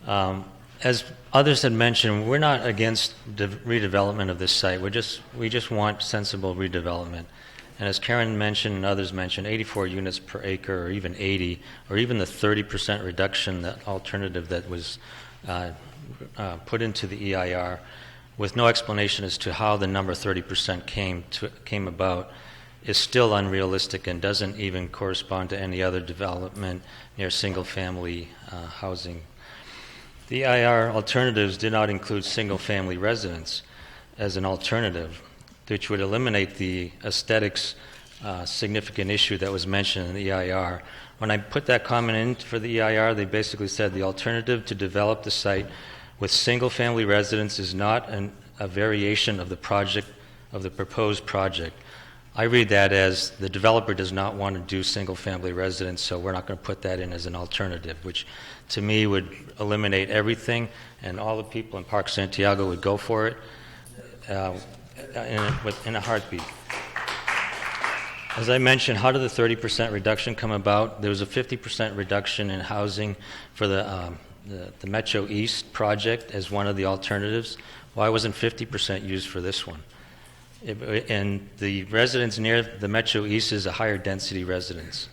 As others had mentioned, we're not against redevelopment of this site. We just want sensible redevelopment. And as Karen mentioned and others mentioned, 84 units per acre, or even 80, or even the 30% reduction, that alternative that was put into the EIR, with no explanation as to how the number 30% came about, is still unrealistic and doesn't even correspond to any other development near single-family housing. The EIR alternatives did not include single-family residence as an alternative, which would eliminate the aesthetics significant issue that was mentioned in the EIR. When I put that comment in for the EIR, they basically said the alternative to develop the site with single-family residence is not a variation of the project, of the proposed project. I read that as the developer does not want to do single-family residence, so we're not going to put that in as an alternative, which to me would eliminate everything, and all the people in Park Santiago would go for it in a heartbeat. As I mentioned, how did the 30% reduction come about? There was a 50% reduction in housing for the Metro East project as one of the alternatives. Why wasn't 50% used for this one? And the residence near the Metro East is a higher density residence.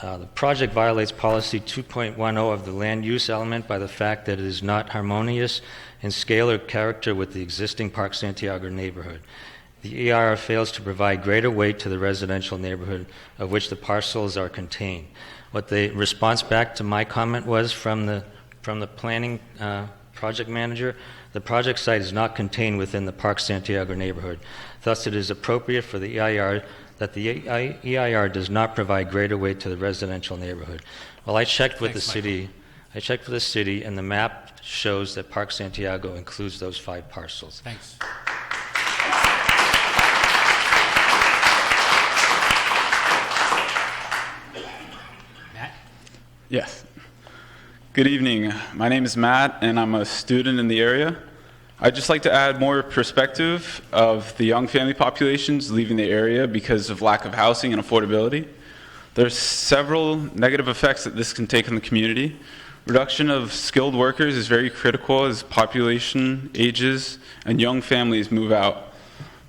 The project violates policy 2.10 of the land use element by the fact that it is not harmonious in scale or character with the existing Park Santiago neighborhood. The EIR fails to provide greater weight to the residential neighborhood of which the parcels are contained. What the response back to my comment was from the planning project manager, the project site is not contained within the Park Santiago neighborhood. Thus, it is appropriate for the EIR that the EIR does not provide greater weight to the residential neighborhood. Well, I checked with the city. I checked with the city, and the map shows that Park Santiago includes those 5 parcels. Thanks. Matt? Yes. Good evening. My name is Matt, and I'm a student in the area. I'd just like to add more perspective of the young family populations leaving the area because of lack of housing and affordability. There's several negative effects that this can take on the community. Reduction of skilled workers is very critical as population ages and young families move out.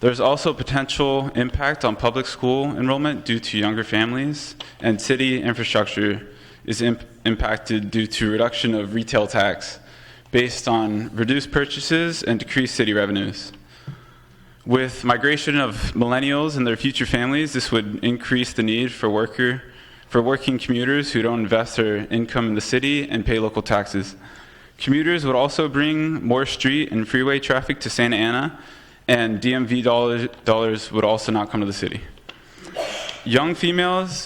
There's also potential impact on public school enrollment due to younger families, and city infrastructure is impacted due to reduction of retail tax based on reduced purchases and decreased city revenues. With migration of millennials and their future families, this would increase the need for working commuters who don't invest their income in the city and pay local taxes. Commuters would also bring more street and freeway traffic to Santa Ana, and DMV dollars would also not come to the city. Young families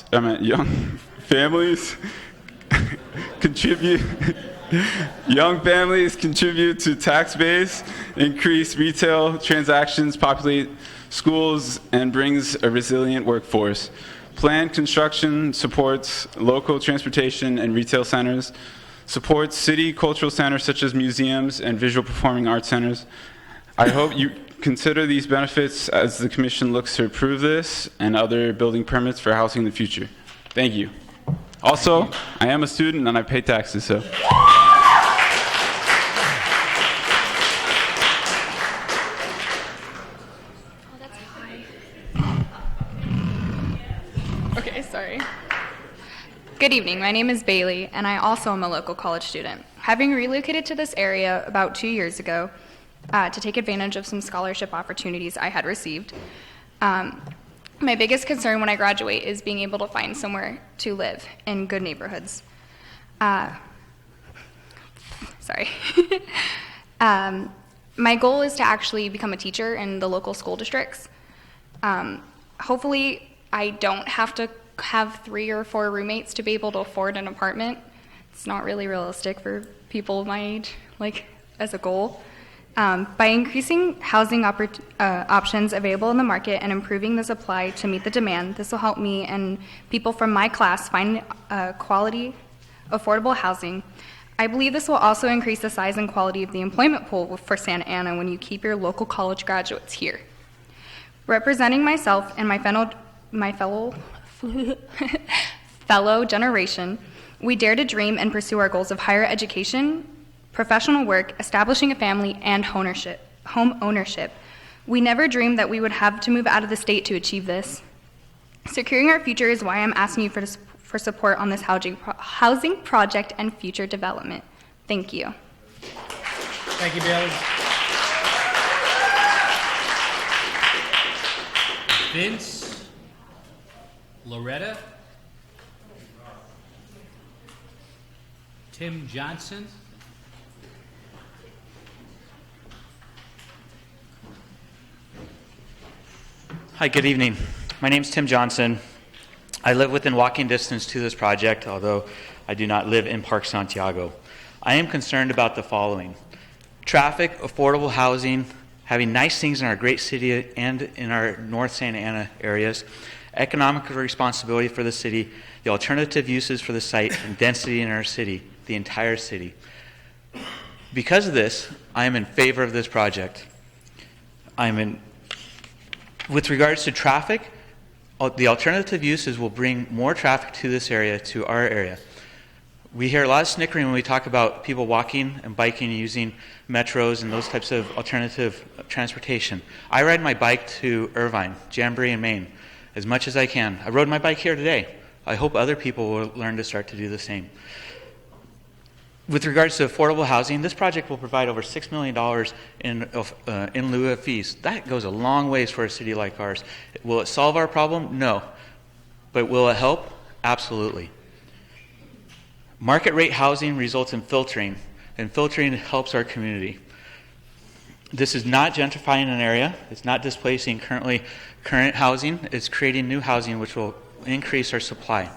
contribute to tax base, increase retail transactions, populate schools, and brings a resilient workforce. Planned construction supports local transportation and retail centers, supports city cultural centers such as museums and visual performing arts centers. I hope you consider these benefits as the Commission looks to approve this and other building permits for housing in the future. Thank you. Also, I am a student and I pay taxes, so. Okay, sorry. Good evening, my name is Bailey, and I also am a local college student. Having relocated to this area about 2 years ago to take advantage of some scholarship opportunities I had received, my biggest concern when I graduate is being able to find somewhere to live in good neighborhoods. Sorry. My goal is to actually become a teacher in the local school districts. Hopefully, I don't have to have 3 or 4 roommates to be able to afford an apartment. It's not really realistic for people my age, as a goal. By increasing housing options available in the market and improving the supply to meet the demand, this will help me and people from my class find quality, affordable housing. I believe this will also increase the size and quality of the employment pool for Santa Ana when you keep your local college graduates here. Representing myself and my fellow fellow generation, we dare to dream and pursue our goals of higher education, professional work, establishing a family, and home ownership. We never dreamed that we would have to move out of the state to achieve this. Securing our future is why I'm asking you for support on this housing project and future development. Thank you. Thank you, Bailey. Vince, Loretta, Tim Johnson, Hi, good evening. My name is Tim Johnson. I live within walking distance to this project, although I do not live in Park Santiago. I am concerned about the following: traffic, affordable housing, having nice things in our great city and in our North Santa Ana areas, economic responsibility for the city, the alternative uses for the site, and density in our city, the entire city. Because of this, I am in favor of this project. With regards to traffic, the alternative uses will bring more traffic to this area, to our area. We hear a lot of snickering when we talk about people walking and biking and using metros and those types of alternative transportation. I ride my bike to Irvine, Jamboree, and Maine as much as I can. I rode my bike here today. I hope other people will learn to start to do the same. With regards to affordable housing, this project will provide over $6 million in lieu of fees. That goes a long ways for a city like ours. Will it solve our problem? No. But will it help? Absolutely. Market rate housing results in filtering, and filtering helps our community. This is not gentrifying an area. It's not displacing current housing. It's creating new housing which will increase our supply.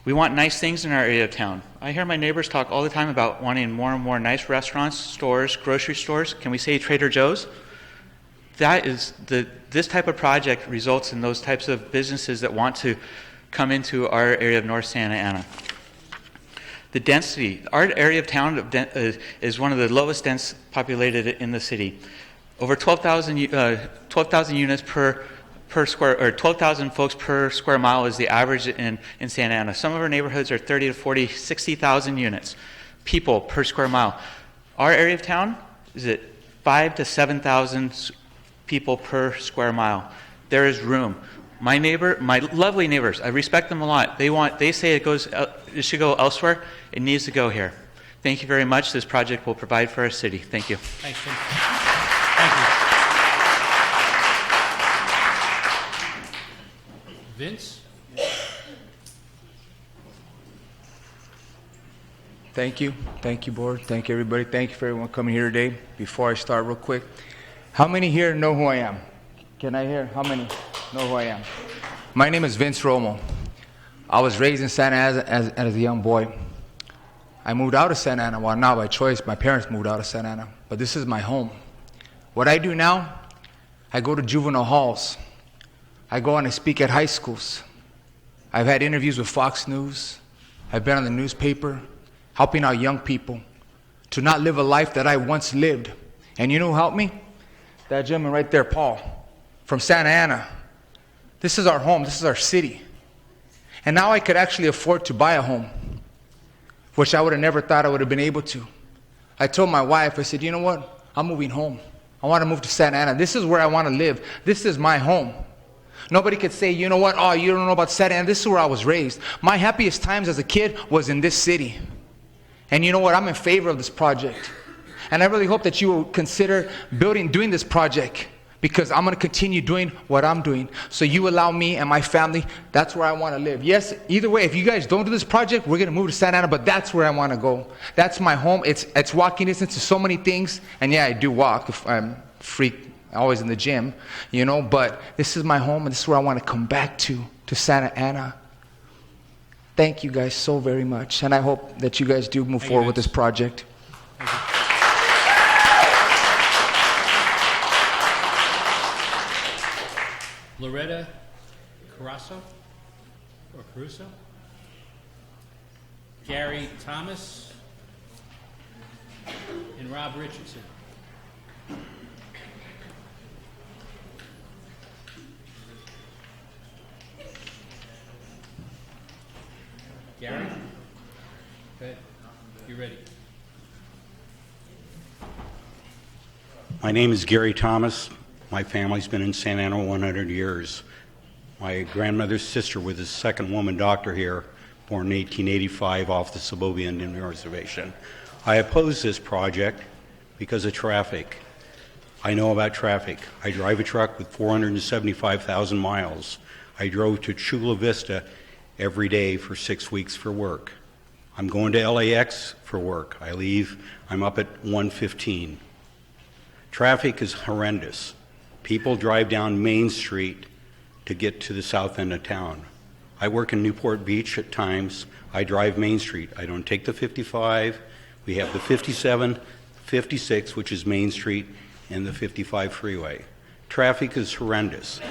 We want nice things in our area of town. I hear my neighbors talk all the time about wanting more and more nice restaurants, stores, grocery stores. Can we say Trader Joe's? This type of project results in those types of businesses that want to come into our area of North Santa Ana. The density. Our area of town is one of the lowest dense populated in the city. Over 12,000 units per square, or 12,000 folks per square mile is the average in Santa Ana. Some of our neighborhoods are 30 to 40, 60,000 units, people per square mile. Our area of town is at 5 to 7,000 people per square mile. There is room. My lovely neighbors, I respect them a lot. They say it should go elsewhere. It needs to go here. Thank you very much. This project will provide for our city. Thank you. Thanks, Tim. Thank you. Vince? Thank you. Thank you, board. Thank you, everybody. Thank you for everyone coming here today. Before I start, real quick, how many here know who I am? Can I hear? How many know who I am? My name is Vince Romo. I was raised in Santa Ana as a young boy. I moved out of Santa Ana. Well, not by choice. My parents moved out of Santa Ana. But this is my home. What I do now, I go to juvenile halls. I go and I speak at high schools. I've had interviews with Fox News. I've been on the newspaper, helping out young people to not live a life that I once lived. And you know who helped me? That gentleman right there, Paul, from Santa Ana. This is our home. This is our city. And now I could actually afford to buy a home, which I would have never thought I would have been able to. I told my wife, I said, you know what? I'm moving home. I want to move to Santa Ana. This is where I want to live. This is my home. Nobody could say, you know what, oh, you don't know about Santa Ana. This is where I was raised. My happiest times as a kid was in this city. And you know what, I'm in favor of this project. And I really hope that you will consider doing this project, because I'm going to continue doing what I'm doing. So you allow me and my family, that's where I want to live. Yes, either way, if you guys don't do this project, we're going to move to Santa Ana, but that's where I want to go. That's my home. It's walking distance to so many things. And yeah, I do walk if I'm always in the gym, you know, but this is my home, and this is where I want to come back to Santa Ana. Thank you guys so very much, and I hope that you guys do move forward with this project. Loretta Caruso? Gary Thomas? And Rob Richardson. Gary? Go ahead. You ready? My name is Gary Thomas. My family's been in Santa Ana 100 years. My grandmother's sister was the second woman doctor here, born in 1885 off the Sobobi Indian Reservation. I oppose this project because of traffic. I know about traffic. I drive a truck with 475,000 miles. I drove to Chula Vista every day for 6 weeks for work. I'm going to LAX for work. I'm up at 1:15. Traffic is horrendous. People drive down Main Street to get to the south end of town. I work in Newport Beach at times. I drive Main Street. I don't take the 55. We have the 57, 56, which is Main Street, and the 55 freeway. Traffic is horrendous.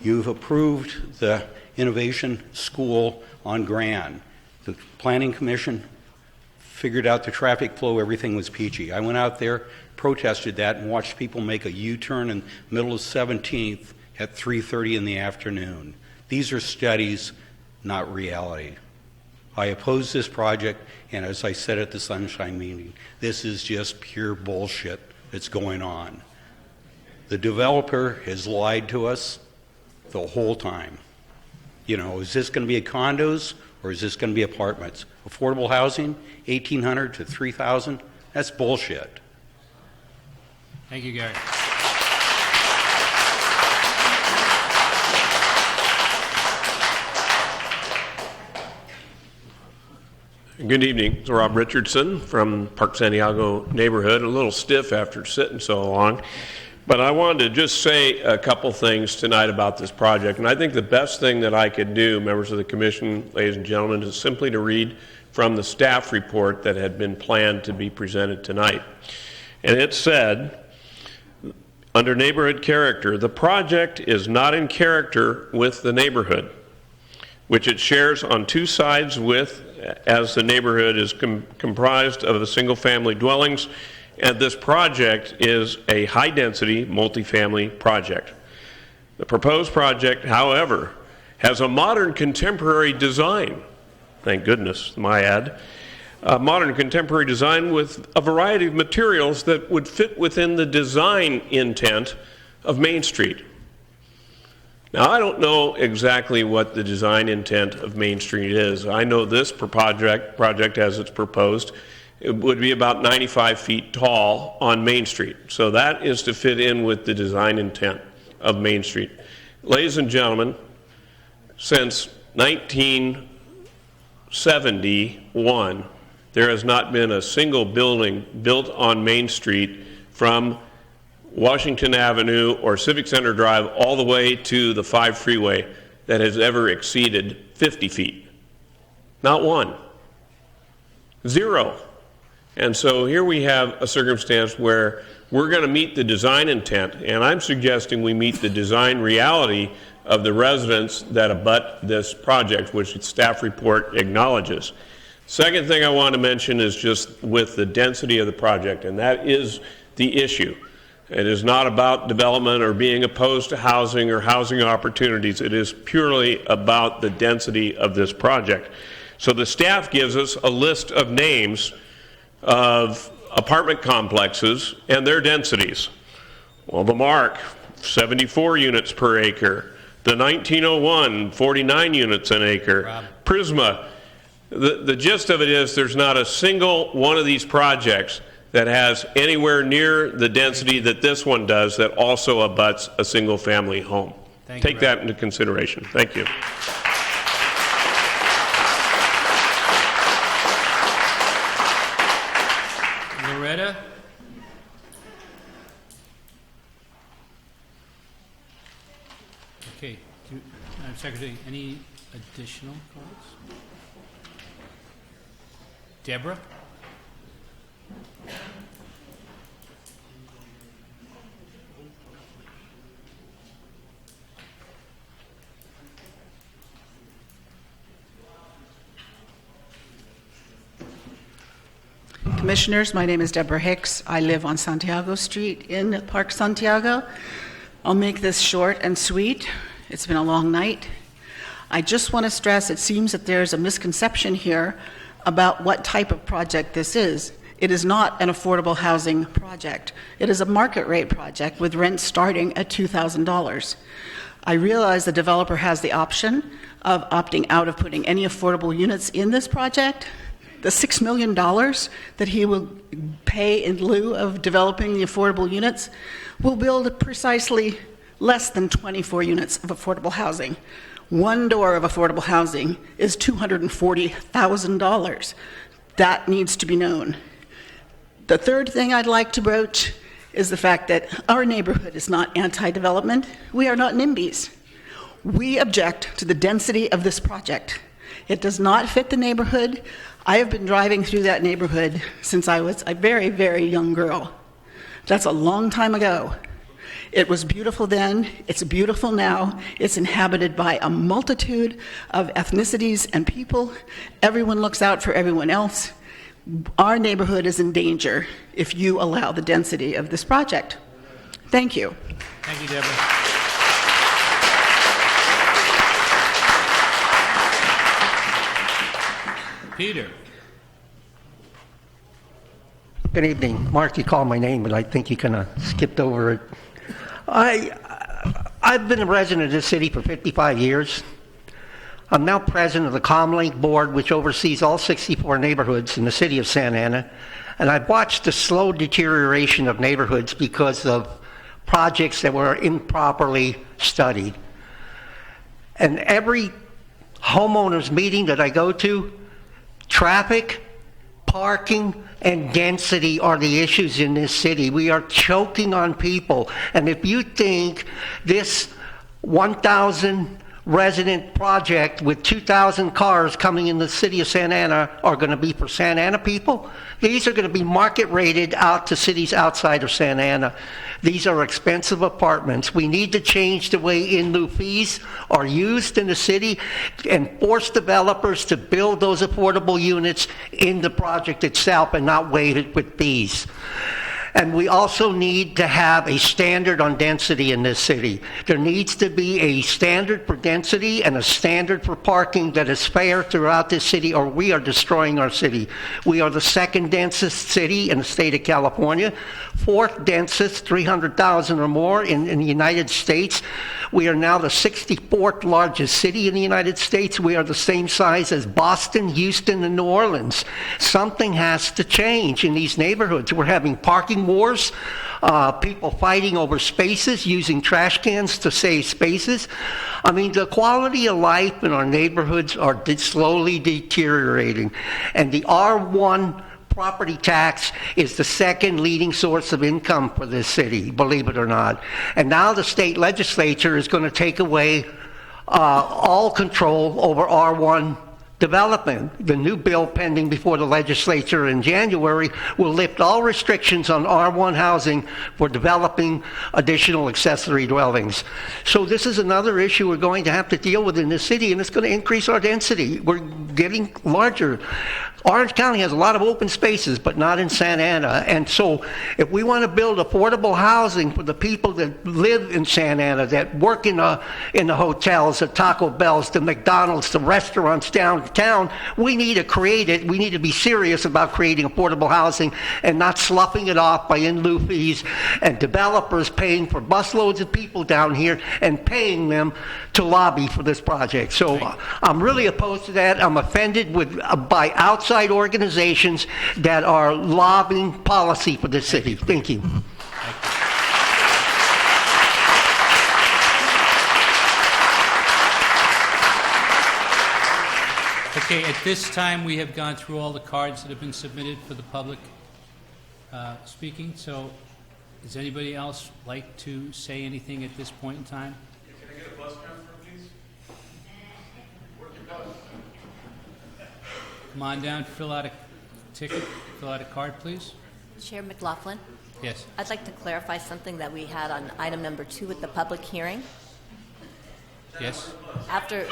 You've approved the Innovation School on Grand. The Planning Commission figured out the traffic flow, everything was peachy. I went out there, protested that, and watched people make a U-turn in the middle of 17th at 3:30 in the afternoon. These are studies, not reality. I oppose this project, and as I said at the Sunshine meeting, this is just pure bullshit that's going on. The developer has lied to us the whole time. You know, is this going to be condos or is this going to be apartments? Affordable housing, 1,800 to 3,000? That's bullshit. Thank you, Gary. Good evening. It's Rob Richardson from Park Santiago neighborhood. A little stiff after sitting so long. But I wanted to just say a couple things tonight about this project. And I think the best thing that I could do, members of the commission, ladies and gentlemen, is simply to read from the staff report that had been planned to be presented tonight. And it said, under neighborhood character, the project is not in character with the neighborhood, which it shares on two sides with, as the neighborhood is comprised of the single-family dwellings, and this project is a high-density multifamily project. The proposed project, however, has a modern contemporary design. Thank goodness, my ad. A modern contemporary design with a variety of materials that would fit within the design intent of Main Street. Now, I don't know exactly what the design intent of Main Street is. I know this project as it's proposed, it would be about 95 feet tall on Main Street. So that is to fit in with the design intent of Main Street. Ladies and gentlemen, since 1971, there has not been a single building built on Main Street from Washington Avenue or Civic Center Drive all the way to the 5 freeway that has ever exceeded 50 feet. Not one. Zero. And so here we have a circumstance where we're going to meet the design intent, and I'm suggesting we meet the design reality of the residents that abut this project, which the staff report acknowledges. Second thing I want to mention is just with the density of the project, and that is the issue. It is not about development or being opposed to housing or housing opportunities. It is purely about the density of this project. So the staff gives us a list of names of apartment complexes and their densities. Well, the Mark, 74 units per acre. The 1901, 49 units an acre. Rob. Prisma. The gist of it is there's not a single one of these projects that has anywhere near the density that this one does that also abuts a single-family home. Take that into consideration. Thank you. Loretta? Okay. Madam Secretary, any additional comments? Deborah? Commissioners, my name is Deborah Hicks. I live on Santiago Street in Park Santiago. I'll make this short and sweet. It's been a long night. I just want to stress, it seems that there's a misconception here about what type of project this is. It is not an affordable housing project. It is a market rate project with rents starting at $2,000. I realize the developer has the option of opting out of putting any affordable units in this project. The $6 million that he will pay in lieu of developing the affordable units will build precisely less than 24 units of affordable housing. One door of affordable housing is $240,000. That needs to be known. The third thing I'd like to broach is the fact that our neighborhood is not anti-development. We are not NIMBYs. We object to the density of this project. It does not fit the neighborhood. I have been driving through that neighborhood since I was a very, very young girl. That's a long time ago. It was beautiful then, it's beautiful now, it's inhabited by a multitude of ethnicities and people. Everyone looks out for everyone else. Our neighborhood is in danger if you allow the density of this project. Thank you. Thank you, Deborah. Peter. Good evening. Mark, you called my name, but I think you kind of skipped over it. I've been a resident of this city for 55 years. I'm now president of the Comlink board, which oversees all 64 neighborhoods in the city of Santa Ana. And I've watched the slow deterioration of neighborhoods because of projects that were improperly studied. And every homeowners meeting that I go to, traffic, parking, and density are the issues in this city. We are choking on people. And if you think this 1,000 resident project with 2,000 cars coming in the city of Santa Ana are going to be for Santa Ana people, these are going to be market rated out to cities outside of Santa Ana. These are expensive apartments. We need to change the way in-lieu fees are used in the city and force developers to build those affordable units in the project itself and not waive it with fees. And we also need to have a standard on density in this city. There needs to be a standard for density and a standard for parking that is fair throughout this city, or we are destroying our city. We are the second densest city in the state of California, fourth densest, 300,000 or more in the United States. We are now the 64th largest city in the United States. We are the same size as Boston, Houston, and New Orleans. Something has to change in these neighborhoods. We're having parking wars, people fighting over spaces, using trash cans to save spaces. I mean, the quality of life in our neighborhoods are slowly deteriorating. And the R1 property tax is the second leading source of income for this city, believe it or not. And now the state legislature is going to take away all control over R1 development. The new bill pending before the legislature in January will lift all restrictions on R1 housing for developing additional accessory dwellings. So this is another issue we're going to have to deal with in this city, and it's going to increase our density. We're getting larger. Orange County has a lot of open spaces, but not in Santa Ana. And so if we want to build affordable housing for the people that live in Santa Ana, that work in the hotels, the Taco Bells, the McDonald's, the restaurants downtown, we need to create it. We need to be serious about creating affordable housing and not sloughing it off by in-lieu fees and developers paying for busloads of people down here and paying them to lobby for this project. So I'm really opposed to that. I'm offended by outside organizations that are lobbying policy for this city. Thank you. Okay, at this time, we have gone through all the cards that have been submitted for the public speaking. So does anybody else like to say anything at this point in time? Can I get a bus transfer, please? Where's your bus? Come on down, fill out a ticket, fill out a card, please. Chair McLaughlin? Yes. I'd like to clarify something that we had on item number 2 at the public hearing. Yes. After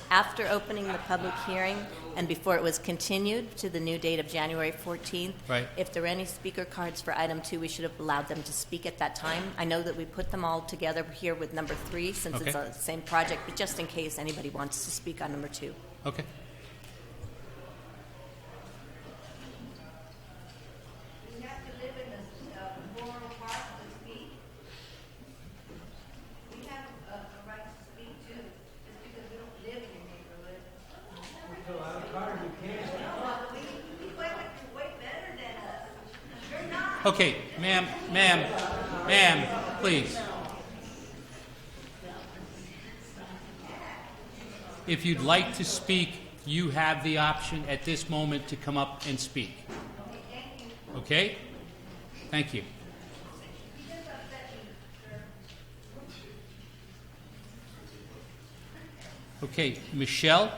after opening the public hearing and before it was continued to the new date of January 14th. Right. If there were any speaker cards for item 2, we should have allowed them to speak at that time. I know that we put them all together here with number 3 since it's Okay. the same project, but just in case anybody wants to speak on number 2. Okay. Okay, ma'am, please. If you'd like to speak, you have the option at this moment to come up and speak. Okay? Thank you. Okay, Michelle?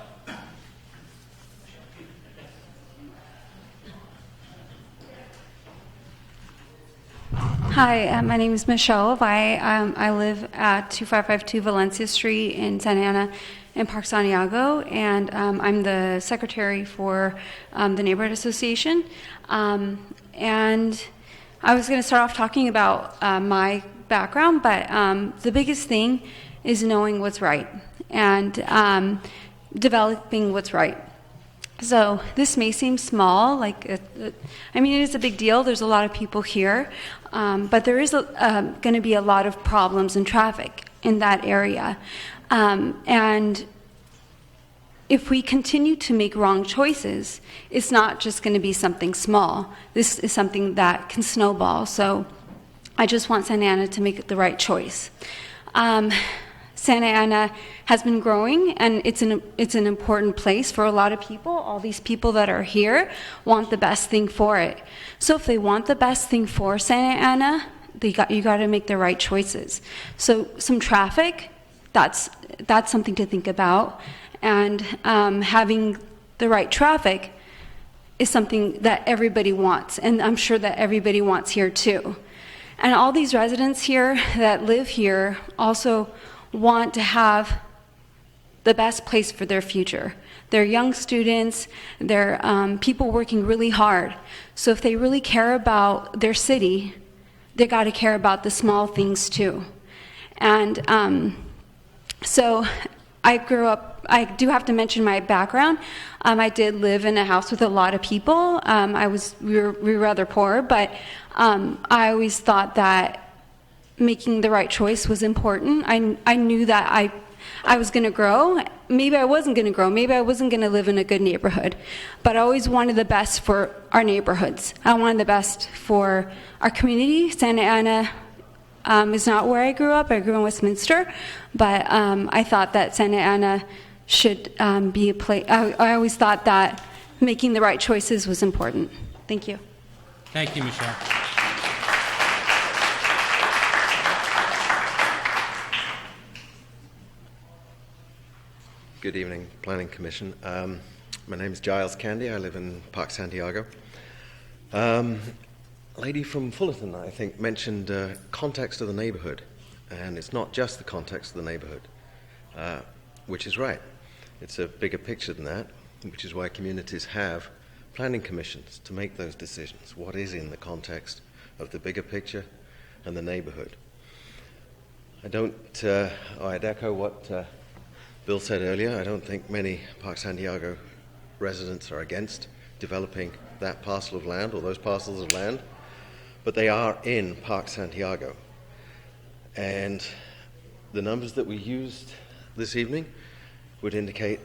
Hi, my name is Michelle. I live at 2552 Valencia Street in Santa Ana in Park Santiago, and I'm the secretary for the Neighborhood Association. And I was going to start off talking about my background, but the biggest thing is knowing what's right and developing what's right. So this may seem small, it is a big deal. There's a lot of people here, but there is going to be a lot of problems in traffic in that area. And if we continue to make wrong choices, it's not just going to be something small. This is something that can snowball. So I just want Santa Ana to make the right choice. Santa Ana has been growing, and it's an important place for a lot of people. All these people that are here want the best thing for it. So if they want the best thing for Santa Ana, you got to make the right choices. So some traffic, that's something to think about, and having the right traffic is something that everybody wants, and I'm sure that everybody wants here too. And all these residents here that live here also want to have the best place for their future. They're young students, they're people working really hard. So if they really care about their city, they got to care about the small things too. And so I grew up, I do have to mention my background. I did live in a house with a lot of people. We were rather poor, but I always thought that making the right choice was important. I knew that I was going to grow. Maybe I wasn't going to grow. Maybe I wasn't going to live in a good neighborhood. But I always wanted the best for our neighborhoods. I wanted the best for our community. Santa Ana is not where I grew up. I grew in Westminster. But I thought that Santa Ana should be a place. I always thought that making the right choices was important. Thank you. Thank you, Michelle. Good evening, Planning Commission. My name is Giles Candy. I live in Park Santiago. Lady from Fullerton, I think, mentioned context of the neighborhood. And it's not just the context of the neighborhood, which is right. It's a bigger picture than that, which is why communities have planning commissions to make those decisions. What is in the context of the bigger picture and the neighborhood? I'd echo what Bill said earlier. I don't think many Park Santiago residents are against developing that parcel of land or those parcels of land, but they are in Park Santiago. And the numbers that we used this evening would indicate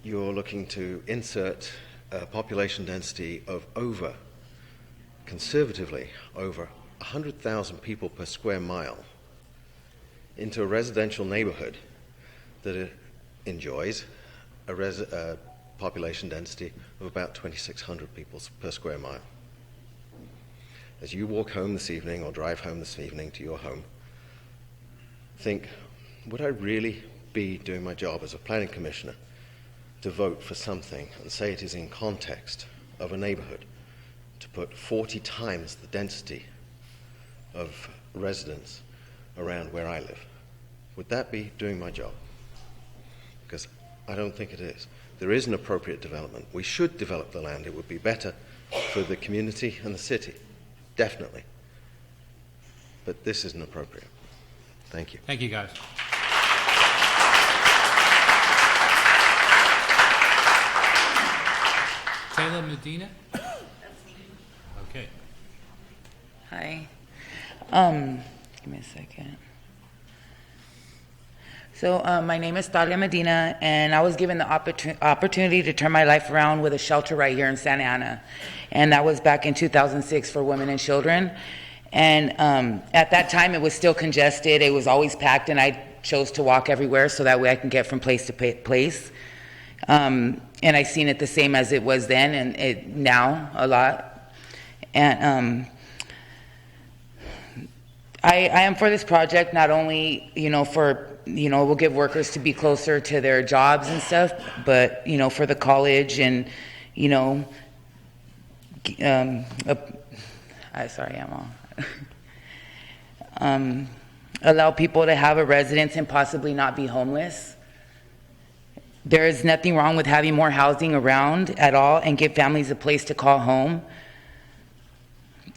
you're looking to insert a population density of conservatively over 100,000 people per square mile into a residential neighborhood that enjoys a population density of about 2,600 people per square mile. As you walk home this evening or drive home this evening to your home, think, would I really be doing my job as a planning commissioner to vote for something and say it is in context of a neighborhood to put 40 times the density of residents around where I live? Would that be doing my job? Because I don't think it is. There is an appropriate development. We should develop the land. It would be better for the community and the city, definitely. But this isn't appropriate. Thank you. Thank you, guys. Taylor Medina? Okay. Hi. Give me a second. So my name is Talia Medina, and I was given the opportunity to turn my life around with a shelter right here in Santa Ana. And that was back in 2006 for women and children. And at that time, it was still congested. It was always packed, and I chose to walk everywhere so that way I can get from place to place. And I seen it the same as it was then, and now a lot. And I am for this project, not only, for, we'll give workers to be closer to their jobs and stuff, but, for the college and, allow people to have a residence and possibly not be homeless. There is nothing wrong with having more housing around at all and give families a place to call home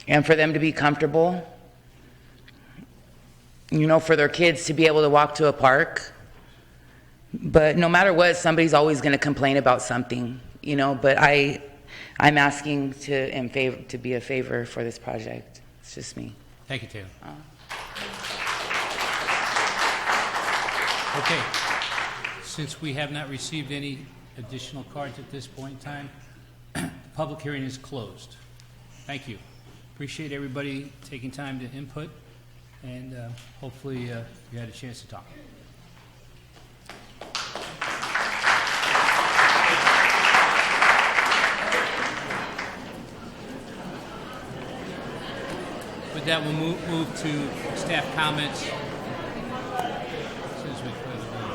and for them to be comfortable. For their kids to be able to walk to a park. But no matter what, somebody's always going to complain about something, but I'm asking to be a favor for this project. It's just me. Thank you, Taylor. Okay. Since we have not received any additional cards at this point in time, the public hearing is closed. Thank you. Appreciate everybody taking time to input, and hopefully you had a chance to talk. With that, we'll move to staff comments. As soon as we close the meeting.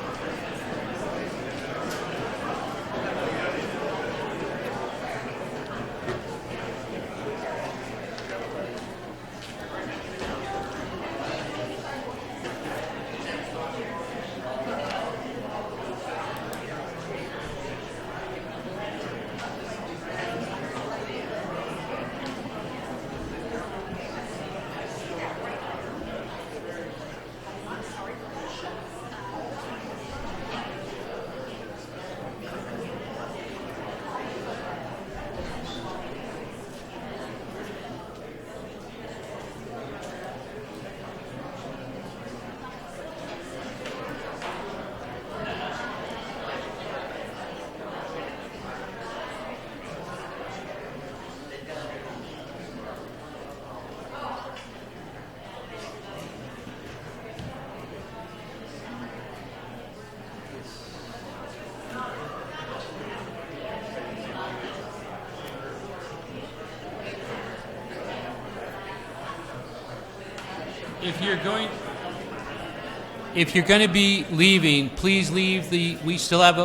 If you're going to be leaving, please leave we still have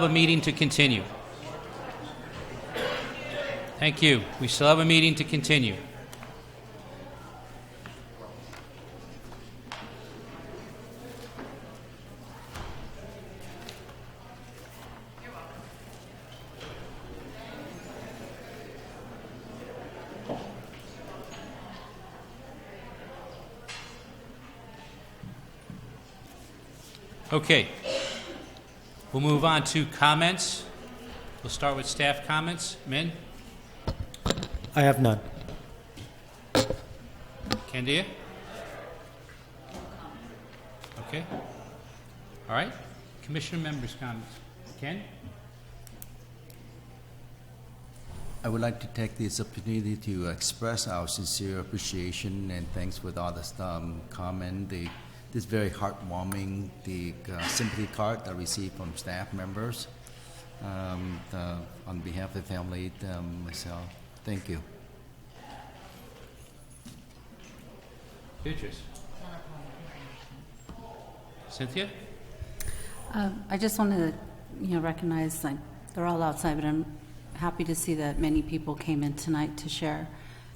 a meeting to continue. Thank you. We still have a meeting to continue. Okay, we'll move on to comments. We'll start with staff comments. Min? I have none. Candia? Okay. All right. Commissioner members' comments. Ken? I would like to take this opportunity to express our sincere appreciation and thanks for all the comment. This very heartwarming, the sympathy card I received from staff members on behalf of the family, myself. Thank you. Beatrice. Cynthia? I just want to, recognize they're all outside, but I'm happy to see that many people came in tonight to share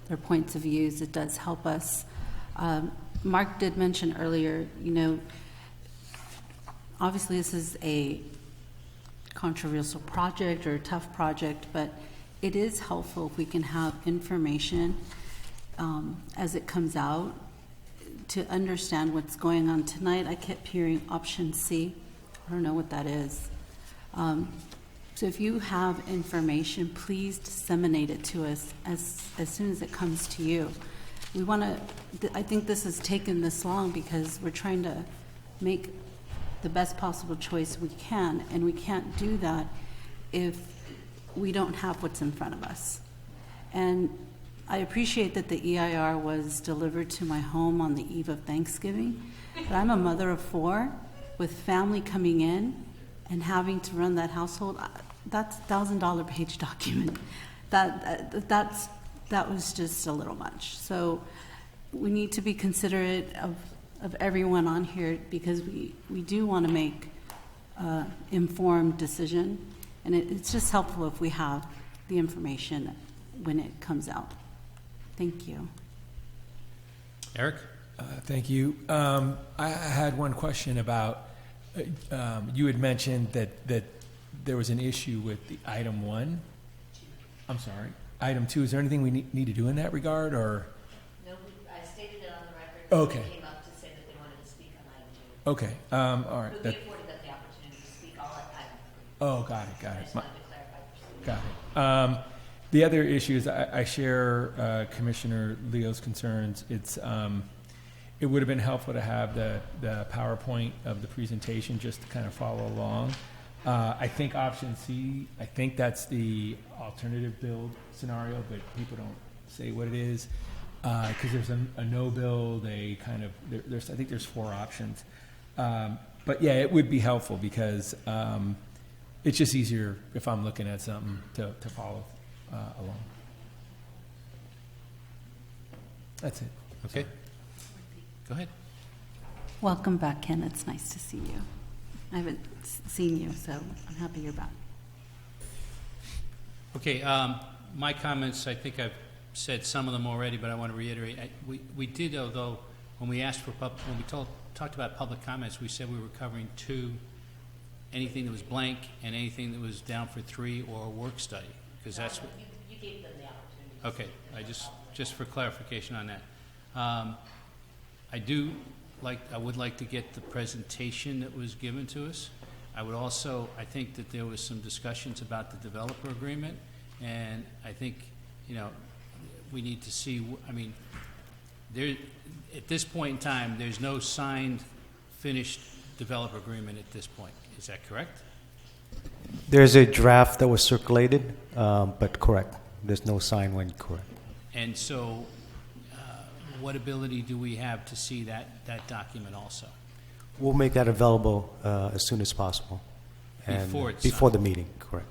their points of views. It does help us. Mark did mention earlier, obviously this is a controversial project or a tough project, but it is helpful if we can have information as it comes out to understand what's going on. Tonight I kept hearing option C. I don't know what that is. So if you have information, please disseminate it to us as soon as it comes to you. We want to, I think this has taken this long because we're trying to make the best possible choice we can, and we can't do that if we don't have what's in front of us. And I appreciate that the EIR was delivered to my home on the eve of Thanksgiving, but I'm a mother of 4 with family coming in and having to run that household. That's $1,000 page document. That was just a little much. So we need to be considerate of everyone on here because we do want to make informed decision, and it's just helpful if we have the information when it comes out. Thank you. Eric? Thank you. I had one question about, you had mentioned that there was an issue with the item 1. I'm sorry, item 2. Is there anything we need to do in that regard, or? No, I stated it on the record. Okay. They came up to say that they wanted to speak on item 2. Okay, all right. But we afforded them the opportunity to speak all at item 3. Oh, got it. I just wanted to clarify. Got it. The other issue is I share Commissioner Leo's concerns. It would have been helpful to have the PowerPoint of the presentation just to kind of follow along. I think option C, I think that's the alternative build scenario, but people don't say what it is because there's a no build, I think there's 4 options. But yeah, it would be helpful because it's just easier if I'm looking at something to follow along. That's it. Okay. Go ahead. Welcome back, Ken. It's nice to see you. I haven't seen you, so I'm happy you're back. Okay, my comments, I think I've said some of them already, but I want to reiterate. We did, although, when we asked for when we talked about public comments, we said we were covering 2, anything that was blank and anything that was down for 3 or a work study, because that's what. You gave them the opportunity. Okay, I just for clarification on that. I would like to get the presentation that was given to us. I think that there was some discussions about the developer agreement, and I think, we need to see, at this point in time, there's no signed, finished developer agreement at this point. Is that correct? There's a draft that was circulated, but correct. There's no sign when correct. And so, what ability do we have to see that document also? We'll make that available as soon as possible. And before the meeting, correct.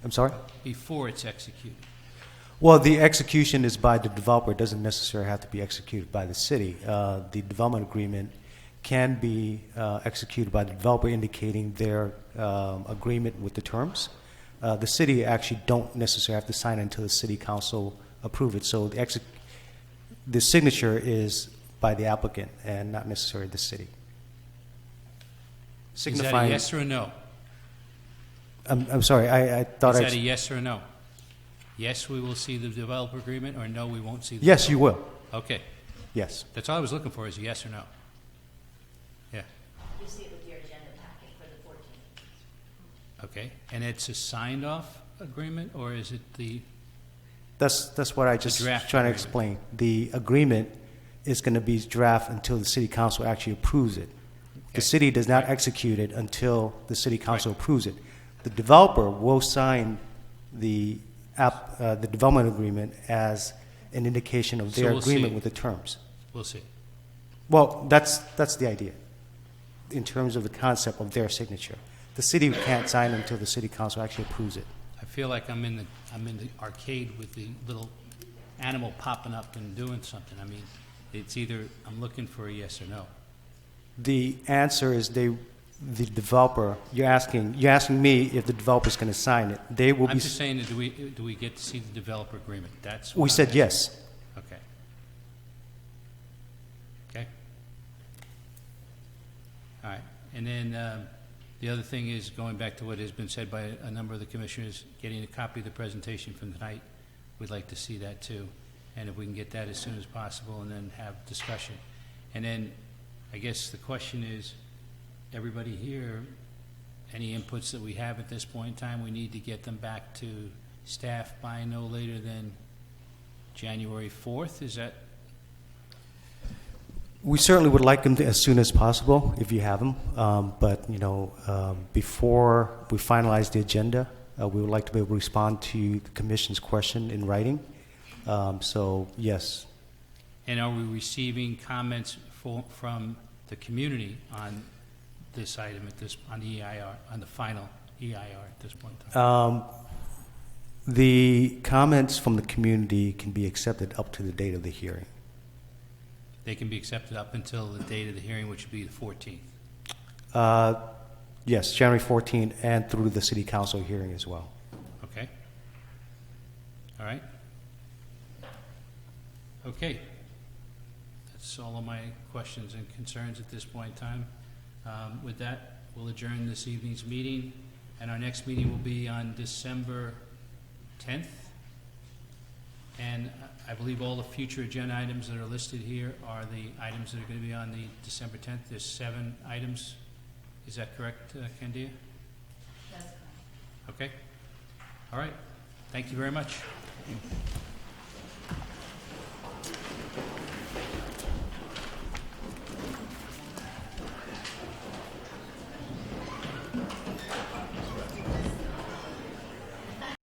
I'm sorry? Before it's executed. Well, the execution is by the developer. It doesn't necessarily have to be executed by the city. The development agreement can be executed by the developer indicating their agreement with the terms. The city actually don't necessarily have to sign it until the city council approve it. So the signature is by the applicant and not necessarily the city. Is that a yes or a no? I'm sorry, I thought Is that a yes or a no? Yes, we will see the developer agreement, or no, we won't see the Yes, you will. Okay. Yes. That's all I was looking for, is a yes or no. Yeah. You'll see it with your agenda packet for the 14th. Okay. And it's a signed-off agreement, or is it the... That's what I just trying to explain. The agreement is going to be draft until the city council actually approves it. Okay. The city does not execute it until the city council approves it. The developer will sign the development agreement as an indication of their agreement with the terms. We'll see. Well, that's the idea in terms of the concept of their signature. The city can't sign until the city council actually approves it. I feel like I'm in the arcade with the little animal popping up and doing something. I mean, it's either I'm looking for a yes or no. The answer is the developer. You're asking me if the developer is going to sign it. They will. I'm just saying, do we get to see the developer agreement? That's what we said yes. Okay. Okay. All right, and then The other thing is, going back to what has been said by a number of the commissioners, getting a copy of the presentation from tonight. We'd like to see that too. And if we can get that as soon as possible and then have discussion. And then I guess the question is, everybody here, any inputs that we have at this point in time, we need to get them back to staff by no later than January 4th? Is that? We certainly would like them to, as soon as possible, if you have them. But, before we finalize the agenda, we would like to be able to respond to the commission's question in writing. So, yes. And are we receiving comments from the community on this item on the EIR, on the final EIR at this point in time? The comments from the community can be accepted up to the date of the hearing. They can be accepted up until the date of the hearing, which would be the 14th. Yes, January 14th and through the city council hearing as well. Okay. All right. Okay. That's all of my questions and concerns at this point in time. With that, we'll adjourn this evening's meeting, and our next meeting will be on December 10th. And I believe all the future agenda items that are listed here are the items that are going to be on the December 10th. There's 7 items. Is that correct, Candia? Yes. Okay. All right. Thank you very much.